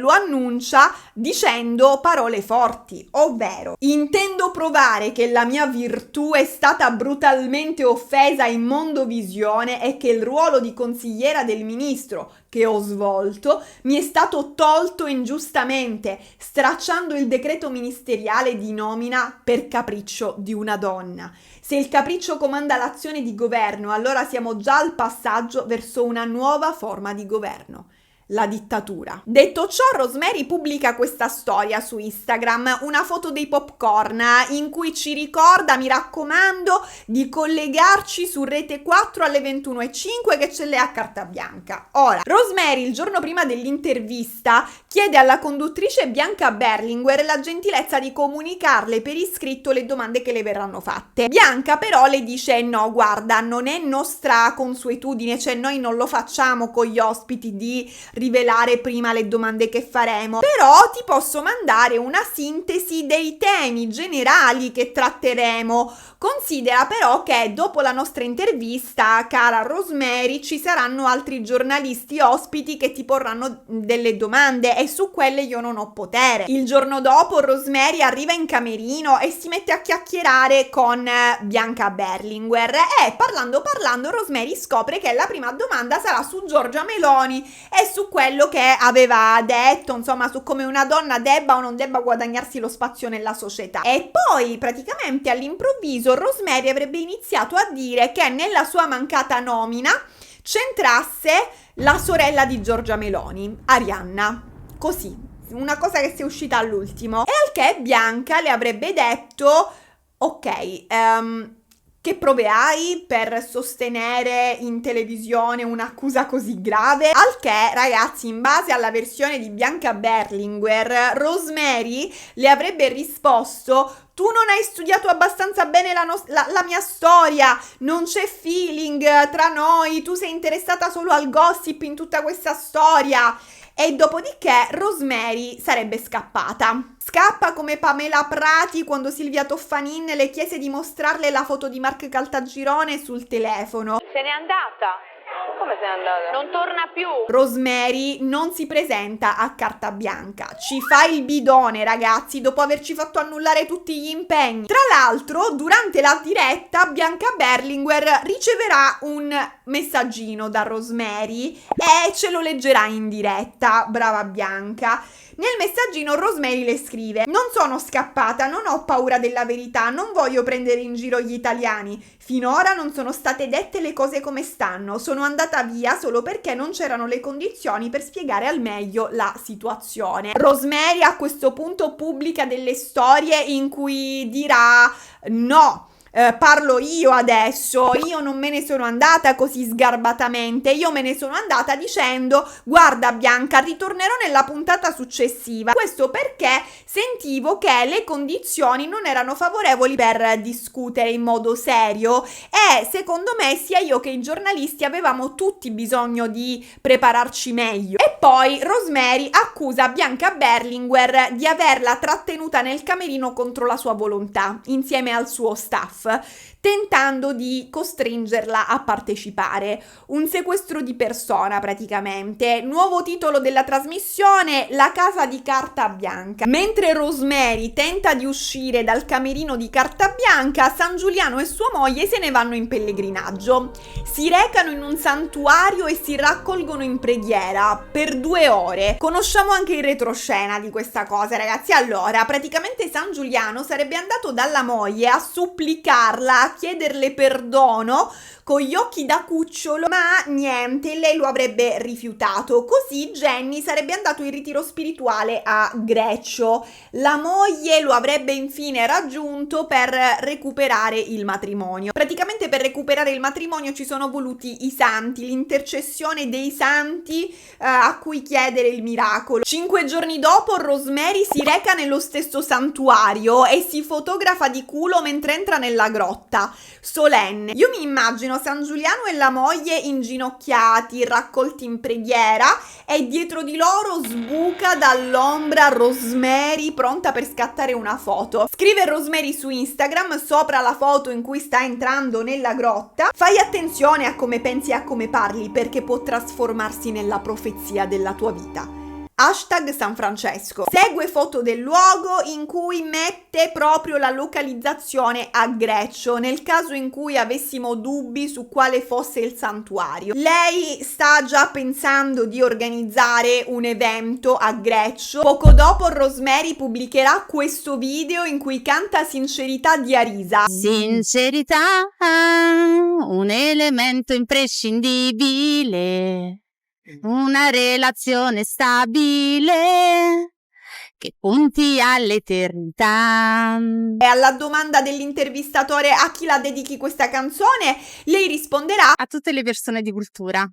annuncia dicendo parole forti, ovvero: intendo provare che la mia virtù è stata brutalmente offesa in mondovisione e che il ruolo di consigliera del ministro che ho svolto mi è stato tolto ingiustamente, stracciando il decreto ministeriale di nomina per capriccio di una donna. Se il capriccio comanda l'azione di governo, allora siamo già al passaggio verso una nuova forma di governo: la dittatura. Detto ciò, Rosemary pubblica questa storia su Instagram, una foto dei popcorn in cui ci ricorda, mi raccomando, di collegarci su Rete 4 alle 21:05 che ce l'è a Carta Bianca. Ora, Rosemary il giorno prima dell'intervista chiede alla conduttrice Bianca Berlinguer la gentilezza di comunicarle per iscritto le domande che le verranno fatte. Bianca però le dice: no, guarda, non è nostra consuetudine, cioè noi non lo facciamo con gli ospiti di rivelare prima le domande che faremo, però ti posso mandare una sintesi dei temi generali che tratteremo. Considera però che dopo la nostra intervista, cara Rosemary, ci saranno altri giornalisti ospiti che ti porranno delle domande e su quelle io non ho potere. Il giorno dopo Rosemary arriva in camerino e si mette a chiacchierare con Bianca Berlinguer e parlando Rosemary scopre che la prima domanda sarà su Giorgia Meloni e su quello che aveva detto, insomma, su come una donna debba o non debba guadagnarsi lo spazio nella società. E poi praticamente all'improvviso Rosemary avrebbe iniziato a dire che nella sua mancata nomina c'entrasse la sorella di Giorgia Meloni, Arianna. Così, una cosa che si è uscita all'ultimo. E al che Bianca le avrebbe detto: ok, che prove hai per sostenere in televisione un'accusa così grave? Al che, ragazzi, in base alla versione di Bianca Berlinguer, Rosemary le avrebbe risposto: tu non hai studiato abbastanza bene la mia storia, non c'è feeling tra noi, tu sei interessata solo al gossip in tutta questa storia. E dopodiché Rosemary sarebbe scappata. Scappa come Pamela Prati quando Silvia Toffanin le chiese di mostrarle la foto di Mark Caltagirone sul telefono. Se n'è andata. Come sei andata? Non torna più. Rosemary non si presenta a carta bianca, ci fa il bidone, ragazzi, dopo averci fatto annullare tutti gli impegni. Tra l'altro, durante la diretta, Bianca Berlinguer riceverà un messaggino da Rosemary e ce lo leggerà in diretta. Brava Bianca. Nel messaggino Rosemary le scrive: non sono scappata, non ho paura della verità, non voglio prendere in giro gli italiani. Finora non sono state dette le cose come stanno, sono andata via solo perché non c'erano le condizioni per spiegare al meglio la situazione. Rosemary a questo punto pubblica delle storie in cui dirà: no, parlo io adesso, io non me ne sono andata così sgarbatamente, io me ne sono andata dicendo: guarda Bianca, ritornerò nella puntata successiva. Questo perché sentivo che le condizioni non erano favorevoli per discutere in modo serio e secondo me sia io che i giornalisti avevamo tutti bisogno di prepararci meglio. E poi Rosemary accusa Bianca Berlinguer di averla trattenuta nel camerino contro la sua volontà, insieme al suo staff, tentando di costringerla a partecipare. Un sequestro di persona praticamente. Nuovo titolo della trasmissione: La casa di carta bianca. Mentre Rosemary tenta di uscire dal camerino di carta bianca, San Giuliano e sua moglie se ne vanno in pellegrinaggio. Si recano in un santuario e si raccolgono in preghiera per 2 ore. Conosciamo anche il retroscena di questa cosa, ragazzi. Allora, praticamente San Giuliano sarebbe andato dalla moglie a supplicarla, a chiederle perdono con gli occhi da cucciolo, ma niente, lei lo avrebbe rifiutato. Così Jenny sarebbe andato in ritiro spirituale a Greccio. La moglie lo avrebbe infine raggiunto per recuperare il matrimonio. Praticamente per recuperare il matrimonio ci sono voluti i santi, l'intercessione dei santi a cui chiedere il miracolo. 5 giorni dopo Rosemary si reca nello stesso santuario e si fotografa di culo mentre entra nella grotta. Solenne. Io mi immagino San Giuliano e la moglie inginocchiati, raccolti in preghiera, e dietro di loro sbuca dall'ombra Rosemary pronta per scattare una foto. Scrive Rosemary su Instagram sopra la foto in cui sta entrando nella grotta: fai attenzione a come pensi e a come parli, perché può trasformarsi nella profezia della tua vita. Hashtag San Francesco. Segue foto del luogo in cui mette proprio la localizzazione a Greccio, nel caso in cui avessimo dubbi su quale fosse il santuario. Lei sta già pensando di organizzare un evento a Greccio. Poco dopo Rosemary pubblicherà questo video in cui canta Sincerità di Arisa. Sincerità, un elemento imprescindibile. Una relazione stabile che punti all'eternità. E alla domanda dell'intervistatore a chi la dedichi questa canzone, lei risponderà: a tutte le persone di cultura.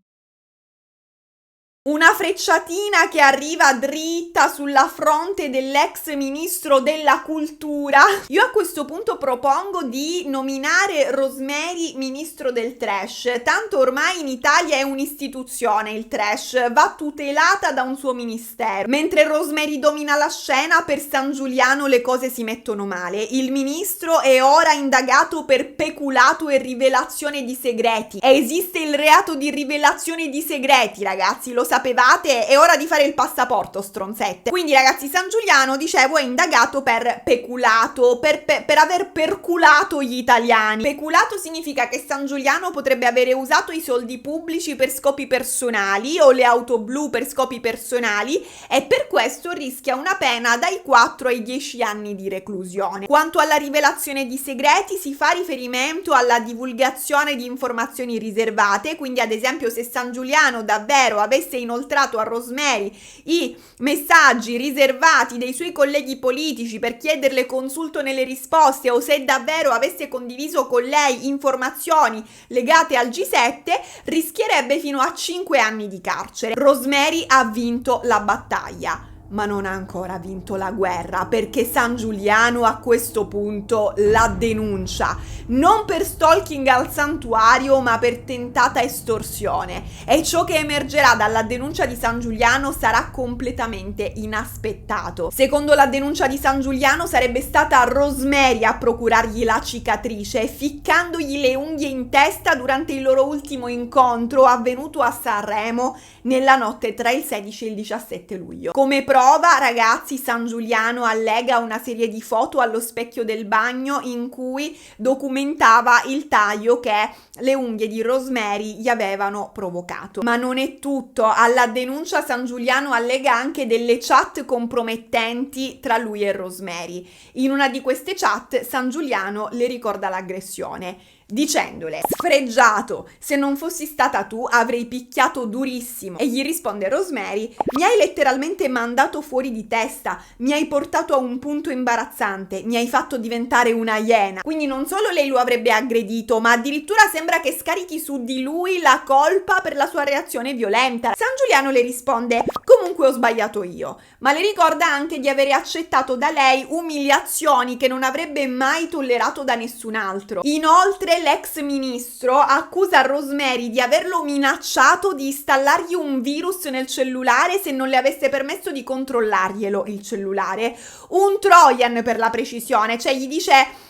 Una frecciatina che arriva dritta sulla fronte dell'ex ministro della cultura. Io a questo punto propongo di nominare Rosemary ministro del trash, tanto ormai in Italia è un'istituzione il trash, va tutelata da un suo ministero. Mentre Rosemary domina la scena, per San Giuliano le cose si mettono male. Il ministro è ora indagato per peculato e rivelazione di segreti. Esiste il reato di rivelazione di segreti, ragazzi, lo sapevate? È ora di fare il passaporto, stronzette. Quindi ragazzi, San Giuliano, dicevo, è indagato per peculato, per aver perculato gli italiani. Peculato significa che San Giuliano potrebbe avere usato i soldi pubblici per scopi personali o le auto blu per scopi personali, e per questo rischia una pena dai 4 ai 10 anni di reclusione. Quanto alla rivelazione di segreti, si fa riferimento alla divulgazione di informazioni riservate, quindi ad esempio se San Giuliano davvero avesse inoltrato a Rosemary i messaggi riservati dei suoi colleghi politici per chiederle consulto nelle risposte, o se davvero avesse condiviso con lei informazioni legate al G7, rischierebbe fino a 5 anni di carcere. Rosemary ha vinto la battaglia. ma non ha ancora vinto la guerra, perché San Giuliano a questo punto la denuncia, non per stalking al santuario, ma per tentata estorsione. E ciò che emergerà dalla denuncia di San Giuliano sarà completamente inaspettato. Secondo la denuncia di San Giuliano sarebbe stata Rosemary a procurargli la cicatrice, ficcandogli le unghie in testa durante il loro ultimo incontro avvenuto a Sanremo nella notte tra il 16 e il 17 luglio. Come prova, ragazzi, San Giuliano allega una serie di foto allo specchio del bagno in cui documentava il taglio che le unghie di Rosemary gli avevano provocato. Ma non è tutto. Alla denuncia San Giuliano allega anche delle chat compromettenti tra lui e Rosemary. In una di queste chat San Giuliano le ricorda l'aggressione, dicendole: sfregiato, se non fossi stata tu avrei picchiato durissimo. E gli risponde Rosemary: mi hai letteralmente mandato fuori di testa, mi hai portato a un punto imbarazzante, mi hai fatto diventare una iena. Quindi non solo lei lo avrebbe aggredito, ma addirittura sembra che scarichi su di lui la colpa per la sua reazione violenta. San Giuliano le risponde: comunque ho sbagliato io, ma le ricorda anche di avere accettato da lei umiliazioni che non avrebbe mai tollerato da nessun altro. Inoltre l'ex ministro accusa Rosemary di averlo minacciato di installargli un virus nel cellulare se non le avesse permesso di controllarglielo il cellulare, un Trojan per la precisione, cioè gli dice: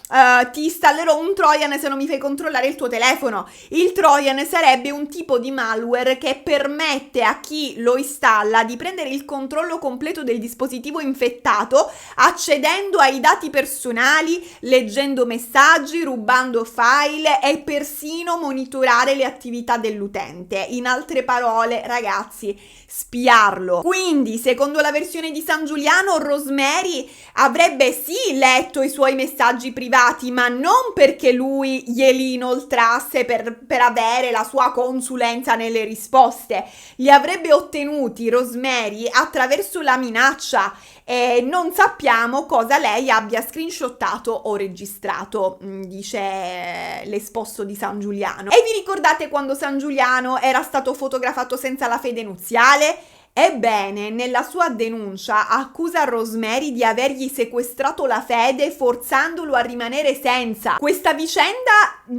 ti installerò un Trojan se non mi fai controllare il tuo telefono. Il Trojan sarebbe un tipo di malware che permette a chi lo installa di prendere il controllo completo del dispositivo infettato, accedendo ai dati personali, leggendo messaggi, rubando file e persino monitorare le attività dell'utente. In altre parole, ragazzi, spiarlo. Quindi, secondo la versione di San Giuliano, Rosemary avrebbe sì letto i suoi messaggi privati, ma non perché lui glieli inoltrasse per avere la sua consulenza nelle risposte. Li avrebbe ottenuti Rosemary attraverso la minaccia e non sappiamo cosa lei abbia screenshottato o registrato, dice l'esposto di San Giuliano. E vi ricordate quando San Giuliano era stato fotografato senza la fede nuziale? Ebbene, nella sua denuncia accusa Rosemary di avergli sequestrato la fede forzandolo a rimanere senza. Questa vicenda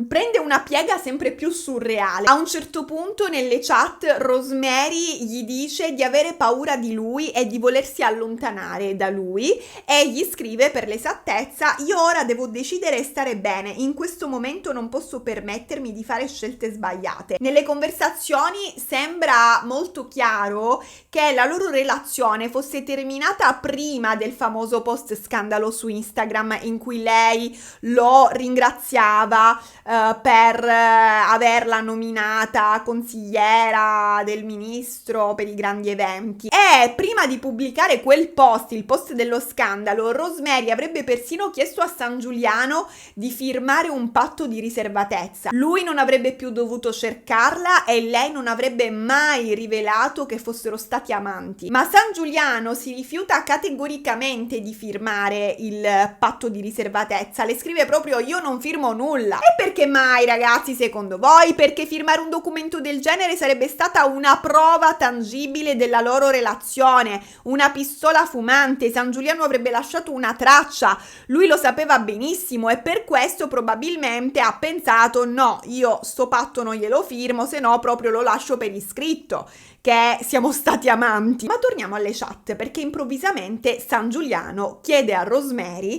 prende una piega sempre più surreale. A un certo punto nelle chat Rosemary gli dice di avere paura di lui e di volersi allontanare da lui e gli scrive per l'esattezza: io ora devo decidere e stare bene, in questo momento non posso permettermi di fare scelte sbagliate. Nelle conversazioni sembra molto chiaro che la loro relazione fosse terminata prima del famoso post scandalo su Instagram in cui lei lo ringraziava per averla nominata consigliera del ministro per i grandi eventi. E prima di pubblicare quel post, il post dello scandalo, Rosemary avrebbe persino chiesto a San Giuliano di firmare un patto di riservatezza. Lui non avrebbe più dovuto cercarla e lei non avrebbe mai rivelato che fossero stati amanti. Ma San Giuliano si rifiuta categoricamente di firmare il patto di riservatezza, le scrive proprio: io non firmo nulla. E perché mai, ragazzi, secondo voi? Perché firmare un documento del genere sarebbe stata una prova tangibile della loro relazione, una pistola fumante. San Giuliano avrebbe lasciato una traccia, lui lo sapeva benissimo e per questo probabilmente ha pensato: no, io sto patto non glielo firmo, se no proprio lo lascio per iscritto che siamo stati amanti. Ma torniamo alle chat, perché improvvisamente San Giuliano chiede a Rosemary: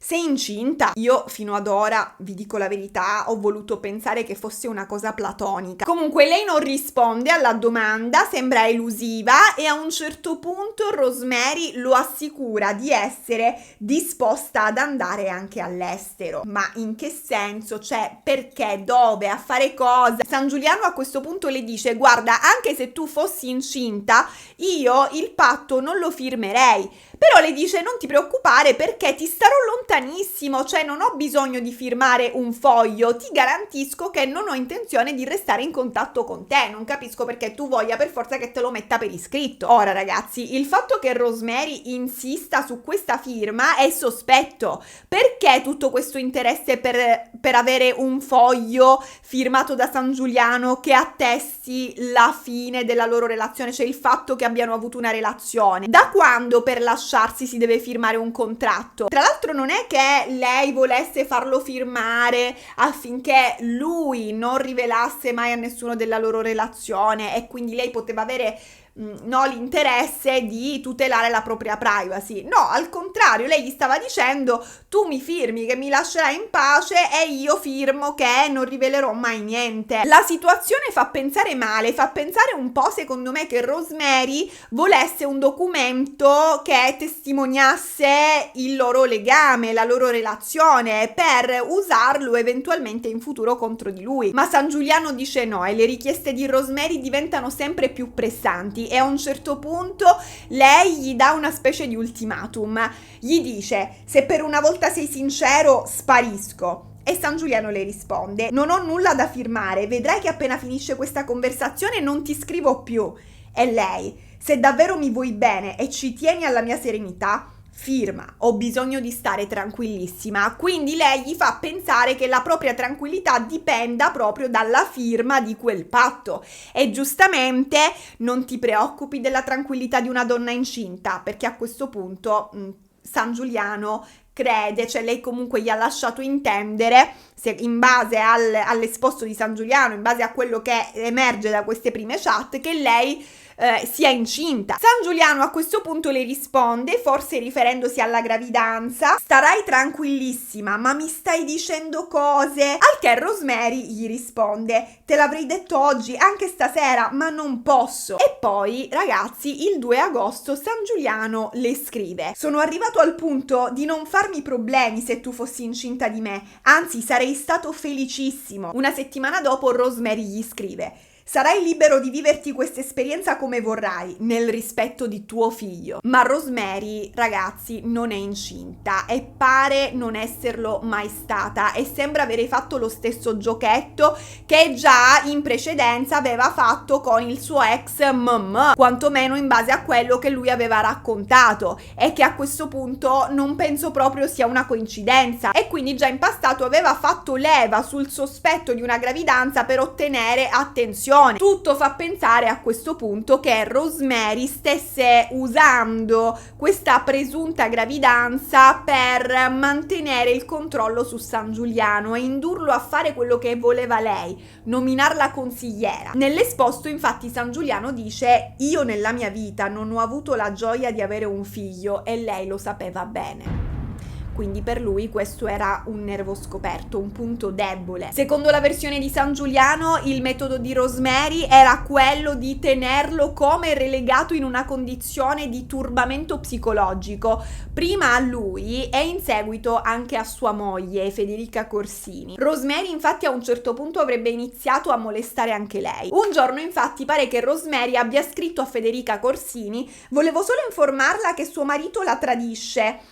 sei incinta? Io fino ad ora, vi dico la verità, ho voluto pensare che fosse una cosa platonica. Comunque lei non risponde alla domanda, sembra elusiva e a un certo punto Rosemary lo assicura di essere disposta ad andare anche all'estero. Ma in che senso? Cioè, perché? Dove? A fare cosa? San Giuliano a questo punto le dice: guarda, anche se tu fossi incinta, io il patto non lo firmerei. Però le dice: non ti preoccupare perché ti starò lontano lontanissimo, cioè non ho bisogno di firmare un foglio, ti garantisco che non ho intenzione di restare in contatto con te, non capisco perché tu voglia per forza che te lo metta per iscritto. Ora ragazzi, il fatto che Rosemary insista su questa firma è sospetto. Perché tutto questo interesse per avere un foglio firmato da San Giuliano che attesti la fine della loro relazione, cioè il fatto che abbiano avuto una relazione? Da quando per lasciarsi si deve firmare un contratto? Tra l'altro non è che lei volesse farlo firmare affinché lui non rivelasse mai a nessuno della loro relazione e quindi lei poteva avere l'interesse di tutelare la propria privacy. No, al contrario, lei gli stava dicendo: tu mi firmi che mi lascerai in pace e io firmo che non rivelerò mai niente. La situazione fa pensare male, fa pensare un po', secondo me, che Rosemary volesse un documento che testimoniasse il loro legame, la loro relazione, per usarlo eventualmente in futuro contro di lui. Ma San Giuliano dice no e le richieste di Rosemary diventano sempre più pressanti. E a un certo punto lei gli dà una specie di ultimatum, gli dice: se per una volta sei sincero sparisco. E San Giuliano le risponde: non ho nulla da firmare, vedrai che appena finisce questa conversazione non ti scrivo più. E lei: se davvero mi vuoi bene e ci tieni alla mia serenità, firma, ho bisogno di stare tranquillissima. Quindi lei gli fa pensare che la propria tranquillità dipenda proprio dalla firma di quel patto. E giustamente non ti preoccupi della tranquillità di una donna incinta, perché a questo punto San Giuliano crede, cioè lei comunque gli ha lasciato intendere, se in base all'esposto di San Giuliano, in base a quello che emerge da queste prime chat, che lei sia incinta. San Giuliano a questo punto le risponde, forse riferendosi alla gravidanza: starai tranquillissima, ma mi stai dicendo cose? Al che Rosemary gli risponde: te l'avrei detto oggi, anche stasera, ma non posso. E poi ragazzi, il 2 agosto San Giuliano le scrive: sono arrivato al punto di non farmi problemi se tu fossi incinta di me, anzi sarei stato felicissimo. Una settimana dopo Rosemary gli scrive: sarai libero di viverti questa esperienza come vorrai, nel rispetto di tuo figlio. Ma Rosemary, ragazzi, non è incinta e pare non esserlo mai stata, e sembra avere fatto lo stesso giochetto che già in precedenza aveva fatto con il suo ex quantomeno in base a quello che lui aveva raccontato, e che a questo punto non penso proprio sia una coincidenza. E quindi già in passato aveva fatto leva sul sospetto di una gravidanza per ottenere attenzione. Tutto fa pensare a questo punto che Rosemary stesse usando questa presunta gravidanza per mantenere il controllo su San Giuliano e indurlo a fare quello che voleva lei, nominarla consigliera. Nell'esposto infatti San Giuliano dice: io nella mia vita non ho avuto la gioia di avere un figlio e lei lo sapeva bene. Quindi per lui questo era un nervo scoperto, un punto debole. Secondo la versione di San Giuliano, il metodo di Rosemary era quello di tenerlo come relegato in una condizione di turbamento psicologico, prima a lui e in seguito anche a sua moglie, Federica Corsini. Rosemary infatti a un certo punto avrebbe iniziato a molestare anche lei. Un giorno infatti pare che Rosemary abbia scritto a Federica Corsini: volevo solo informarla che suo marito la tradisce.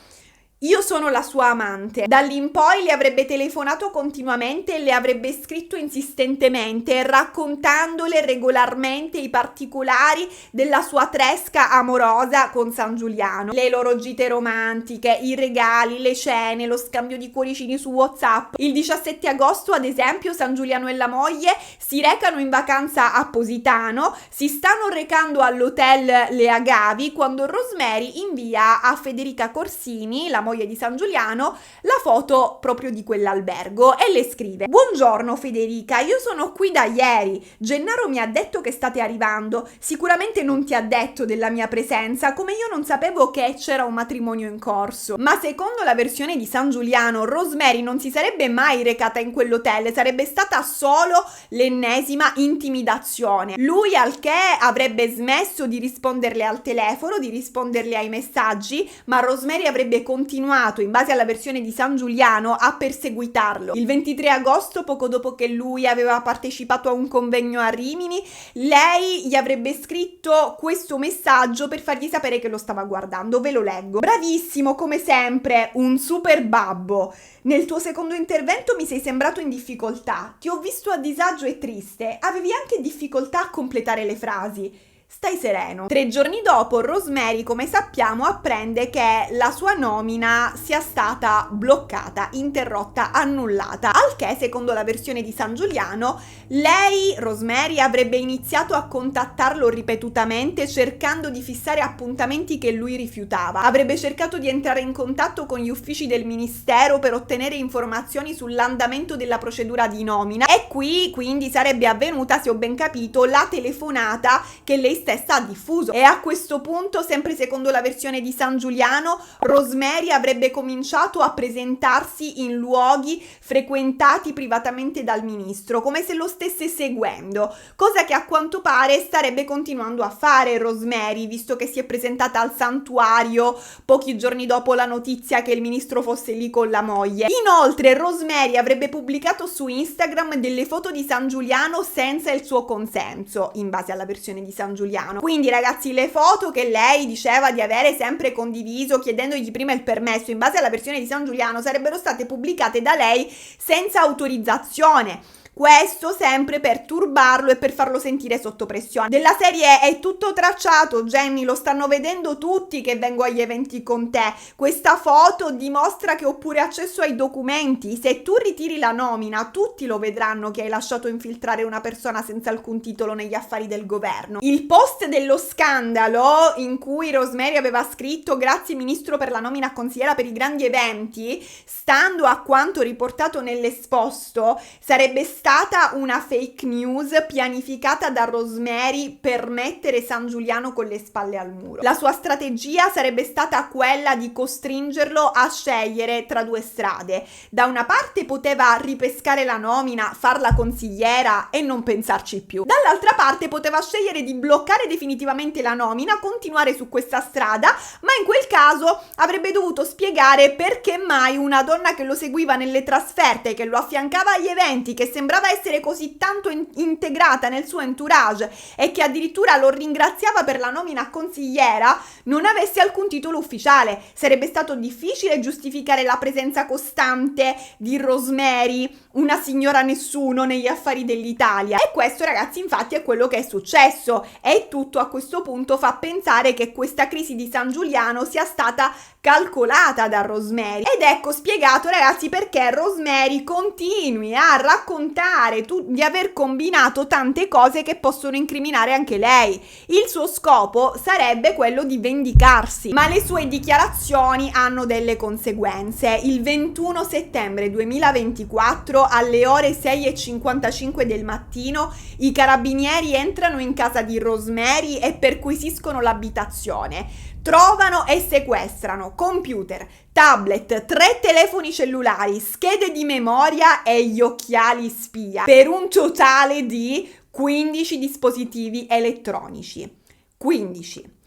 Io sono la sua amante. Da lì in poi le avrebbe telefonato continuamente e le avrebbe scritto insistentemente, raccontandole regolarmente i particolari della sua tresca amorosa con San Giuliano. Le loro gite romantiche, i regali, le cene, lo scambio di cuoricini su WhatsApp. Il 17 agosto, ad esempio, San Giuliano e la moglie si recano in vacanza a Positano, si stanno recando all'hotel Le Agavi quando Rosemary invia a Federica Corsini, la moglie di San Giuliano, la foto proprio di quell'albergo e le scrive: buongiorno Federica, io sono qui da ieri, Gennaro mi ha detto che state arrivando, sicuramente non ti ha detto della mia presenza, come io non sapevo che c'era un matrimonio in corso. Ma secondo la versione di San Giuliano, Rosemary non si sarebbe mai recata in quell'hotel, sarebbe stata solo l'ennesima intimidazione. Lui al che avrebbe smesso di risponderle al telefono, di risponderle ai messaggi, ma Rosemary avrebbe continuato continuato, in base alla versione di San Giuliano, a perseguitarlo. Il 23 agosto, poco dopo che lui aveva partecipato a un convegno a Rimini, lei gli avrebbe scritto questo messaggio per fargli sapere che lo stava guardando. Ve lo leggo. Bravissimo, come sempre, un super babbo. Nel tuo secondo intervento mi sei sembrato in difficoltà. Ti ho visto a disagio e triste. Avevi anche difficoltà a completare le frasi. Stai sereno. 3 giorni dopo, Rosemary, come sappiamo, apprende che la sua nomina sia stata bloccata, interrotta, annullata, al che, secondo la versione di San Giuliano, lei, Rosemary, avrebbe iniziato a contattarlo ripetutamente cercando di fissare appuntamenti che lui rifiutava. Avrebbe cercato di entrare in contatto con gli uffici del ministero per ottenere informazioni sull'andamento della procedura di nomina, e qui quindi sarebbe avvenuta, se ho ben capito, la telefonata che lei stessa ha diffuso. E a questo punto, sempre secondo la versione di San Giuliano, Rosemary avrebbe cominciato a presentarsi in luoghi frequentati privatamente dal ministro, come se lo stesse seguendo, cosa che a quanto pare starebbe continuando a fare Rosemary, visto che si è presentata al santuario pochi giorni dopo la notizia che il ministro fosse lì con la moglie. Inoltre Rosemary avrebbe pubblicato su Instagram delle foto di San Giuliano senza il suo consenso, in base alla versione di San Giuliano. Quindi, ragazzi, le foto che lei diceva di avere sempre condiviso chiedendogli prima il permesso, in base alla versione di San Giuliano, sarebbero state pubblicate da lei senza autorizzazione. Questo sempre per turbarlo e per farlo sentire sotto pressione. Della serie è tutto tracciato, Jenny, lo stanno vedendo tutti che vengo agli eventi con te. Questa foto dimostra che ho pure accesso ai documenti. Se tu ritiri la nomina, tutti lo vedranno che hai lasciato infiltrare una persona senza alcun titolo negli affari del governo. Il post dello scandalo, in cui Rosemary aveva scritto "Grazie ministro per la nomina a consigliera per i grandi eventi", stando a quanto riportato nell'esposto, sarebbe stata una fake news pianificata da Rosemary per mettere San Giuliano con le spalle al muro. La sua strategia sarebbe stata quella di costringerlo a scegliere tra due strade. Da una parte poteva ripescare la nomina, farla consigliera e non pensarci più. Dall'altra parte poteva scegliere di bloccare definitivamente la nomina, continuare su questa strada, ma in quel caso avrebbe dovuto spiegare perché mai una donna che lo seguiva nelle trasferte, che lo affiancava agli eventi, che sembrava essere così tanto integrata nel suo entourage e che addirittura lo ringraziava per la nomina a consigliera, non avesse alcun titolo ufficiale. Sarebbe stato difficile giustificare la presenza costante di Rosemary, una signora nessuno, negli affari dell'Italia. E questo, ragazzi, infatti è quello che è successo, e tutto a questo punto fa pensare che questa crisi di San Giuliano sia stata calcolata da Rosemary. Ed ecco spiegato, ragazzi, perché Rosemary continui a raccontare di aver combinato tante cose che possono incriminare anche lei. Il suo scopo sarebbe quello di vendicarsi, ma le sue dichiarazioni hanno delle conseguenze. Il 21 settembre 2024, alle ore 6:55 del mattino, i carabinieri entrano in casa di Rosemary e perquisiscono l'abitazione. Trovano e sequestrano computer, tablet, 3 telefoni cellulari, schede di memoria e gli occhiali spia, per un totale di 15 dispositivi elettronici. 15.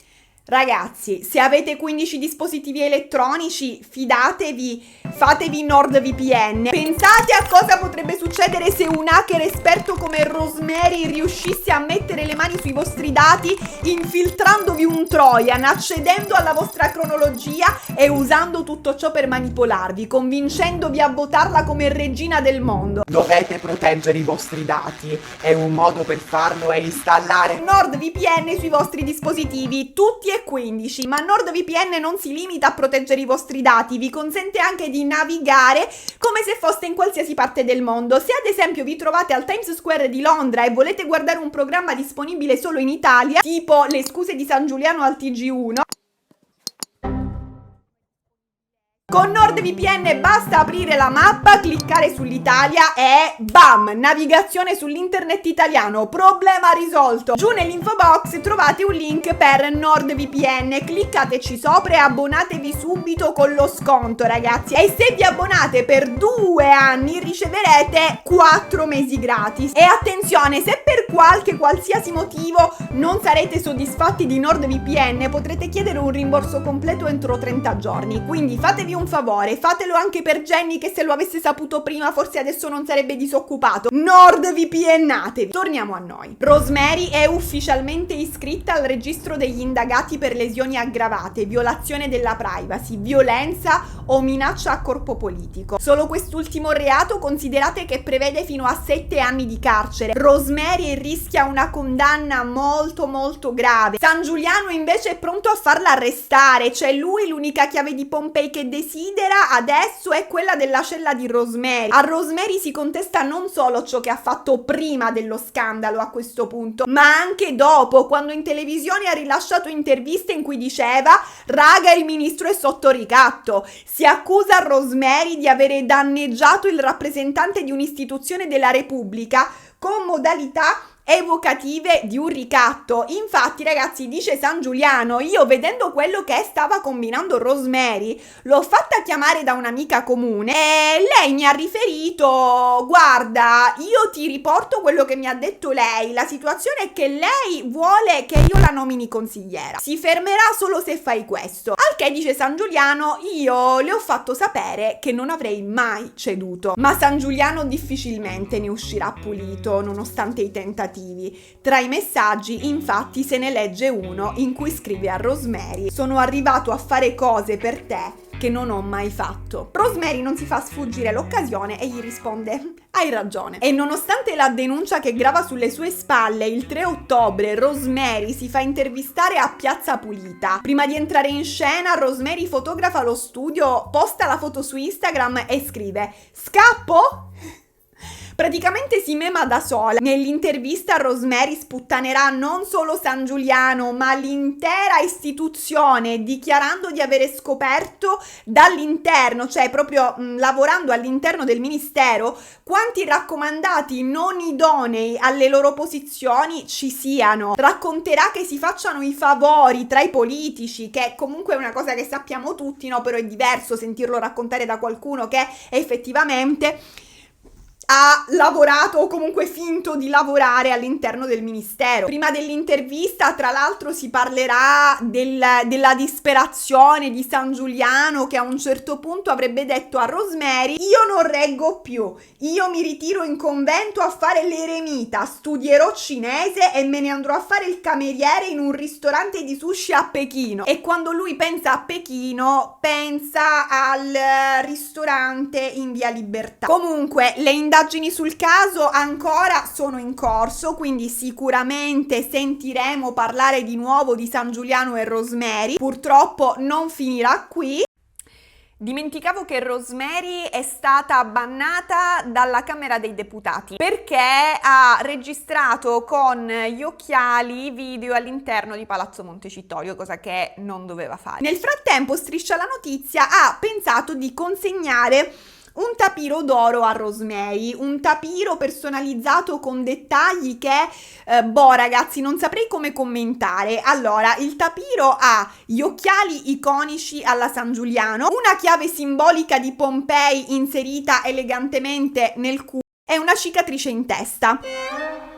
Ragazzi, se avete 15 dispositivi elettronici, fidatevi, fatevi NordVPN. Pensate a cosa potrebbe succedere se un hacker esperto come Rosemary riuscisse a mettere le mani sui vostri dati, infiltrandovi un Trojan, accedendo alla vostra cronologia e usando tutto ciò per manipolarvi, convincendovi a votarla come regina del mondo. Dovete proteggere i vostri dati e un modo per farlo è installare NordVPN sui vostri dispositivi, tutti e 15, ma NordVPN non si limita a proteggere i vostri dati, vi consente anche di navigare come se foste in qualsiasi parte del mondo. Se ad esempio vi trovate al Times Square di Londra e volete guardare un programma disponibile solo in Italia, tipo Le scuse di San Giuliano al TG1, con NordVPN basta aprire la mappa, cliccare sull'Italia e bam! Navigazione sull'internet italiano, problema risolto. Giù nell'info box trovate un link per NordVPN, cliccateci sopra e abbonatevi subito con lo sconto, ragazzi. E se vi abbonate per 2 anni riceverete 4 mesi gratis. E attenzione, se per qualsiasi motivo non sarete soddisfatti di NordVPN, potrete chiedere un rimborso completo entro 30 giorni. Quindi fatevi un un favore, fatelo anche per Jenny, che se lo avesse saputo prima forse adesso non sarebbe disoccupato. NordVPNatevi. Torniamo a noi. Rosemary è ufficialmente iscritta al registro degli indagati per lesioni aggravate, violazione della privacy, violenza o minaccia a corpo politico. Solo quest'ultimo reato considerate che prevede fino a 7 anni di carcere. Rosemary rischia una condanna molto grave. San Giuliano invece è pronto a farla arrestare, cioè lui l'unica chiave di Pompei che desidera adesso è quella della cella di Rosemary. A Rosemary si contesta non solo ciò che ha fatto prima dello scandalo a questo punto, ma anche dopo, quando in televisione ha rilasciato interviste in cui diceva: raga, il ministro è sotto ricatto. Si accusa Rosemary di avere danneggiato il rappresentante di un'istituzione della Repubblica con modalità evocative di un ricatto. Infatti, ragazzi, dice San Giuliano, io vedendo quello che stava combinando Rosemary l'ho fatta chiamare da un'amica comune e lei mi ha riferito: guarda, io ti riporto quello che mi ha detto lei, la situazione è che lei vuole che io la nomini consigliera, si fermerà solo se fai questo. Al che dice San Giuliano: io le ho fatto sapere che non avrei mai ceduto. Ma San Giuliano difficilmente ne uscirà pulito nonostante i tentativi. Tra i messaggi, infatti, se ne legge uno in cui scrive a Rosemary: sono arrivato a fare cose per te che non ho mai fatto. Rosemary non si fa sfuggire l'occasione e gli risponde: hai ragione. E nonostante la denuncia che grava sulle sue spalle, il 3 ottobre Rosemary si fa intervistare a Piazza Pulita. Prima di entrare in scena, Rosemary fotografa lo studio, posta la foto su Instagram e scrive: scappo? Praticamente si mema da sola. Nell'intervista Rosemary sputtanerà non solo San Giuliano, ma l'intera istituzione, dichiarando di avere scoperto dall'interno, cioè proprio lavorando all'interno del ministero, quanti raccomandati non idonei alle loro posizioni ci siano. Racconterà che si facciano i favori tra i politici, che comunque è una cosa che sappiamo tutti, no? Però è diverso sentirlo raccontare da qualcuno che effettivamente ha lavorato o comunque finto di lavorare all'interno del ministero. Prima dell'intervista, tra l'altro, si parlerà della disperazione di San Giuliano, che a un certo punto avrebbe detto a Rosemary: io non reggo più, io mi ritiro in convento a fare l'eremita, studierò cinese e me ne andrò a fare il cameriere in un ristorante di sushi a Pechino. E quando lui pensa a Pechino, pensa al ristorante in via Libertà. Comunque, le indagini sul caso ancora sono in corso, quindi sicuramente sentiremo parlare di nuovo di San Giuliano e Rosemary. Purtroppo non finirà qui. Dimenticavo che Rosemary è stata bannata dalla Camera dei Deputati perché ha registrato con gli occhiali video all'interno di Palazzo Montecitorio, cosa che non doveva fare. Nel frattempo, Striscia la Notizia ha pensato di consegnare un tapiro d'oro a Rosemary, un tapiro personalizzato con dettagli che, ragazzi, non saprei come commentare. Allora, il tapiro ha gli occhiali iconici alla San Giuliano, una chiave simbolica di Pompei inserita elegantemente nel culo e una cicatrice in testa.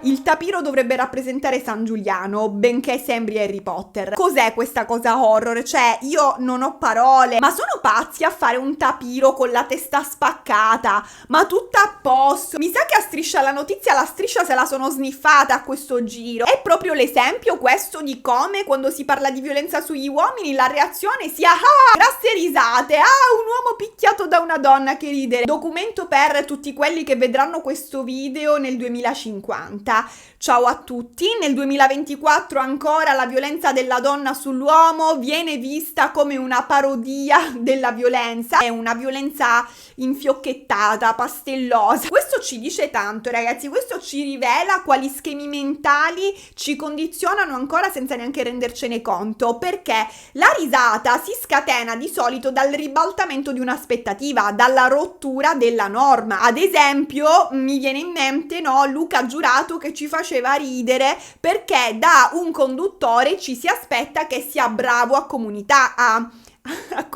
Il tapiro dovrebbe rappresentare San Giuliano, benché sembri Harry Potter. Cos'è questa cosa horror? Cioè, io non ho parole, ma sono pazzi a fare un tapiro con la testa spaccata, ma tutta a posto. Mi sa che a Striscia la Notizia la striscia se la sono sniffata a questo giro. È proprio l'esempio questo di come, quando si parla di violenza sugli uomini, la reazione sia grasse risate, un uomo picchiato da una donna, che ridere. Documento per tutti quelli che vedranno questo video nel 2050. Ciao a tutti. Nel 2024 ancora la violenza della donna sull'uomo viene vista come una parodia della violenza, è una violenza infiocchettata, pastellosa. Questo ci dice tanto, ragazzi, questo ci rivela quali schemi mentali ci condizionano ancora senza neanche rendercene conto, perché la risata si scatena di solito dal ribaltamento di un'aspettativa, dalla rottura della norma. Ad esempio, mi viene in mente, Luca Giurato, che ci faceva ridere perché da un conduttore ci si aspetta che sia bravo a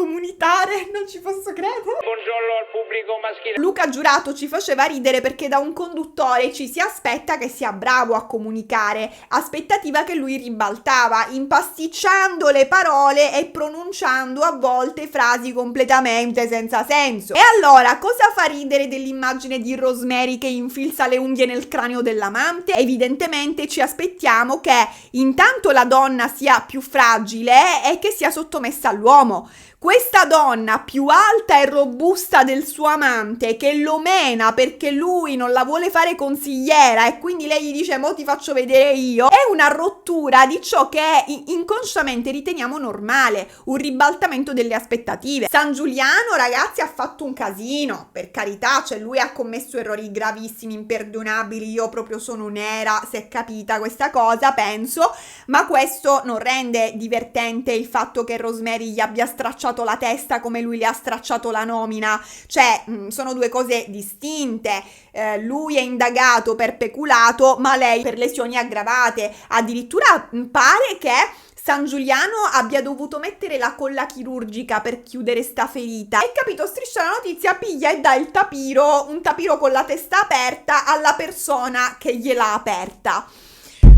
comunitarie, non ci posso credere. Buongiorno al pubblico maschile. Luca Giurato ci faceva ridere perché da un conduttore ci si aspetta che sia bravo a comunicare, aspettativa che lui ribaltava, impasticciando le parole e pronunciando a volte frasi completamente senza senso. E allora, cosa fa ridere dell'immagine di Rosemary che infilza le unghie nel cranio dell'amante? Evidentemente ci aspettiamo che intanto la donna sia più fragile e che sia sottomessa all'uomo. Questa donna più alta e robusta del suo amante che lo mena perché lui non la vuole fare consigliera e quindi lei gli dice mo ti faccio vedere io, è una rottura di ciò che inconsciamente riteniamo normale, un ribaltamento delle aspettative. San Giuliano, ragazzi, ha fatto un casino, per carità, cioè lui ha commesso errori gravissimi, imperdonabili, io proprio sono nera, si è capita questa cosa, penso, ma questo non rende divertente il fatto che Rosemary gli abbia stracciato la testa come lui le ha stracciato la nomina, cioè sono due cose distinte. Lui è indagato per peculato ma lei per lesioni aggravate, addirittura pare che San Giuliano abbia dovuto mettere la colla chirurgica per chiudere sta ferita. E capito, Striscia la Notizia piglia e dà il tapiro, un tapiro con la testa aperta alla persona che gliel'ha aperta.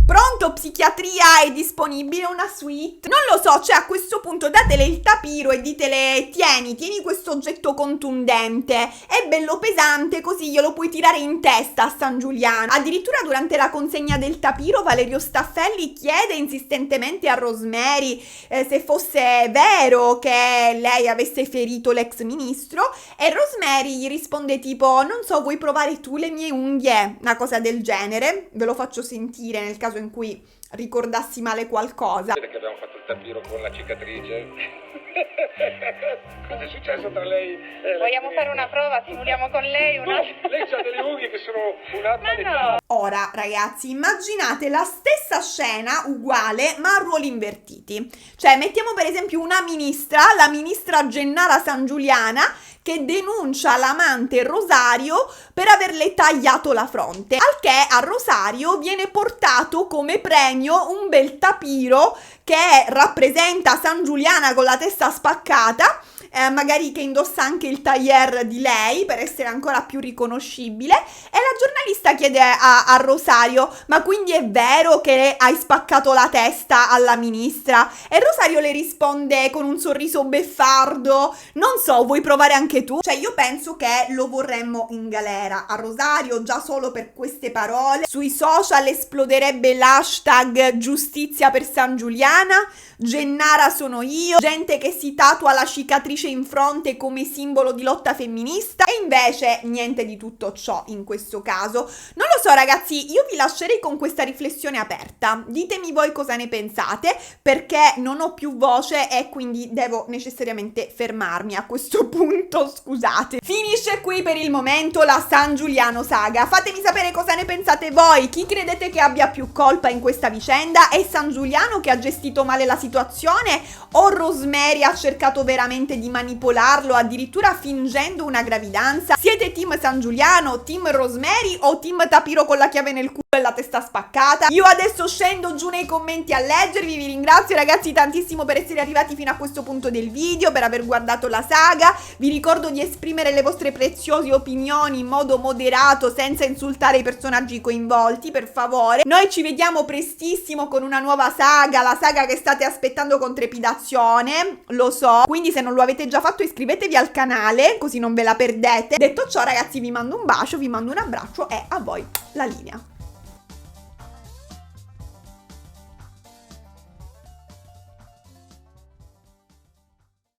Pronto, psichiatria, è disponibile una suite? Non lo so, cioè a questo punto datele il tapiro e ditele tieni questo oggetto contundente, è bello pesante così glielo puoi tirare in testa a San Giuliano. Addirittura durante la consegna del tapiro Valerio Staffelli chiede insistentemente a Rosemary se fosse vero che lei avesse ferito l'ex ministro e Rosemary gli risponde tipo non so, vuoi provare tu le mie unghie? Una cosa del genere, ve lo faccio sentire nel caso in cui ricordassi male qualcosa. Vedete che abbiamo fatto il tapiro con la cicatrice? Cosa è successo tra lei e Vogliamo fare una prova? Simuliamo con lei una... Lei ha delle unghie che sono un'altra no. Ora, ragazzi, immaginate la stessa scena uguale ma a ruoli invertiti. Cioè, mettiamo per esempio una ministra, la ministra Gennara Sangiuliana, che denuncia l'amante Rosario per averle tagliato la fronte, al che a Rosario viene portato come premio un bel tapiro che rappresenta San Giuliana con la testa spaccata, magari che indossa anche il tailleur di lei per essere ancora più riconoscibile, e la giornalista chiede a Rosario ma quindi è vero che hai spaccato la testa alla ministra? E Rosario le risponde con un sorriso beffardo non so, vuoi provare anche tu? Cioè io penso che lo vorremmo in galera a Rosario già solo per queste parole. Sui social esploderebbe l'hashtag giustizia per San Giuliana, Gennara sono io, gente che si tatua la cicatrice in fronte come simbolo di lotta femminista, e invece niente di tutto ciò in questo caso. Non lo so ragazzi, io vi lascerei con questa riflessione aperta, ditemi voi cosa ne pensate, perché non ho più voce e quindi devo necessariamente fermarmi a questo punto, scusate. Finisce qui per il momento la San Giuliano saga, fatemi sapere cosa ne pensate voi, chi credete che abbia più colpa in questa vicenda? È San Giuliano che ha gestito male la situazione o Rosemary ha cercato veramente di manipolarlo, addirittura fingendo una gravidanza? Siete team San Giuliano, team Rosemary o team tapiro con la chiave nel culo e la testa spaccata? Io adesso scendo giù nei commenti a leggervi, vi ringrazio ragazzi tantissimo per essere arrivati fino a questo punto del video, per aver guardato la saga, vi ricordo di esprimere le vostre preziose opinioni in modo moderato senza insultare i personaggi coinvolti, per favore. Noi ci vediamo prestissimo con una nuova saga, la saga che state aspettando con trepidazione, lo so, quindi se non lo avete già fatto iscrivetevi al canale così non ve la perdete. Detto ciò ragazzi vi mando un bacio, vi mando un abbraccio e a voi la linea.